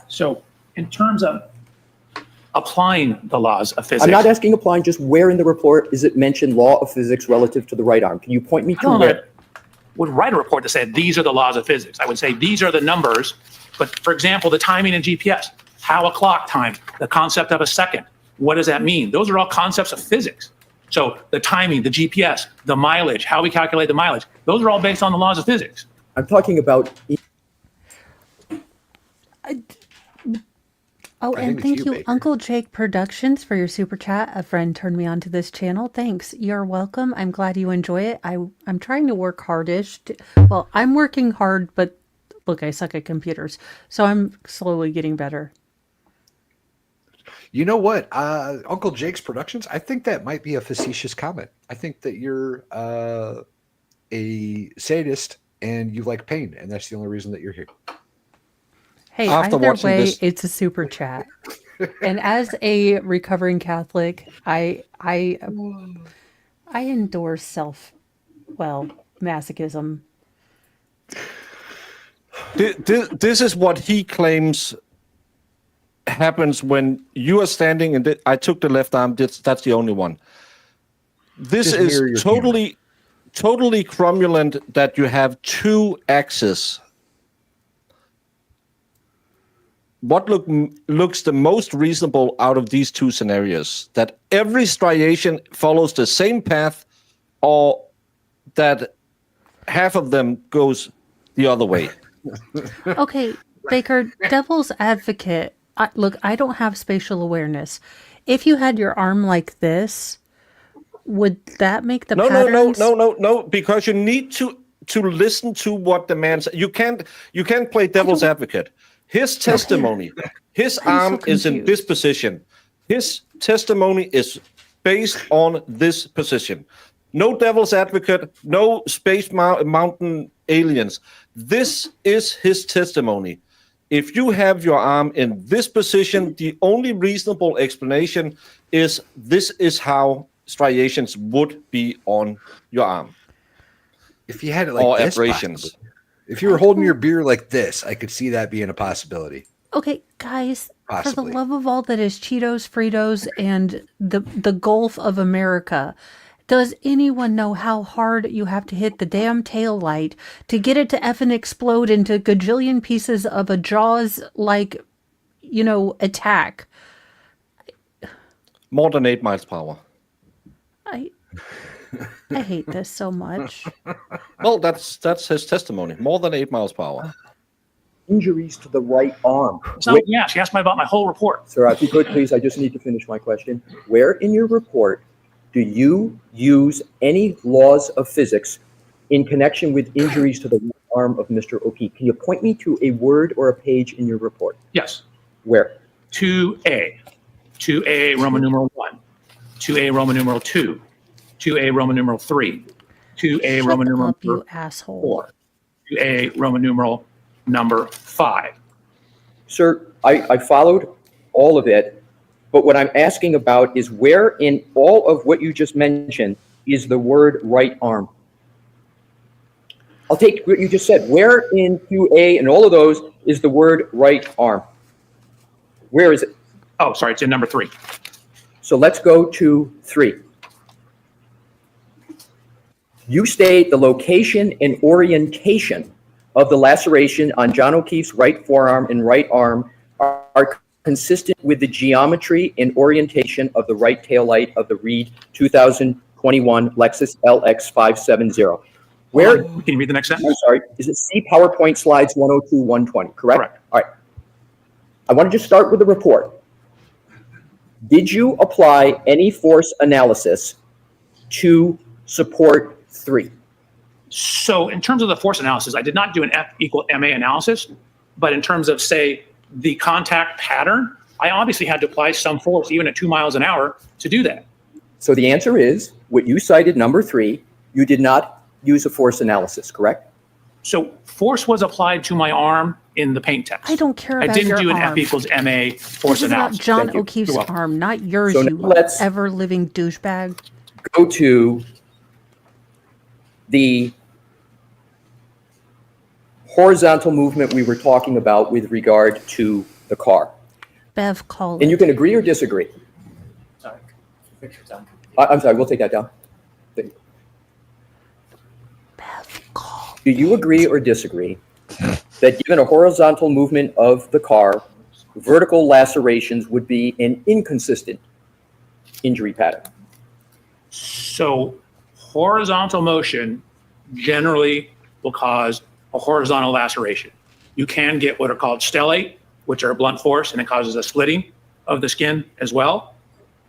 So in terms of applying the laws of physics. I'm not asking applying, just where in the report is it mentioned law of physics relative to the right arm? Can you point me I to don't where? would write a report that said these are the laws of physics. I would say these are the numbers. But for example, the timing in GPS, how a clock times, the concept of a second. What does that mean? Those are all concepts of physics. So the timing, the GPS, the mileage, how we calculate the mileage, those are all based on the laws of physics. I'm talking about. Oh, I and think it's thank you, you, Baker. Uncle Jake Productions, for your super chat. A friend turned me on to this channel. Thanks. You're welcome. I'm glad you enjoy it. I'm trying to work hardish. Well, I'm working hard, but look, I suck at computers. So I'm slowly getting better. You know what? Uncle Jake's Productions, I think that might be a facetious comment. I think that you're a sadist and you like pain, and that's the only reason that you're here. Hey, After either watching way, this- it's a super chat. And as a recovering Catholic, I endorse masochism. This is what he claims happens when you are standing and I took the left arm. That's the only one. This Just mirror your is totally cromulent that you have two axes. What looks the most reasonable out of these two scenarios? That every striation follows the same path, or that half of them goes the other way? Okay, Baker, devil's advocate. Look, I don't have spatial awareness. If you had your arm like this, would that make the patterns? No, because you need to listen to what the man says. You can't play devil's advocate. His testimony, his arm is in this position. His testimony is based on this position. No devil's advocate, no space mountain aliens. This is his testimony. If you have your arm in this position, the only reasonable explanation is this is how striations would be on your arm. If you had it like Or this, abrasions. possibly. If you were holding your beer like this, I could see that being a possibility. Okay, guys, for Possibly. the love of all that is Cheetos, Fritos, and the Gulf of America, does anyone know how hard you have to hit the damn tail light to get it to effing explode into gajillion pieces of a Jaws-like, attack? More than 8 miles per hour. I hate this so much. Well, that's his testimony. More than 8 miles per hour. Injuries to the right arm. So yeah, she asked me about my whole report. Sir, if you could, please, I just need to finish my question. Where in your report do you use any laws of physics in connection with injuries to the right arm of Mr. O'Keefe? Can you point me to a word or a page in your report? Yes. Where? 2A, 2A Roman numeral 1, 2A Roman numeral 2, 2A Roman numeral 3, 2A Shut Roman numeral up, you asshole. 4, 2A Roman numeral number 5. Sir, I followed all of it, but what I'm asking about is where in all of what you just mentioned is the word right arm? I'll take what you just said. Where in 2A and all of those is the word right arm? Where is it? Oh, sorry, it's in number 3. So let's go to 3. You state the location and orientation of the laceration on John O'Keefe's right forearm and right arm are consistent with the geometry and orientation of the right tail light of the Reed 2021 Lexus LX 570. Where, Can you read the next I'm sentence? sorry, is it C PowerPoint slides 102, 120, correct? Correct. All right. I want to just start with the report. Did you apply any force analysis to support 3? So in terms of the force analysis, I did not do an F equal MA analysis, but in terms of, say, the contact pattern, I obviously had to apply some force, even at 2 miles an hour, to do that. So the answer is what you cited, number 3, you did not use a force analysis, correct? So force was applied to my arm in the paint test. I don't care I about didn't your do an arm. F equals MA force This is about analysis. John Thank you. O'Keefe's You're welcome. arm, not yours, So now you let's- ever-living douchebag. Go to the horizontal movement we were talking about with regard to the car. Bev, call And you it. can agree or disagree. Sorry. Picture's on. I'm sorry, we'll take that down. Bev, call. Do you agree or disagree that given a horizontal movement of the car, vertical lacerations would be an inconsistent injury pattern? So horizontal motion generally will cause a horizontal laceration. You can get what are called stellate, which are a blunt force, and it causes a splitting of the skin as well.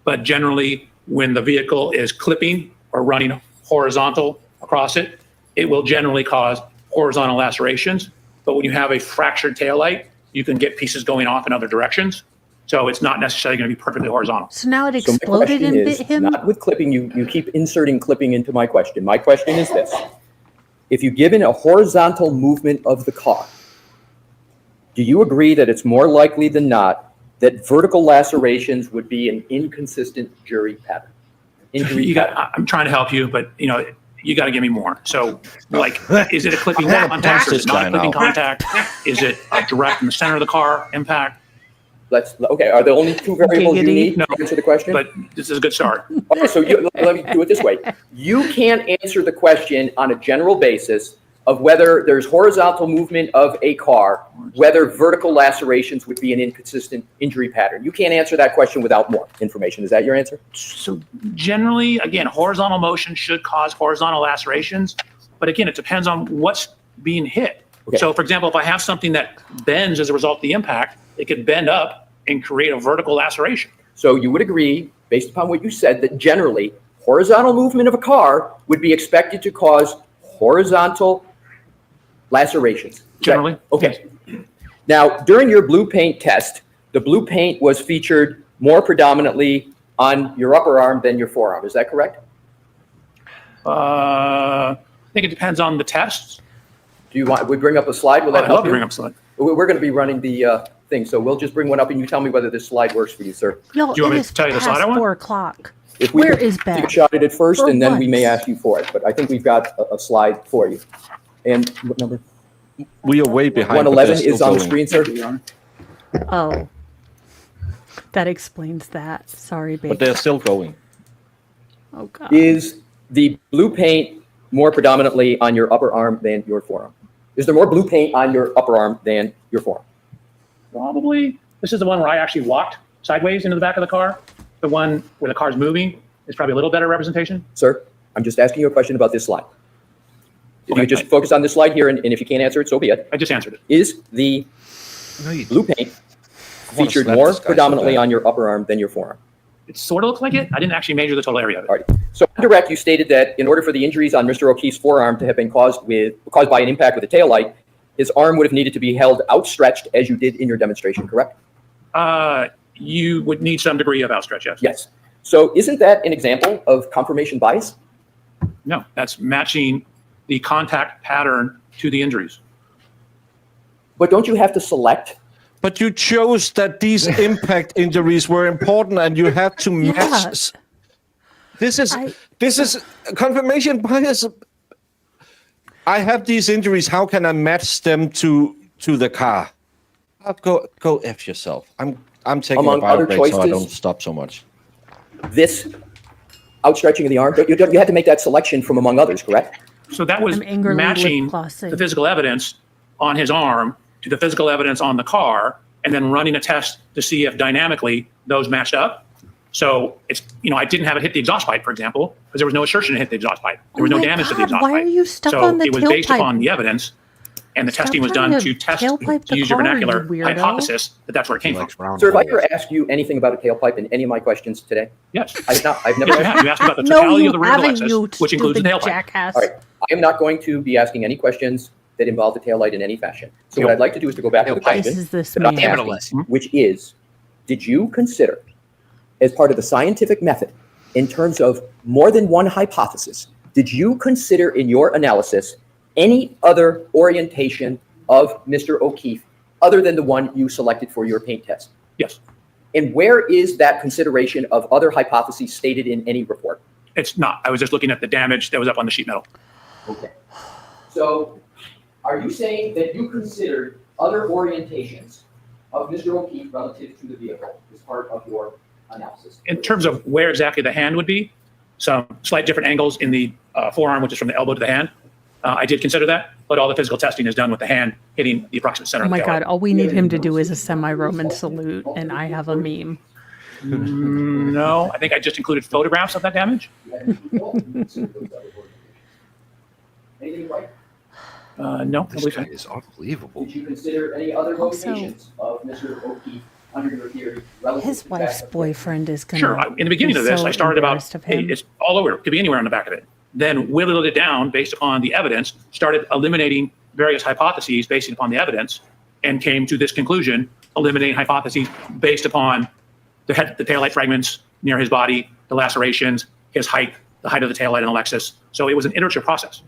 But generally, when the vehicle is clipping or running horizontal across it, it will generally cause horizontal lacerations. But when you have a fractured taillight, you can get pieces going off in other directions. So it's not necessarily going to be perfectly horizontal. So now it So my exploded question and is, bit him? not with clipping, you keep inserting clipping into my question. My question is this. If you given a horizontal movement of the car, do you agree that it's more likely than not that vertical lacerations would be an inconsistent injury pattern? I'm trying to help you, but you got to give me more. So, like, is it a clipping contact? pass Is this it not guy a clipping now. contact? Is it a direct in the center of the car impact? Okay, are the only 2 variables you Giggity. need No. to answer the question? But this is a good start. Okay, so let me do it this way. You can't answer the question on a general basis of whether there's horizontal movement of a car, whether vertical lacerations would be an inconsistent injury pattern. You can't answer that question without more information. Is that your answer? So generally, again, horizontal motion should cause horizontal lacerations, but again, it depends on what's being hit. Okay. So for example, if I have something that bends as a result of the impact, it could bend up and create a vertical laceration. So you would agree, based upon what you said, that generally horizontal movement of a car would be expected to cause horizontal lacerations. Is that- Generally, Okay. Now, during your blue paint test, the blue paint was featured more predominantly on your upper arm than your forearm. Is that correct? I think it depends on the tests. Do you want, we bring up a slide? Will that I'd help love to you? bring up slide. We're going to be running the thing, so we'll just bring one up and you tell me whether this slide works for you, sir. No, Do you want it me is to tell you the slide past I want? 4 o'clock. If we Where could is take a Beth? shot at it first, For and then we may once. ask you for it. But I think we've got a slide for you. And what number? We are way behind. but 111 they're is still on the going. screen, sir. Oh. That explains that. Sorry, baby. But they're still going. Oh, God. Is the blue paint more predominantly on your upper arm than your forearm? Is there more blue paint on your upper arm than your forearm? Probably. This is the one where I actually walked sideways into the back of the car. The one where the car's moving is probably a little better representation. Sir, I'm just asking you a question about this slide. If Okay. you just focus on this slide here, and if you can't answer it, so be it. I just answered it. Is the blue paint wanna featured slap more this guy so predominantly bad. on your upper arm than your forearm? It sort of looks like it. I didn't actually measure the total area of it. All right. So on direct, you stated that in order for the injuries on Mr. O'Keefe's forearm to have been caused by an impact with a taillight, his arm would have needed to be held outstretched as you did in your demonstration, correct? You would need some degree of outstretch, yes. Yes. So isn't that an example of confirmation bias? No, that's matching the contact pattern to the injuries. But don't you have to select? But you chose that these impact injuries were important, and you have to match. This is confirmation bias. I have these injuries. How can I match them to the car? Go f yourself. I'm taking Among a bio other break so I choices- don't stop so much. This outstretching of the arm, you had to make that selection from among others, correct? So that was I'm angrily matching lip-glossing. the physical evidence on his arm to the physical evidence on the car, and then running a test to see if dynamically those matched up. So it's, I didn't have it hit the exhaust pipe, for example, because there was no assertion to hit the exhaust pipe. There was Oh no my damage to the God, exhaust why pipe. are you stuck so on the it was based tailpipe? upon the evidence, and the Stop testing was trying done to to test, tailpipe the to use your car, you vernacular weirdo. hypothesis that that's where it came from. Sir, if I ever asked you anything about a tailpipe in any of my questions today, Yes. I've Yes, never you have. You asked about the No, totality you of the rear of the haven't, you Lexus, which includes the stupid tailpipe. jackass. All right. I am not going to be asking any questions that involve the taillight in any fashion. So what I'd like to do is to go back to the This question, is this that I'm man. asking, which is, did you consider, as part of the scientific method, in terms of more than one hypothesis, did you consider in your analysis any other orientation of Mr. O'Keefe other than the one you selected for your paint test? Yes. And where is that consideration of other hypotheses stated in any report? It's not. I was just looking at the damage that was up on the sheet metal. Okay. So are you saying that you considered other orientations of Mr. O'Keefe relative to the vehicle as part of your analysis? In terms of where exactly the hand would be, some slight different angles in the forearm, which is from the elbow to the hand. I did consider that, but all the physical testing is done with the hand hitting the approximate center Oh of the my tail God, light. all we need him to do is a semi-Roman salute, and I have a meme. No, I think I just included photographs of that damage. Anything right? No, I This believe guy so. is unbelievable. Did you consider any other Also- locations of Mr. O'Keefe under your theory relative His to the wife's fact that- boyfriend is gonna. Sure. In the beginning be of this, so I started about, embarrassed of hey, him. it's all over. It could be anywhere on the back of it. Then whittled it down based upon the evidence, started eliminating various hypotheses based upon the evidence, and came to this conclusion, eliminating hypotheses based upon the taillight fragments near his body, the lacerations, his height, the height of the taillight in the Lexus. So it was an iterative process.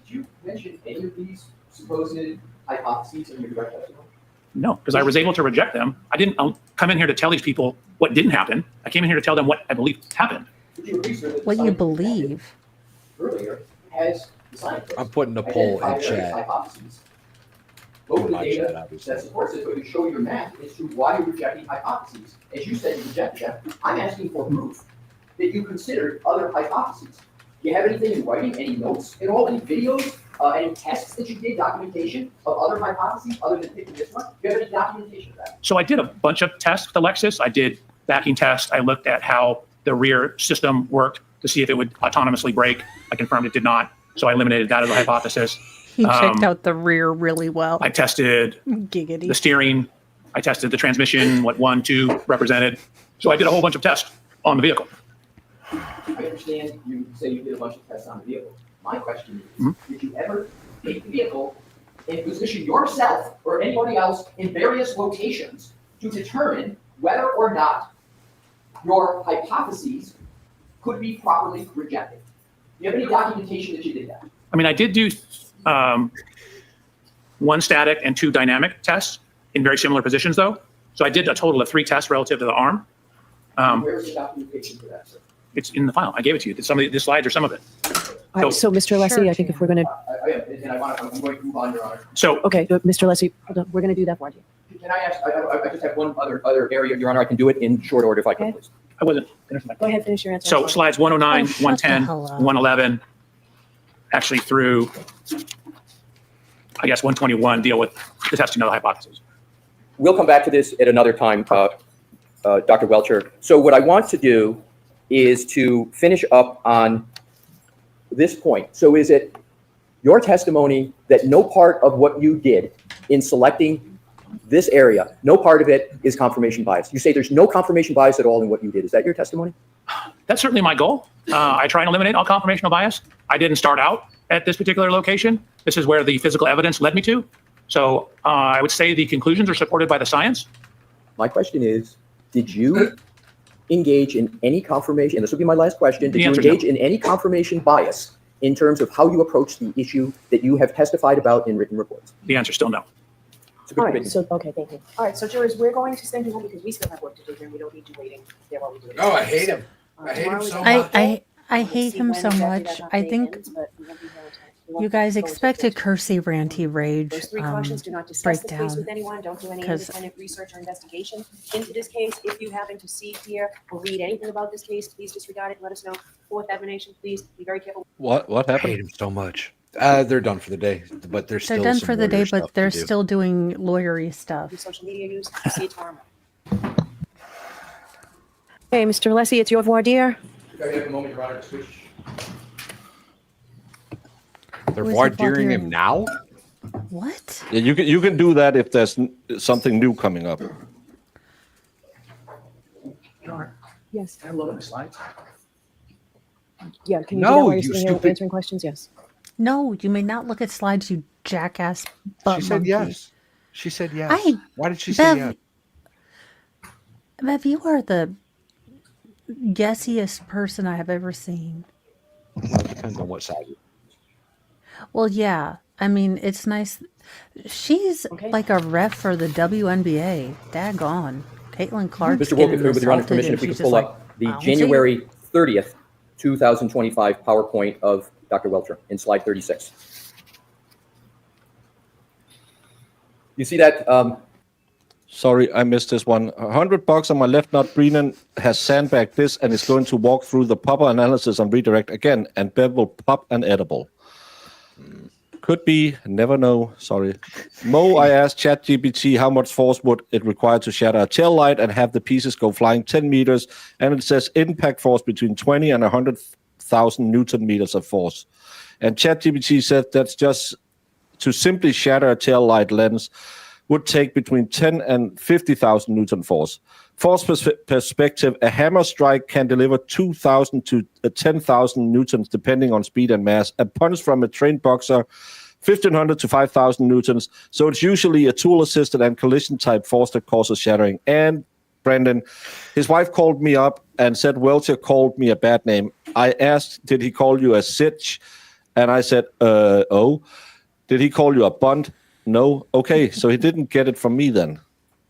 Did you mention any of these supposed hypotheses in your direct testimony? No, because I was able to reject them. I didn't come in here to tell these people what didn't happen. I came in here to tell them what I believe happened. Would you agree, sir, that the What you scientific believe. method earlier has the scientists I'm putting a poll in identified various chat. hypotheses. Go with the My chat, data obviously. that supports it, but you show your math as to why you're rejecting hypotheses. As you said, you rejected them. I'm asking for proof that you considered other hypotheses. Do you have anything in writing, any notes at all, any videos, any tests that you did, documentation of other hypotheses other than picking this one? Do you have any documentation of that? So I did a bunch of tests with the Lexus. I did backing tests. I looked at how the rear system worked to see if it would autonomously brake. I confirmed it did not. So I eliminated that as a hypothesis. He checked out the rear really well. I tested Giggity. the steering. I tested the transmission, what 1, 2 represented. So I did a whole bunch of tests on the vehicle. I understand you say you did a bunch of tests on the vehicle. My question is, did you ever take the vehicle and position yourself or anybody else in various locations to determine whether or not your hypotheses could be properly rejected? Do you have any documentation that you did that? I mean, I did do 1 static and 2 dynamic tests in very similar positions, though. So I did a total of 3 tests relative to the arm. Where's the documentation for that, sir? It's in the file. I gave it to you. Some of the slides are some of it. All right, so Mr. Leslie, I think if we're going to, I'm going to move on, Your Honor. So okay, Mr. Leslie, hold on, we're going to do that for you. Can I ask, I just have one other area, Your Honor. I can do it in short order if I could, Okay. please. I wasn't finished my. Go ahead, finish your answer. So slides 109, Oh, shut the 110, hell up. 111, actually through, I guess, 121 deal with the testing of the hypothesis. We'll come back to this at another time, Dr. Welcher. So what I want to do is to finish up on this point. So is it your testimony that no part of what you did in selecting this area, no part of it is confirmation bias? You say there's no confirmation bias at all in what you did. Is that your testimony? That's certainly my goal. I try and eliminate all confirmational bias. I didn't start out at this particular location. This is where the physical evidence led me to. So I would say the conclusions are supported by the science. My question is, did you engage in any confirmation, and this will be my last question, did The you answer is no. engage in any confirmation bias in terms of how you approach the issue that you have testified about in written reports? The answer is still no. It's a good All right, commitment. so, okay, thank you. All right, so jurors, we're going to send you home because we still have work to do here. We don't need you waiting there while we do it. No, I hate him. I hate him Tomorrow is so our much. vote. I We'll hate see him when so exactly much. that I update think ends, but we won't be here until- we won't you be guys closed expect a until- cursy, ranty rage Those 3 cautions: do not discuss the case breakdown. with anyone, don't do any 'Cause- independent research or investigation into this case. If you happen to see, hear, or read anything about this case, please disregard it and let us know. Fourth admonition, please be very careful. What I hate happened? him so much. They're done for the day, but there's They're still done some for the day, lawyer stuff but they're to do. still doing lawyery Your stuff. social media use. See you tomorrow. Okay, Mr. Alessi, it's your voir dire. If I have a moment, Your Honor, to switch. They're Who is voir the voir diring dire? him now? What? Yeah, you can do that if there's something new coming up. Yes. Can I load up the slides? Yeah, can you No, do that while you're you sitting here stupid- answering questions? Yes. No, you may not look at slides, you jackass butt She said monkey. yes. She said yes. I- Why did she say Bev, yes? Bev, you are the guessiest person I have ever seen. Well, it depends on what side. Well, yeah. I mean, it's nice. She's Okay. like a ref for the WNBA. Daggone. Caitlin Clark's Mr. Wolf, getting with your honor's assaulted, permission, and if we she's could just pull like, up the I don't see it. January 30th, 2025 PowerPoint of Dr. Welcher in slide 36. You see that? Sorry, I missed this one. $100 on my left nut. Brennan has sandbagged this and is going to walk through the popper analysis on redirect again, and Bev will pop an edible. Could be, never know. Sorry. Mo, I asked ChatGPT how much force would it require to shatter a tail light and have the pieces go flying 10 meters, and it says impact force between 20 and 100,000 Newton meters of force. And ChatGPT said that's just to simply shatter a tail light lens would take between 10 and 50,000 Newton force. Force perspective, a hammer strike can deliver 2,000 to 10,000 Newtons depending on speed and mass. A punch from a trained boxer, 1,500 to 5,000 Newtons. So it's usually a tool-assisted and collision-type force that causes shattering. And Brendan, his wife called me up and said Welcher called me a bad name. I asked, did he call you a sitch? And I said, oh. Did he call you a bunt? No. Okay, so he didn't get it from me then.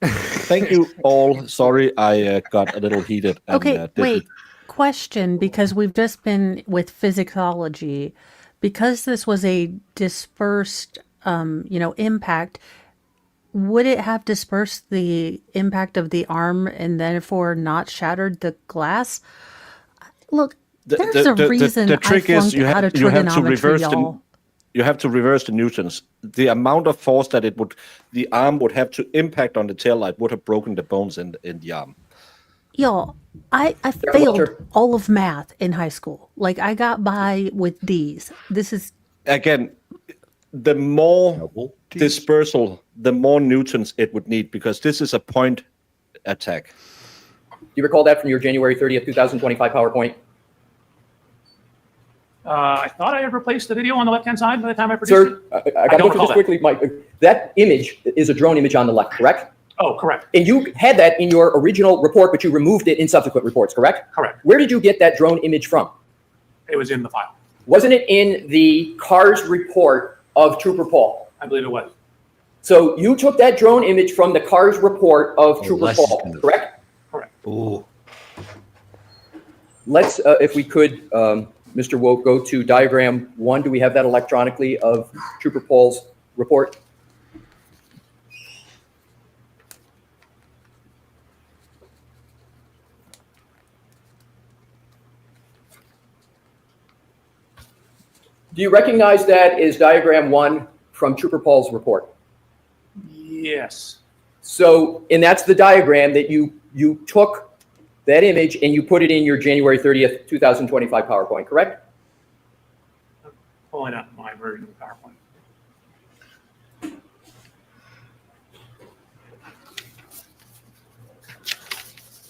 Thank you all. Sorry, I got a little heated. And, Okay, wait. Question, because we've just been with physicology. Because this was a dispersed, impact, would it have dispersed the impact of the arm and therefore not shattered the glass? Look, there's a reason the trick I is flunked you out have, of you have to trigonometry, reverse y'all. you have to reverse the Newtons. The amount of force that the arm would have to impact on the tail light would have broken the bones in the arm. Y'all, I failed all of math in high school. Like, I got by with D's. This is... Again, the more dispersal, the more Newtons it would need, because this is a point attack. Do you recall that from your January 30th, 2025 PowerPoint? I thought I had replaced the video on the left-hand side by the time I produced it. Sir, I got to go through this quickly. That image is a drone image on the left, correct? Oh, correct. And you had that in your original report, but you removed it in subsequent reports, correct? Correct. Where did you get that drone image from? It was in the file. Wasn't it in the CARS report of Trooper Paul? I believe it was. So you took that drone image from the CARS report of Trooper Paul, correct? Correct. Ooh. Let's, if we could, Mr. Woke, go to diagram 1. Do we have that electronically of Trooper Paul's report? Do you recognize that as diagram 1 from Trooper Paul's report? Yes. So, and that's the diagram that you took that image and you put it in your January 30th, 2025 PowerPoint, correct? I'm pulling up my version of the PowerPoint.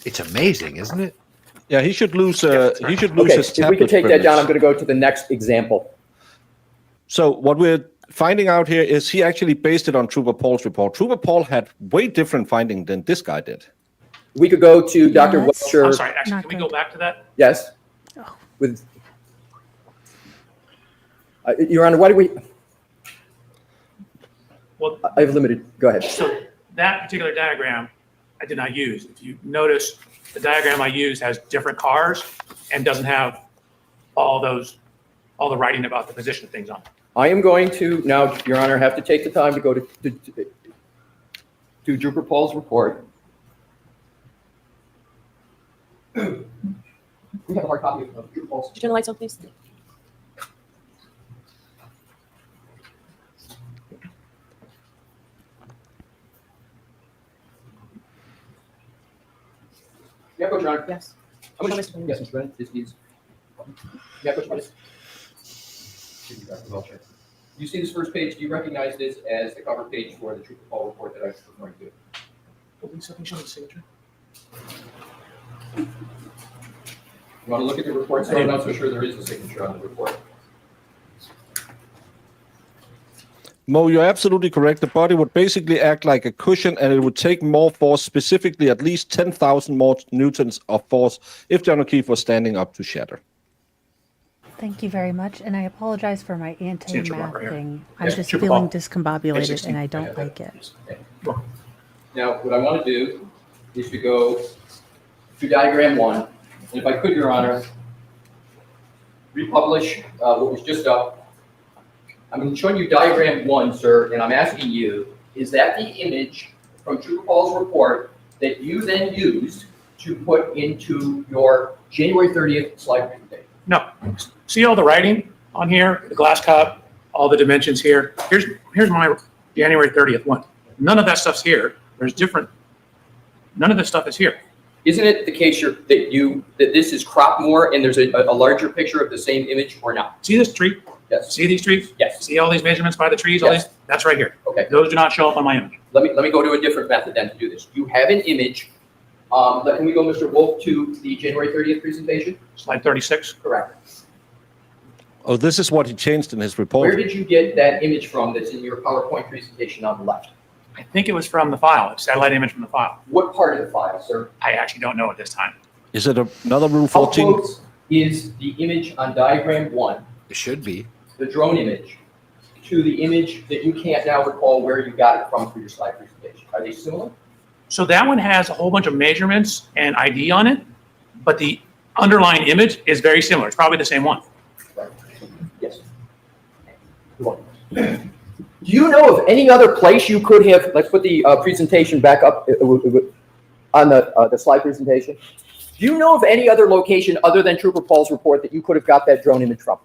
It's amazing, isn't it? Yeah, he should lose. He should lose Okay, his if we tablet could take that down, I'm privilege. going to go to the next example. So what we're finding out here is he actually based it on Trooper Paul's report. Trooper Paul had way different finding than this guy did. We could go to Dr. Yes. Welcher. I'm sorry, actually, Not can we good. go back to that? Yes. Oh. With Your Honor, why do we? Well, I have limited. Go ahead. so that particular diagram I did not use. If you notice, the diagram I used has different cars and doesn't have all the writing about the position of things on it. I am going to now, Your Honor, have to take the time to go to Trooper Paul's report. We have a hard copy of Trooper Paul's. Could you turn the lights on, please? Yeah, Coach, Your Honor. Yes. How much? Show Mr. Brennan. Yes, Mr. Brennan. This is. Yeah, Coach, Brennan. You see this first page, do you recognize this as the cover page for the Trooper Paul report that I was referring to? Can you show me the signature? You want to look at the report, so I'm not so sure there is a signature on the report. Mo, you're absolutely correct. The body would basically act like a cushion, and it would take more force, specifically at least 10,000 more newtons of force if John O'Keefe was standing up to shatter. Thank you very much, and I apologize for my Trooper anti-math right here. thing. I'm Yeah, just Trooper feeling Paul. discombobulated, and I don't like it. Now, what I want to do is to go to diagram 1, and if I could, Your Honor, republish what was just up. I'm showing you diagram 1, sir, and I'm asking you, is that the image from Trooper Paul's report that you then used to put into your January 30th slide presentation? No. See all the writing on here, the glass cup, all the dimensions here? Here's my January 30th one. None of that stuff's here. None of this stuff is here. Isn't it the case that this is cropped more and there's a larger picture of the same image or not? See this tree? Yes. See these trees? Yes. See all these measurements by the trees? All Yes. these? That's right here. Okay. Those do not show up on my image. Let me go to a different method then to do this. You have an image. Can we go, Mr. Wolf, to the January 30th presentation? Slide 36. Correct. Oh, this is what he changed in his report. Where did you get that image from that's in your PowerPoint presentation on the left? I think it was from the file. It's a satellite image from the file. What part of the file, sir? I actually don't know at this time. Is it another rule How 14? close is the image on diagram 1, It should be. the drone image, to the image that you can't now recall where you got it from for your slide presentation? Are they similar? So that one has a whole bunch of measurements and ID on it, but the underlying image is very similar. It's probably the same one. Right. Yes. Do you know of any other place you could have, let's put the presentation back up on the slide presentation. Do you know of any other location other than Trooper Paul's report that you could have got that drone image from?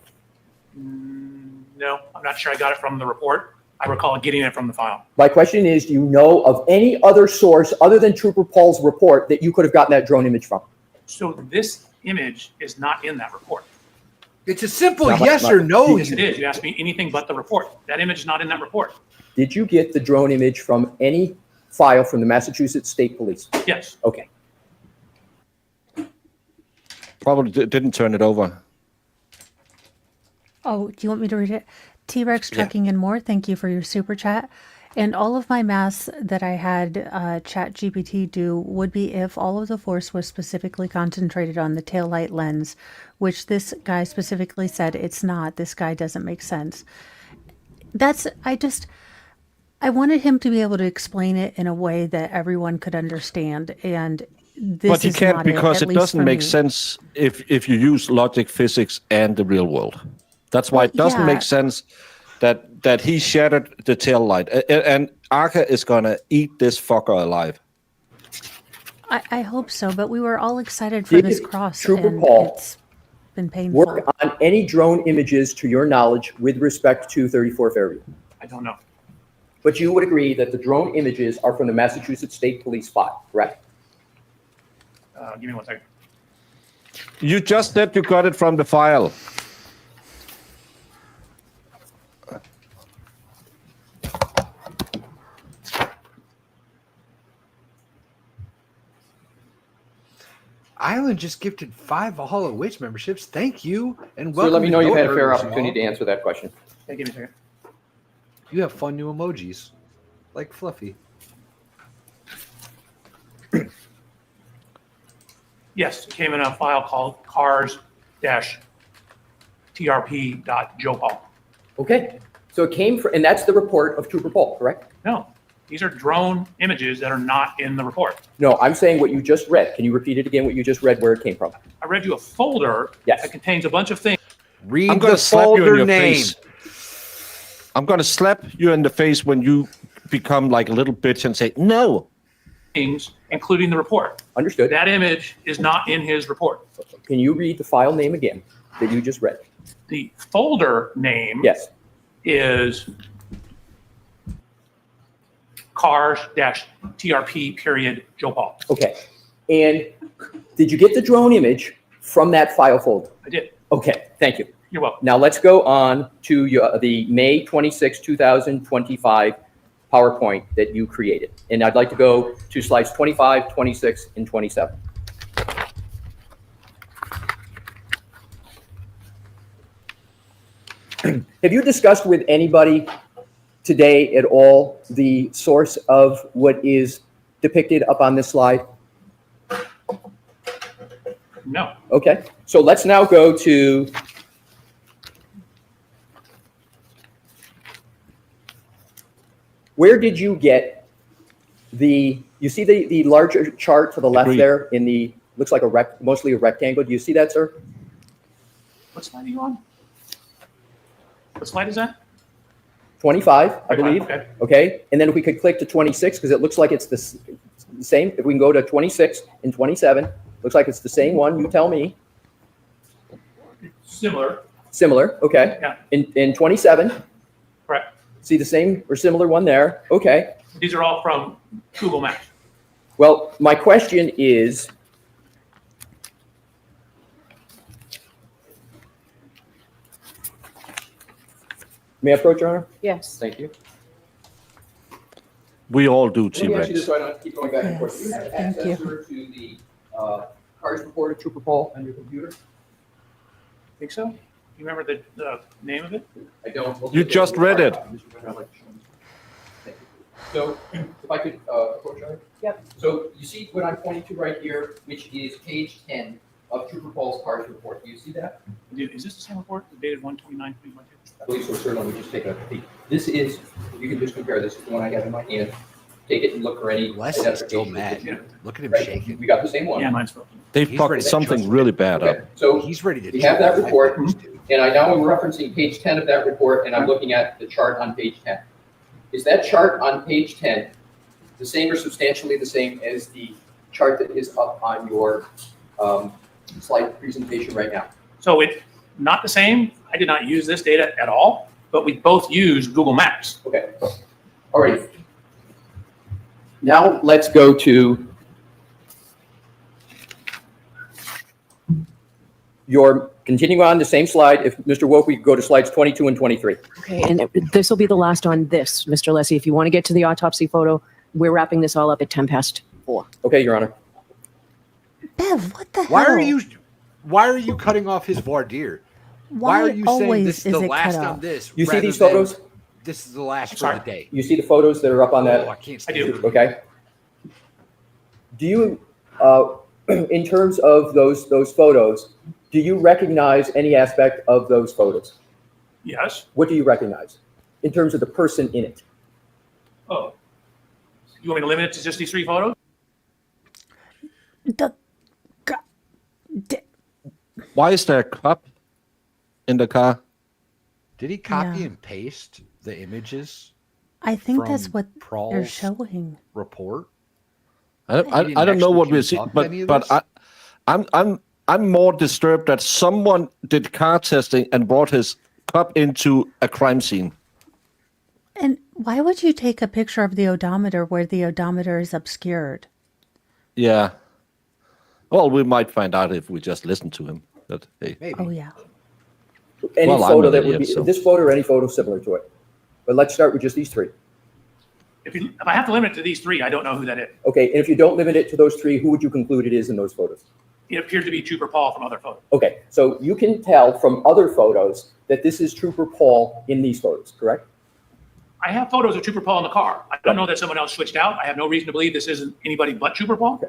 No, I'm not sure I got it from the report. I recall getting it from the file. My question is, do you know of any other source other than Trooper Paul's report that you could have gotten that drone image from? So this image is not in that report. It's a simple Not yes much- or no. Yes, it is. You asked me anything but the report. That image is not in that report. Did you get the drone image from any file from the Massachusetts State Police? Yes. Okay. Probably didn't turn it over. Oh, do you want me to read it? T-Rex Trucking and More, thank you for your super chat. And all of my maths that I had Chat GPT do would be if all of the force was specifically concentrated on the taillight lens, which this guy specifically said it's not. This guy doesn't make sense. I wanted him to be able to explain it in a way that everyone could understand. And this But he is can't not because at it least doesn't for make me. sense if you use logic, physics, and the real world. That's why Well, it doesn't yeah. make sense that he shattered the tail light. And Arca is going to eat this fucker alive. I hope so, but we were all excited for this Did cross, Trooper and Paul it's been painful. Work on any drone images to your knowledge with respect to 34 Fairview. I don't know. But you would agree that the drone images are from the Massachusetts State Police file, correct? Give me one second. You just said you got it from the file. Island just gifted 5 Valhalla Witch memberships. Thank you. And So welcome. let me to know you had a Goat fair Burgers, opportunity to y'all. answer that question. Okay, give me a second. You have fun new emojis. Like Fluffy. Yes, it came in a file called cars-trp.jopal. Okay, so it came from, and that's the report of Trooper Paul, correct? No, these are drone images that are not in the report. No, I'm saying what you just read. Can you repeat it again, what you just read, where it came from? I read you a folder Yes. that contains a bunch of things. Read I'm going the to slap you in folder your name. face. I'm going to slap you in the face when you become like a little bitch and say, no. Including the report. Understood. That image is not in his report. Can you read the file name again that you just read? The folder name Yes. is cars-trp.jopal. Okay. And did you get the drone image from that file folder? I did. Okay, thank you. You're welcome. Now let's go on to the May 26, 2025 PowerPoint that you created. And I'd like to go to slides 25, 26, and 27. Have you discussed with anybody today at all the source of what is depicted up on this slide? No. Okay, so let's now go to where did you get you see the larger chart to the left Agreed. there in the, looks like mostly a rectangle. Do you see that, sir? What slide are you on? What slide is that? 25, I believe. Okay. Okay, and then if we could click to 26, because it looks like it's the same. If we can go to 26 and 27, looks like it's the same one. You tell me. Similar. Similar, okay. Yeah. In 27, Correct. see the same or similar one there. Okay. These are all from Google Maps. Well, my question is, may I approach, Your Honor? Yes. Thank you. We all do, Let me ask you this T-Rex. so I don't keep going back and forth. Do you have Yes, thank access you. sir, to the cars report of Trooper Paul on your computer? Think so? You remember the name of it? I don't. You just read it. So if I could approach, Your Honor? Yep. So you see what I'm pointing to right here, which is page 10 of Trooper Paul's cars report. Do you see that? Is this the same report dated 1/29/2022? I believe so, sir. Let me just take a peek. This is, you can just compare this to the one I have in my hand. Take it and look for any. Les is still identification. mad. Look at him Right? shaking. We got the same one. Yeah, mine's broken. They He's fucked ready to something trust really bad up. Okay, so He's ready to. we have that choke. report. I just do. And I now am referencing page 10 of that report, and I'm looking at the chart on page 10. Is that chart on page 10 the same or substantially the same as the chart that is up on your slide presentation right now? So it's not the same. I did not use this data at all, but we both use Google Maps. Okay. All right. Now let's go to your, continuing on the same slide. If Mr. Woke, we could go to slides 22 and 23. Okay, and this will be the last on this, Mr. Lessie. If you want to get to the autopsy photo, we're wrapping this all up at 4:10. Okay, Your Honor. Bev, what the hell? Why are you cutting off his voir dire? Why are you saying this is the last on this? You see rather these than photos? This is the last for Sorry. the day. You see the photos that are up on Oh, I that? can't I stand do. it. Okay. Do you, in terms of those photos, do you recognize any aspect of those photos? Yes. What do you recognize in terms of the person in it? Oh. You want me to limit it to just these 3 photos? The, God, Why is there a cup in the car? Did he copy Yeah. and paste the images I think that's from what they're Prall's showing. report? I didn't don't know actually what we're choose seeing, up but any of but this? I'm more disturbed that someone did car testing and brought his cup into a crime scene. And why would you take a picture of the odometer where the odometer is obscured? Yeah. Well, we might find out if we just listen to him. But hey, Maybe. Oh, yeah. Any Well, I'm photo an that would idiot, be, so- this photo or any photo similar to it. But let's start with just these 3. If I have to limit it to these 3, I don't know who that is. Okay, and if you don't limit it to those 3, who would you conclude it is in those photos? It appeared to be Trooper Paul from other photos. Okay, so you can tell from other photos that this is Trooper Paul in these photos, correct? I have photos of Trooper Paul in the car. I don't know that someone else switched out. I have no reason to believe this isn't anybody but Trooper Paul.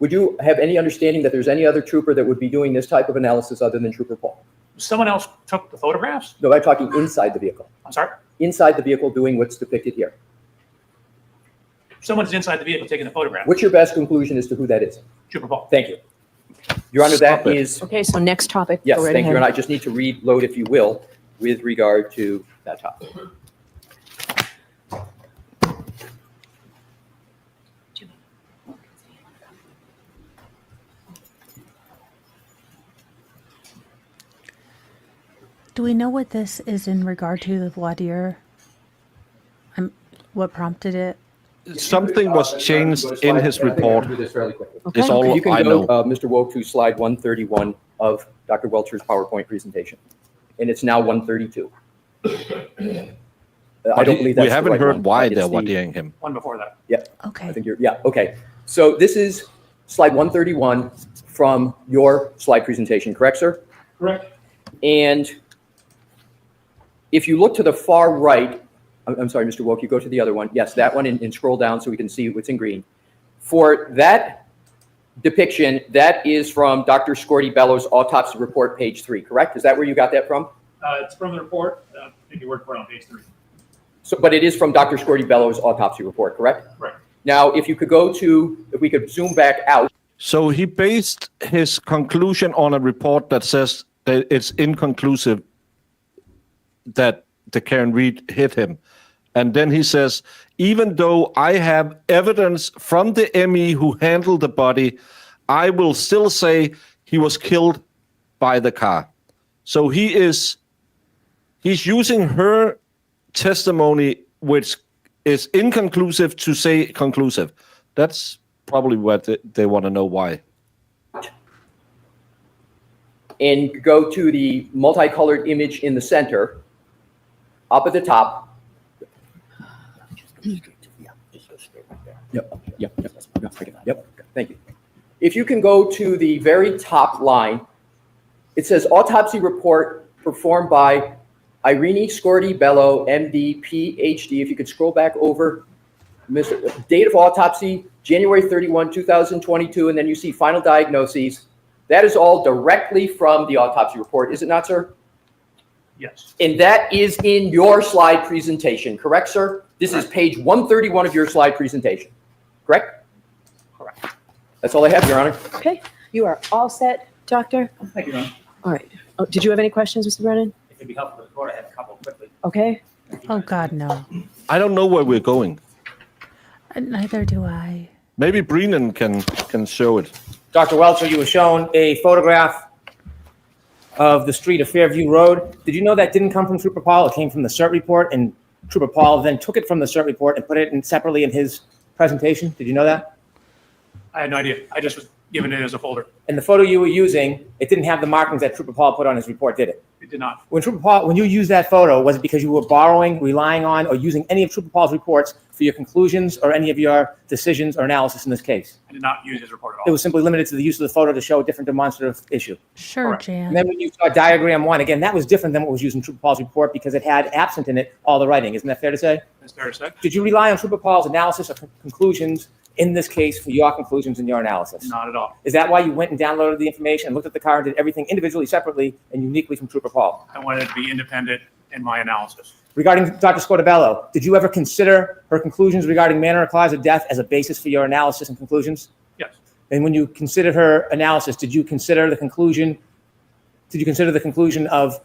Would you have any understanding that there's any other trooper that would be doing this type of analysis other than Trooper Paul? Someone else took the photographs? No, I'm talking inside the vehicle. I'm sorry? Inside the vehicle doing what's depicted here. Someone's inside the vehicle taking the photograph. What's your best conclusion as to who that is? Trooper Paul. Thank you. Your Honor, that Stop it. is, Okay, so next topic. yes, Go right thank you. ahead. And I just need to reload, if you will, with regard to that topic. Do we know what this is in regard to the voir dire? What prompted it? something was changed in his report. Do this fairly quickly. Okay. It's all You can I go, know. Mr. Woke, to slide 131 of Dr. Welcher's PowerPoint presentation, and it's now 132. I But don't believe that's we the haven't right heard one. why It's they're the- watering him. One before that. I Okay. think you're, yeah, okay. So this is slide 131 from your slide presentation, correct, sir? Correct. And if you look to the far right I'm sorry, Mr. Woke, you go to the other one. Yes, that one, and scroll down so we can see what's in green. For that depiction, that is from Dr. Scorty Bellows' autopsy report, page 3, correct? Is that where you got that from? It's from the report. Take your word for it on page 3. So, but it is from Dr. Scorty Bellows' autopsy report, correct? Right. Now, if you could go to, if we could zoom back out. So he based his conclusion on a report that says that it's inconclusive that the Karen Reed hit him. And then he says, even though I have evidence from the ME who handled the body, I will still say he was killed by the car. So he's using her testimony, which is inconclusive, to say conclusive. That's probably what they want to know why. And go to the multicolored image in the center, up at the top. Yep. Thank you. If you can go to the very top line, it says autopsy report performed by Irene Scorty Bello, MD, PhD. If you could scroll back over, date of autopsy, January 31, 2022, and then you see final diagnoses. That is all directly from the autopsy report, is it not, sir? Yes. And that is in your slide presentation, correct, sir? This is page 131 of your slide presentation, correct? Correct. That's all I have, Your Honor. Okay, you are all set, Doctor? Thank you, Ron. All right. Oh, did you have any questions, Mr. Brennan? If it'd be helpful to the court, I have a couple quickly. Okay. Oh, God, no. I don't know where we're going. Neither do I. Maybe Brennan can show it. Dr. Welcher, you were shown a photograph of the street of Fairview Road. Did you know that didn't come from Trooper Paul? It came from the CERT report, and Trooper Paul then took it from the CERT report and put it in separately in his presentation. Did you know that? I had no idea. I just was given it as a folder. And the photo you were using, it didn't have the markings that Trooper Paul put on his report, did it? It did not. When Trooper Paul, when you used that photo, was it because you were borrowing, relying on, or using any of Trooper Paul's reports for your conclusions or any of your decisions or analysis in this case? I did not use his report at all. It was simply limited to the use of the photo to show a different demonstrative issue. Sure, Correct. Jan. And then when you saw diagram 1, again, that was different than what was used in Trooper Paul's report because it had absent in it all the writing. Isn't that fair to say? That's fair to say. Did you rely on Trooper Paul's analysis or conclusions in this case for your conclusions and your analysis? Not at all. Is that why you went and downloaded the information and looked at the car and did everything individually, separately, and uniquely from Trooper Paul? I wanted to be independent in my analysis. Regarding Dr. Scotabello, did you ever consider her conclusions regarding manner or cause of death as a basis for your analysis and conclusions? Yes. And when you considered her analysis, did you consider the conclusion of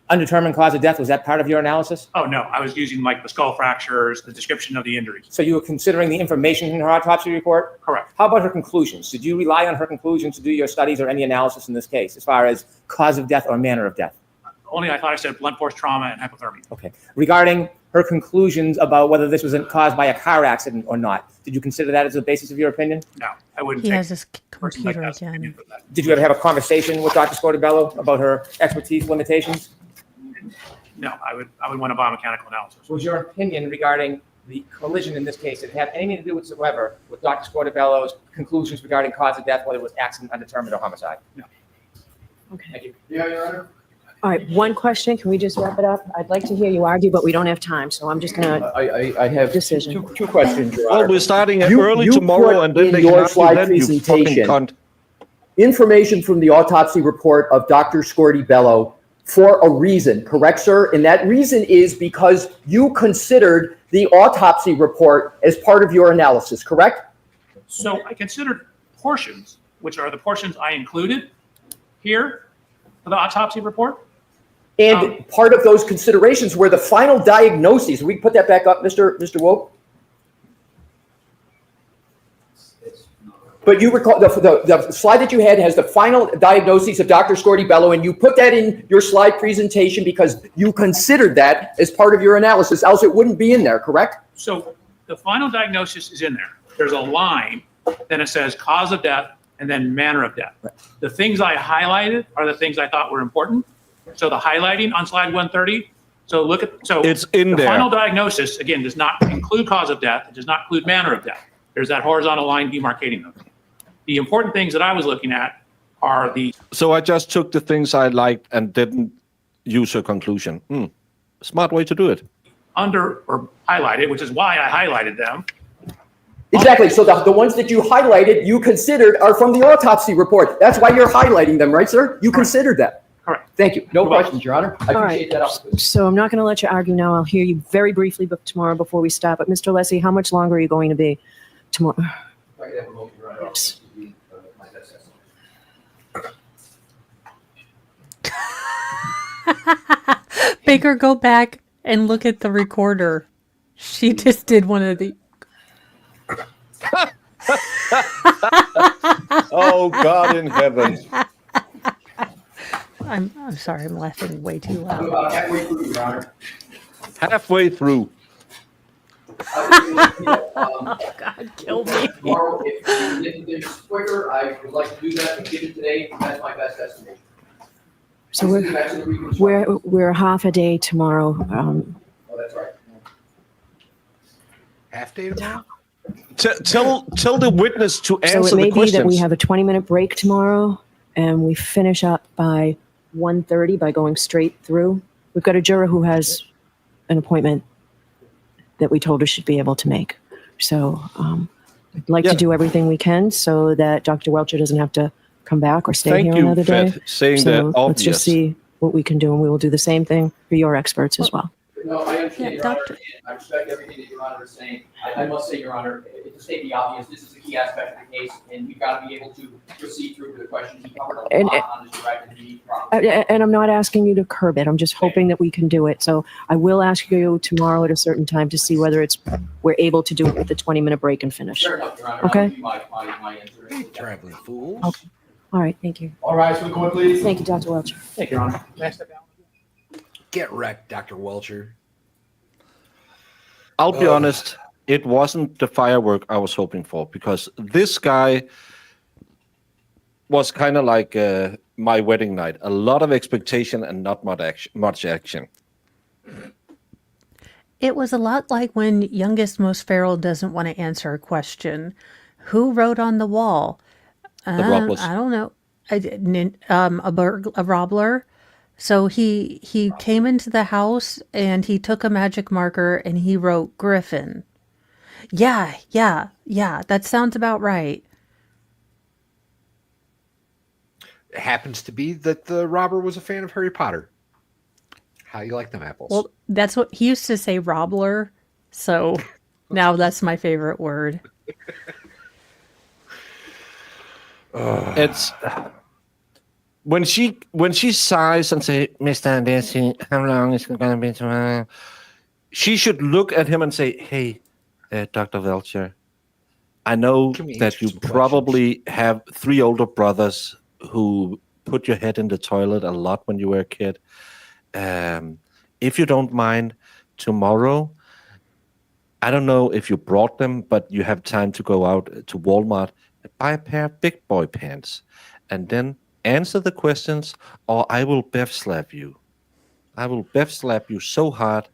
undetermined cause of death? Was that part of your analysis? Oh, no. I was using like the skull fractures, the description of the injuries. So you were considering the information in her autopsy report? Correct. How about her conclusions? Did you rely on her conclusions to do your studies or any analysis in this case as far as cause of death or manner of death? Only I thought I said blunt force trauma and hypothermia. Okay. Regarding her conclusions about whether this was caused by a car accident or not, did you consider that as the basis of your opinion? No, I wouldn't He take has his a person like computer that's opinion again. for that. Did you ever have a conversation with Dr. Scotabello about her expertise limitations? No, I would want a biomechanical analysis. Was your opinion regarding the collision in this case, did it have anything to do whatsoever with Dr. Scotabello's conclusions regarding cause of death, whether it was accident, undetermined, or homicide? No. Okay. Thank you. Yeah, Your Honor. All right, one question. Can we just wrap it up? I'd like to hear you argue, but we don't have time, so I'm just gonna, I have Decision. two questions, Your Well, Honor. we're starting You- early you tomorrow, put and then in they your can ask you slide then, you fucking presentation cunt. information from the autopsy report of Dr. Scorty Bello for a reason, correct, sir? And that reason is because you considered the autopsy report as part of your analysis, correct? So I considered portions, which are the portions I included here for the autopsy report. And part of those considerations were the final diagnoses. We can put that back up, Mr. Woke. But you recall the slide that you had has the final diagnoses of Dr. Scorty Bello, and you put that in your slide presentation because you considered that as part of your analysis, else it wouldn't be in there, correct? So the final diagnosis is in there. There's a line, then it says cause of death, and then manner of death. Right. The things I highlighted are the things I thought were important. So the highlighting on slide 130. So look at, so It's in the there. final diagnosis, again, does not include cause of death. It does not include manner of death. There's that horizontal line demarcating them. The important things that I was looking at are the, So I just took the things I liked and didn't use her conclusion. Smart way to do it. under or highlighted, which is why I highlighted them. Exactly. So the ones that you highlighted, you considered are from the autopsy report. That's why you're highlighting them, right, sir? You considered that. Correct. Thank you. No You're welcome. questions, Your Honor. I appreciate that. So I'm not going to let you argue now. I'll hear you very briefly tomorrow before we stop. But Mr. Leslie, how much longer are you going to be tomorrow? Yes. Baker, go back and look at the recorder. She just did one of the. Oh, God in heaven. I'm sorry, I'm laughing way too loud. About halfway through, Your Honor. Halfway through. God, kill me. Tomorrow, if you get this quicker, I would like to do that and give it today. That's my best estimate. So we're half a day tomorrow. Oh, that's right. Half day tomorrow? Tell the witness to So answer it may the be questions. that we have a 20-minute break tomorrow, and we finish up by 1:30 by going straight through. We've got a juror who has an appointment that we told her she'd be able to make. So we'd like to do everything we can so that Dr. Welcher doesn't have to come back or stay Thank here you, another day. Fed, saying So that let's obvious. just see what we can do, and we will do the same thing for your experts as well. No, I understand, Yeah, Your Honor, Doctor- and I respect everything that Your Honor is saying. I must say, Your Honor, to state the obvious, this is a key aspect of the case, and we've got to be able to proceed through the questions. He covered a And- lot on his direct and immediate property. And I'm not asking you to curb it. I'm just hoping that we can do it. So I will ask you tomorrow at a certain time to see whether we're able to do it with the 20-minute break and finish. Fair enough, Your Honor. Okay. I'll give you my answer. Hey, traveling fools. Okay. All right, thank you. All rise for the court, please. Thank you, Dr. Welcher. Thank you, Your Honor. May I step down? Get wrecked, Dr. Welcher. I'll be honest, it wasn't the firework I was hoping for, because this guy was kind of like my wedding night. A lot of expectation and not much action. It was a lot like when youngest most feral doesn't want to answer a question. Who wrote on the wall? Robblers. I don't know. A Robbler. So he came into the house and he took a magic marker and he wrote Griffin. Yeah. That sounds about right. It happens to be that the robber was a fan of Harry Potter. How you like them apples? Well, that's what he used to say, Robbler. So now that's my favorite word. It's when she sighs and say, "Mr. Anderson, how long is it going to be tomorrow?" She should look at him and say, "Hey, Dr. Welcher, I know Can we that answer you some probably have 3 older brothers who put your head in the toilet a lot when you were a kid. If you don't mind, tomorrow, I don't know if you brought them, but you have time to go out to Walmart, buy a pair of big boy pants, and then answer the questions, or I will Bev slap you. I will Bev slap you so hard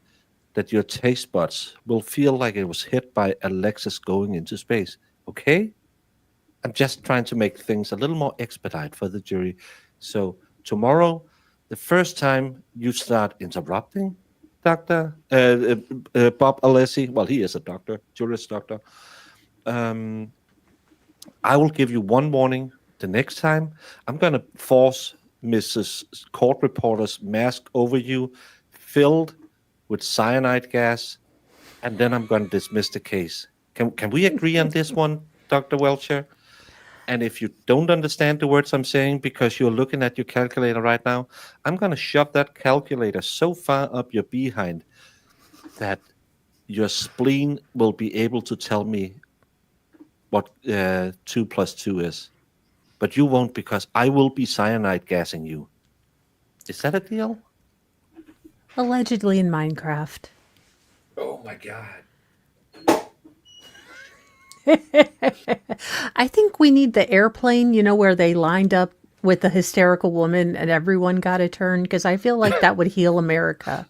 that your taste buds will feel like it was hit by Alexis going into space. Okay? I'm just trying to make things a little more expedite for the jury. So tomorrow, the first time you start interrupting Dr. Bob Alessi, well, he is a doctor, Juris doctor, I will give you one warning. The next time, I'm going to force Mrs. Court Reporter's mask over you, filled with cyanide gas, and then I'm going to dismiss the case. Can we agree on this one, Dr. Welcher? And if you don't understand the words I'm saying because you're looking at your calculator right now, I'm going to shove that calculator so far up your behind that your spleen will be able to tell me what 2 + 2 is. But you won't, because I will be cyanide gassing you. Is that a deal? Allegedly in Minecraft. oh my God. I think we need the airplane, where they lined up with the hysterical woman and everyone got a turn, because I feel like that would heal America.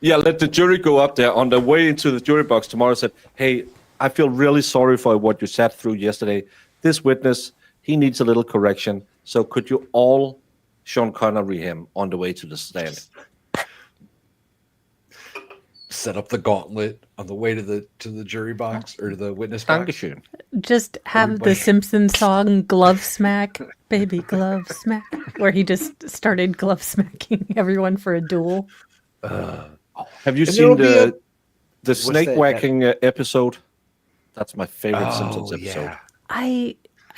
Yeah, let the jury go up there on the way into the jury box tomorrow. Said, "Hey, I feel really sorry for what you sat through yesterday. This witness, he needs a little correction. So could you all Sean Connery him on the way to the stand?" Set up the gauntlet on the way to the jury box or to the witness box. Dankeschön. Just have Everybody- the Simpsons song "Glove Smack," baby glove smack, where he just started glove smacking everyone for a duel. Have you And seen there'll be the snake that- whacking episode? That's my favorite Simpsons Oh, episode. yeah. I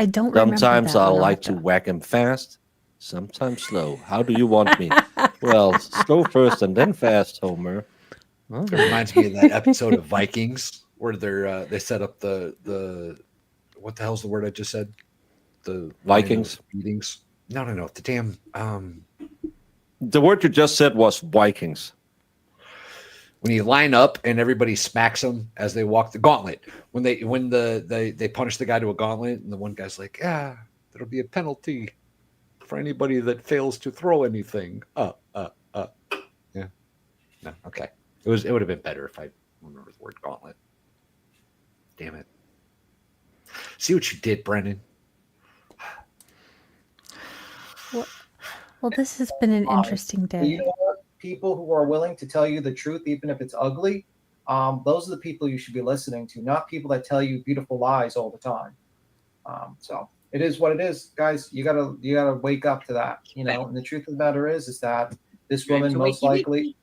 don't remember Sometimes that I one. I'll like have to whack him fast, sometimes slow. How do you want me? Well, slow first and then fast, Homer. Oh. It reminds me of that episode of Vikings where they set up the what the hell's the word I just said? The Vikings? meetings. No. The damn The word you just said was Vikings. when you line up and everybody smacks them as they walk the gauntlet. When they punish the guy to a gauntlet and the one guy's like, yeah, there'll be a penalty for anybody that fails to throw anything. Yeah. No, okay. It would have been better if I remember the word gauntlet. Damn it. See what you did, Brennan. Well, this has been an interesting You day. know what? People who are willing to tell you the truth, even if it's ugly, those are the people you should be listening to, not people that tell you beautiful lies all the time. So it is what it is, guys. You gotta wake up to that, you know. And the truth of the matter is that this woman most likely,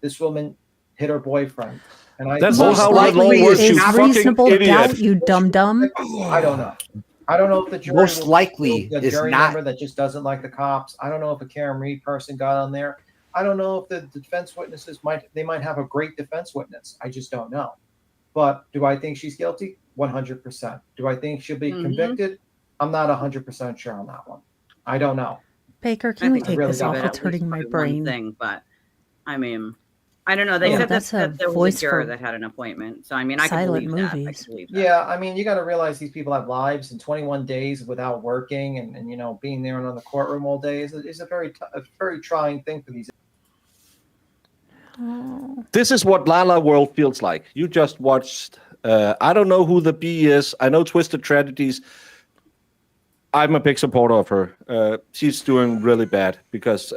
this woman hit her boyfriend. And That's Most not how likely law works, is you fucking reasonable idiot. doubt, you dum dum. I don't know. I don't know if the jury Most will likely be a is jury not- member that just doesn't like the cops. I don't know if a Karen Reed person got on there. I don't know if the defense witnesses might have a great defense witness. I just don't know. But do I think she's guilty? 100%. Do I think she'll be convicted? I'm not 100% sure on that one. I don't know. Baker, can we take really this don't off? know. It's hurting my brain. Thing, but I mean, I don't know. They Yeah, said that's a that there was voice a juror for that had an appointment. So I mean, I can silent believe that. I movies. can believe that. Yeah, I mean, you got to realize these people have lives, and 21 days without working and you know being there and on the courtroom all day is a very trying thing for these. This is what Lala World feels like. You just watched. I don't know who the B is. I know Twisted Tragedies. I'm a big supporter of her. She's doing really bad because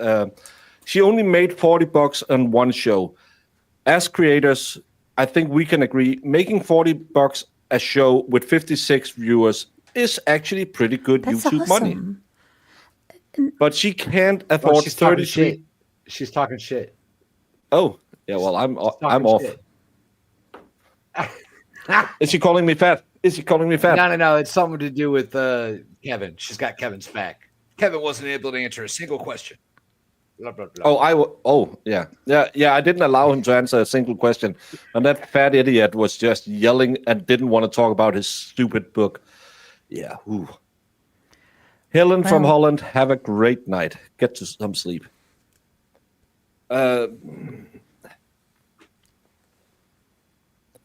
she only made $40 on one show. As creators, I think we can agree making $40 a show with 56 viewers is actually pretty good That's YouTube money. awesome. But she can't Oh, afford she's talking 33. shit. She's talking shit. Oh, yeah. Well, I'm Talking off. shit. Is she calling me fat? Is she calling me fat? No. It's something to do with Kevin. She's got Kevin's back. Kevin wasn't able to answer a single question. Blah, blah, blah. Yeah. I didn't allow him to answer a single question, and that fat idiot was just yelling and didn't want to talk about his stupid book. Yeah. Ooh. Helen from Well- Holland, have a great night. Get to some sleep.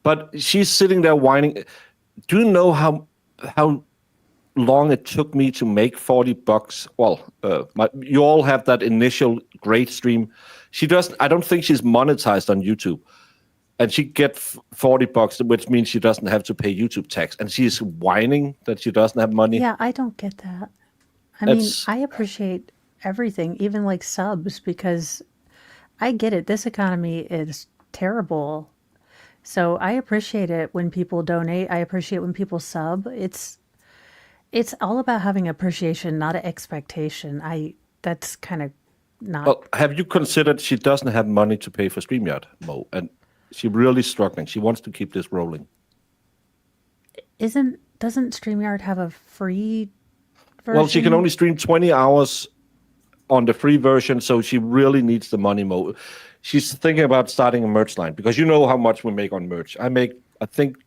But she's sitting there whining. Do you know how long it took me to make $40? Well, you all have that initial great stream. She doesn't. I don't think she's monetized on YouTube, and she gets $40, which means she doesn't have to pay YouTube tax. And she's whining that she doesn't have money. Yeah, I don't get that. I mean, That's- I appreciate everything, even like subs, because I get it. This economy is terrible. So I appreciate it when people donate. I appreciate when people sub. It's all about having appreciation, not an expectation. That's kind of not. Well, have you considered she doesn't have money to pay for StreamYard, Mo, and she's really struggling. She wants to keep this rolling. Doesn't StreamYard have a free version? Well, she can only stream 20 hours on the free version, so she really needs the money, Mo. She's thinking about starting a merch line because you know how much we make on merch. I think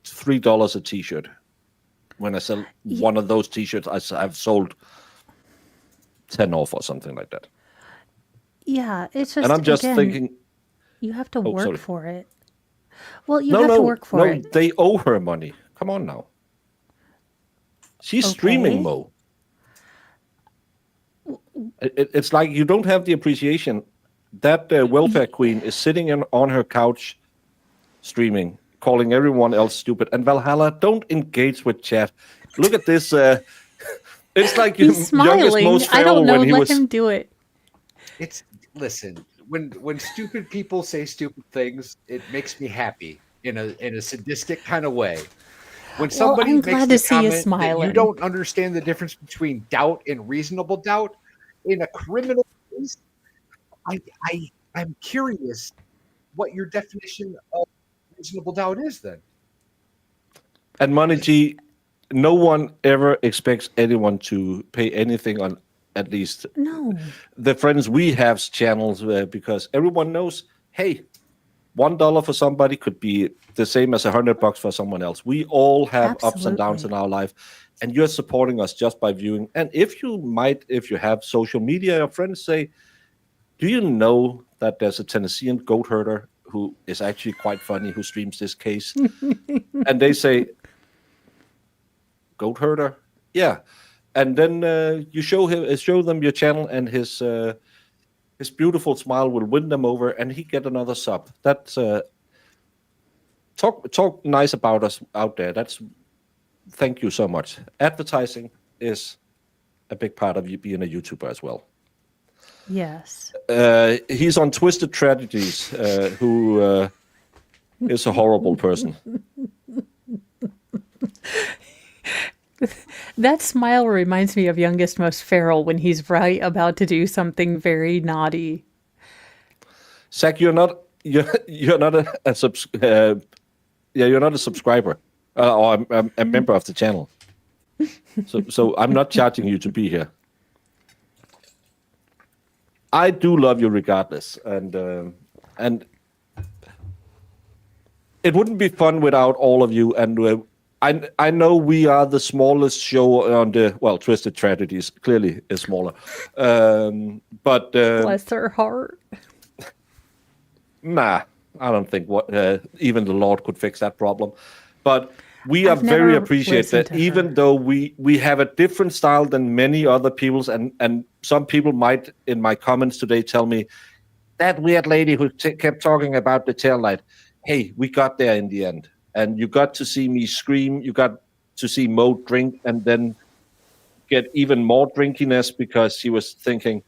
$3 a t-shirt. When I sell one of those t-shirts, I've sold 10 off or something like that. Yeah, it's just. And I'm just again, thinking, you have to Oh, work sorry. for it. Well, you have to work for it. they owe her money. Come on now. She's streaming, Okay. Mo. It's like you don't have the appreciation. That welfare queen is sitting on her couch streaming, calling everyone else stupid. And Valhalla, don't engage with chat. Look at this. It's like He's youngest smiling. Most I Feral don't know. when he Let was. him do it. Listen, when stupid people say stupid things, it makes me happy in a sadistic kind of way. When Well, somebody I'm makes glad the to see you comment that you smiling. don't understand the difference between doubt and reasonable doubt in a criminal case, I'm curious what your definition of reasonable doubt is then. And Money G, no one ever expects anyone to pay anything on, at least No. the friends we have's channels, because everyone knows, hey, $1 for somebody could be the same as $100 for someone else. We all have ups and downs in Absolutely. our life, and you're supporting us just by viewing. And if you have social media, your friends say, do you know that there's a Tennessean goat herder who is actually quite funny, who streams this case? And they say, goat herder? Yeah. And then you show them your channel, and his beautiful smile will win them over, and he get another sub. That's talk nice about us out there. Thank you so much. Advertising is a big part of you being a YouTuber as well. Yes. He's on Twisted Tragedies, who is a horrible person. That smile reminds me of Youngest Most Feral when he's right about to do something very naughty. Zach, you're not a subscriber or a member of the channel. So I'm not charging you to be here. I do love you regardless, and it wouldn't be fun without all of you. And I know we are the smallest show on Twisted Tragedies clearly is smaller, but Bless her heart. Nah, I don't think even the Lord could fix that problem. But we are I've very never appreciative listened that to even her. though we have a different style than many other people's, and some people might in my comments today tell me that weird lady who kept talking about the taillight. Hey, we got there in the end, and you got to see me scream. You got to see Mo drink, and then get even more drinkiness because she was thinking.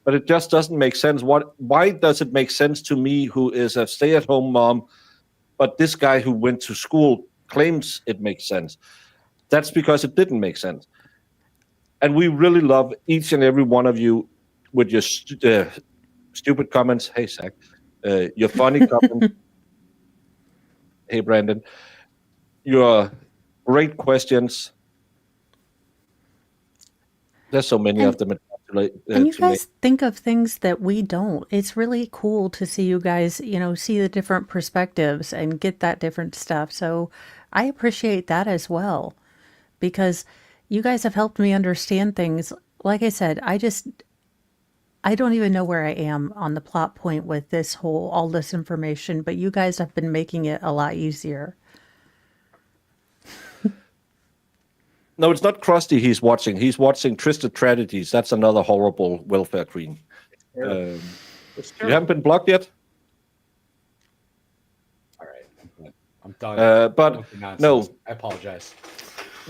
But it just doesn't make sense. Why does it make sense to me, who is a stay-at-home mom, but this guy who went to school claims it makes sense? That's because it didn't make sense. And we really love each and every one of you with your stupid comments. Hey, Zach. Your funny comments. Hey, Brandon. Your great questions. There's so many of them. And you guys think of things that we don't. It's really cool to see you guys, see the different perspectives and get that different stuff. So I appreciate that as well, because you guys have helped me understand things. Like I said, I don't even know where I am on the plot point with all this information, but you guys have been making it a lot easier. No, it's not Krusty he's watching. He's watching Twisted Tragedies. That's another horrible welfare queen. You haven't been blocked yet? All right. I'm done. But no. I apologize.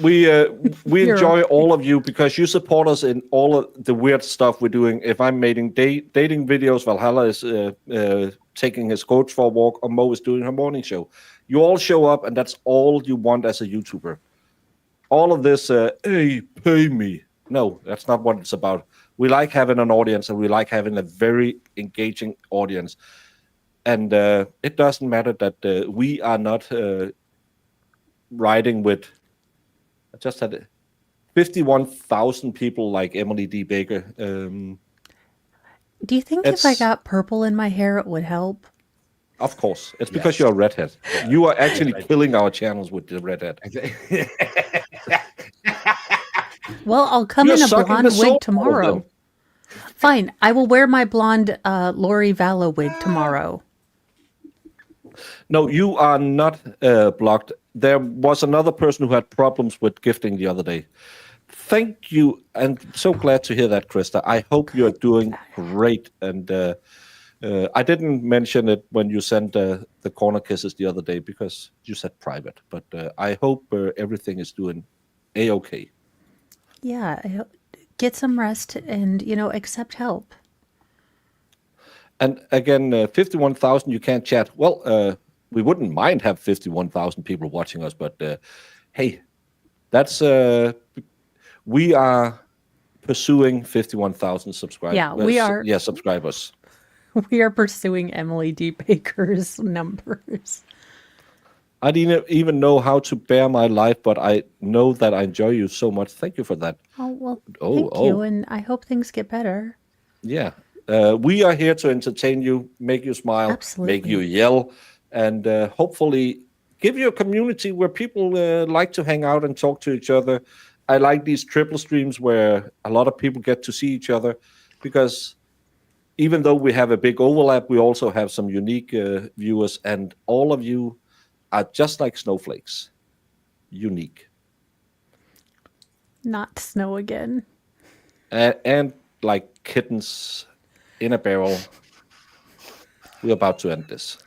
We enjoy all of you because you support us in all of the weird stuff we're doing. If I'm making dating videos, Valhalla is taking his coach for a walk, or Mo is doing her morning show. You all show up, and that's all you want as a YouTuber. All of this, hey, pay me. No, that's not what it's about. We like having an audience, and we like having a very engaging audience. And it doesn't matter that we are not riding with... I just had 51,000 people like Emily D. Baker. Do you think if I got purple in my hair, it would help? Of course. It's because you're a redhead. You are actually killing our channels with the redhead. Well, I'll come in a blonde wig tomorrow. Fine. I will wear my blonde Lori Vallow wig tomorrow. No, you are not blocked. There was another person who had problems with gifting the other day. Thank you, and so glad to hear that, Krista. I hope you're doing great. And I didn't mention it when you sent the corner kisses the other day because you said private. But I hope everything is doing A-okay. Yeah, get some rest and, accept help. And again, 51,000, you can't chat. Well, we wouldn't mind have 51,000 people watching us, but hey, that's we are pursuing 51,000 subscribers. Yeah, we are. Yeah, subscribers. We are pursuing Emily D. Baker's numbers. I didn't even know how to bear my life, but I know that I enjoy you so much. Thank you for that. Oh, well, Oh, thank oh. you, and I hope things get better. Yeah. We are here to entertain you, make you smile, make you Absolutely. yell, and hopefully give you a community where people like to hang out and talk to each other. I like these triple streams where a lot of people get to see each other, because even though we have a big overlap, we also have some unique viewers, and all of you are just like snowflakes, unique. Not snow again. And like kittens in a barrel. We're about to end this.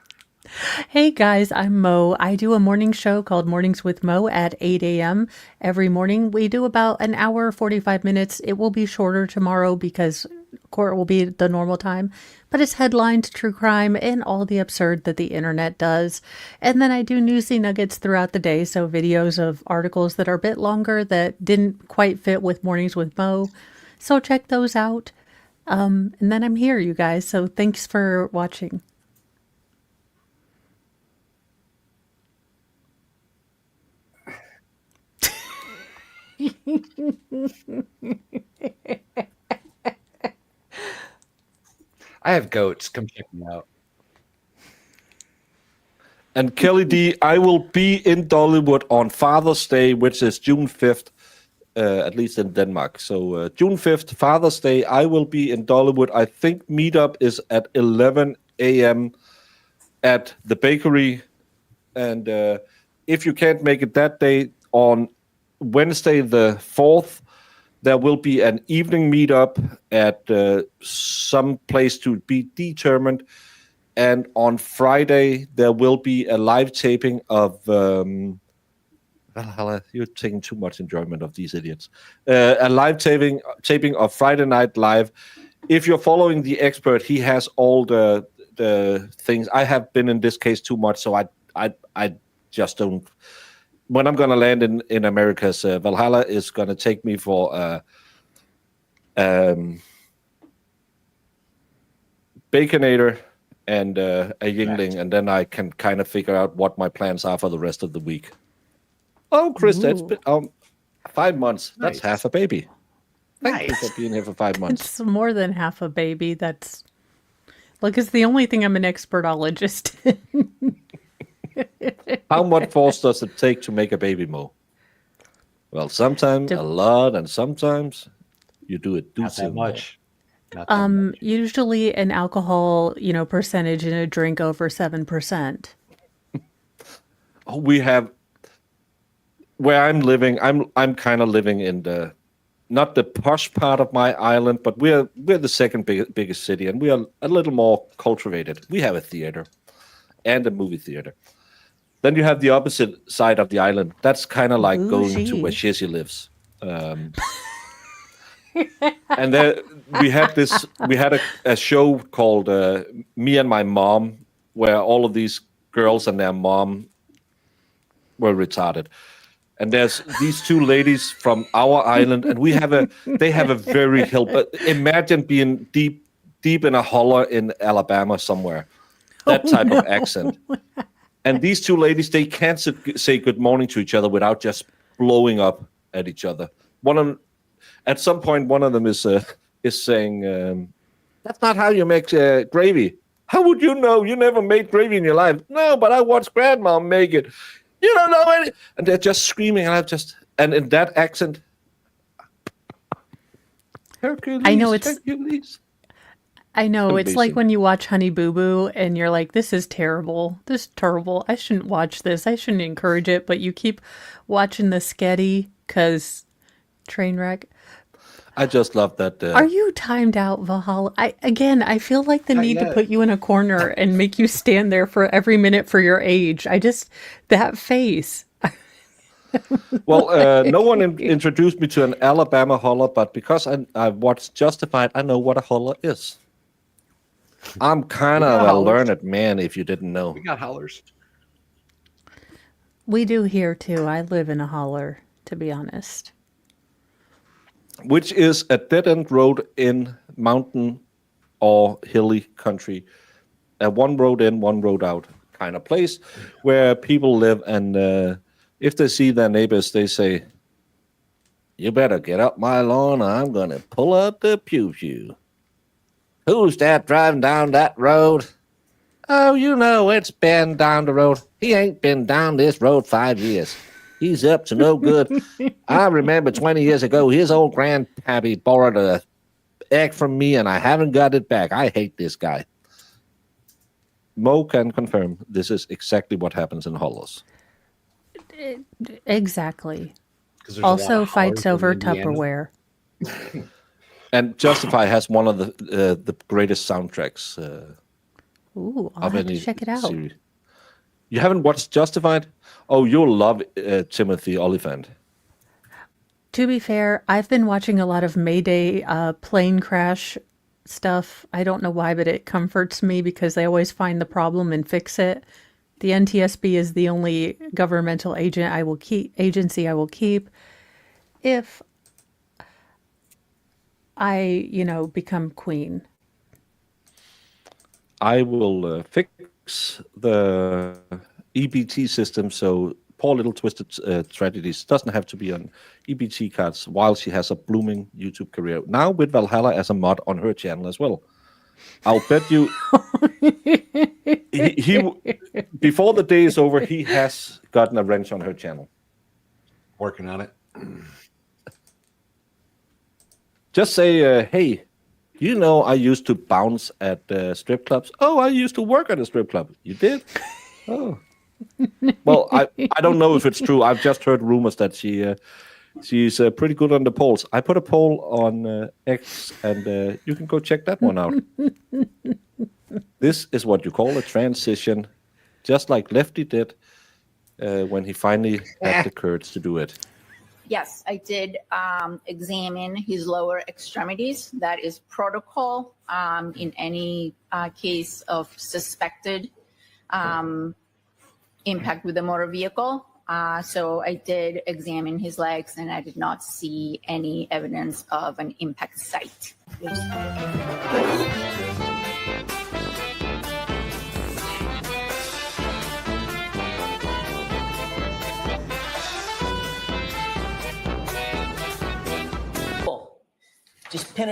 Hey guys, I'm Mo. I do a morning show called Mornings with Mo at 8 a.m. every morning. We do about an hour, 45 minutes. It will be shorter tomorrow because court will be the normal time, but it's headlined true crime and all the absurd that the internet does. And then I do newsy nuggets throughout the day, so videos of articles that are a bit longer that didn't quite fit with Mornings with Mo. So check those out. And then I'm here, you guys. So thanks for watching. I have goats. Come check me out. And Kelly D, I will be in Dollywood on Father's Day, which is June 5th, at least in Denmark. So June 5th, Father's Day, I will be in Dollywood. I think meetup is at 11 a.m. at the bakery. And if you can't make it that day, on Wednesday the 4th, there will be an evening meetup at some place to be determined. And on Friday, there will be a live taping of... you're taking too much enjoyment of these idiots. A live taping of Friday Night Live. If you're following the expert, he has all the things. I have been in this case too much, so I just don't... When I'm going to land in America's Valhalla is going to take me for Baconator and a Yingling, and then I can kind of figure out what my plans are for the rest of the week. Oh, Chris, that's been 5 months. That's half a baby. Thank you for being here for 5 months. It's more than half a baby. That's... Look, it's the only thing I'm an expertologist in. How much force does it take to make a baby, Mo? Well, sometimes a lot, and sometimes you do it Not that much. Usually an alcohol, percentage in a drink over 7%. Oh, we have... Where I'm living, I'm kind of living in the... Not the posh part of my island, but we're the second biggest city, and we are a little more cultivated. We have a theater and a movie theater. Then you have the opposite side of the island. That's kind of like going to where Shizzy lives. And there we had a show called Me and My Mom, where all of these girls and their mom were retarded. And there's these two ladies from our island, and they have a very imagine being deep in a holler in Alabama somewhere. That type of accent. And these two ladies, they can't say good morning to each other without just blowing up at each other. At some point, one of them is saying, "That's not how you make gravy." How would you know? You never made gravy in your life. No, but I watched Grandma make it. You don't know any. And they're just screaming, and in that accent, Hercules, I know it's. Hercules. I know, it's like Amazing. when you watch Honey Boo Boo and you're like, this is terrible. This is terrible. I shouldn't watch this. I shouldn't encourage it. But you keep watching the sketty because train wreck. I just love that. Are you timed out, Valhalla? I feel like the need to put you in a corner and make you stand there for every minute for your age. That face. Well, no one introduced me to an Alabama holler, but because I watched Justified, I know what a holler is. I'm kind We got of a hollers. learned man, if you didn't know. We got hollers. We do here too. I live in a holler, to be honest. Which is a dead-end road in mountain or hilly country. One road in, one road out kind of place where people live. And if they see their neighbors, they say, "You better get up my lawn, or I'm going to pull out the pew-pew. Who's that driving down that road? Oh, you know, it's Ben down the road. He ain't been down this road 5 years. He's up to no good. I remember 20 years ago, his old grandpappy borrowed a egg from me, and I haven't got it back. I hate this guy." Mo can confirm this is exactly what happens in hollers. Exactly. 'Cause there's a lot Also of fights hollers in over Indiana. Tupperware. And Justify has one of the greatest soundtracks Ooh, I'll of have to any check it out. series. You haven't watched Justified? Oh, you'll love Timothy Oliphant. To be fair, I've been watching a lot of Mayday plane crash stuff. I don't know why, but it comforts me because they always find the problem and fix it. The NTSB is the only governmental agency I will keep if I, become queen. I will fix the EBT system so poor little Twisted Tragedies doesn't have to be on EBT cards while she has a blooming YouTube career. Now with Valhalla as a mod on her channel as well. I'll bet you he before the day is over, he has gotten a wrench on her channel. Working on it. Just say, hey, I used to bounce at strip clubs. Oh, I used to work at a strip club. You did? Oh. Well, I don't know if it's true. I've just heard rumors that she's pretty good on the polls. I put a poll on X, and you can go check that one out. This is what you call a transition, just like Lefty did when he finally had the courage to do it. Yes, I did examine his lower extremities. That is protocol in any case of suspected impact with a motor vehicle. So I did examine his legs, and I did not see any evidence of an impact site. Just pin it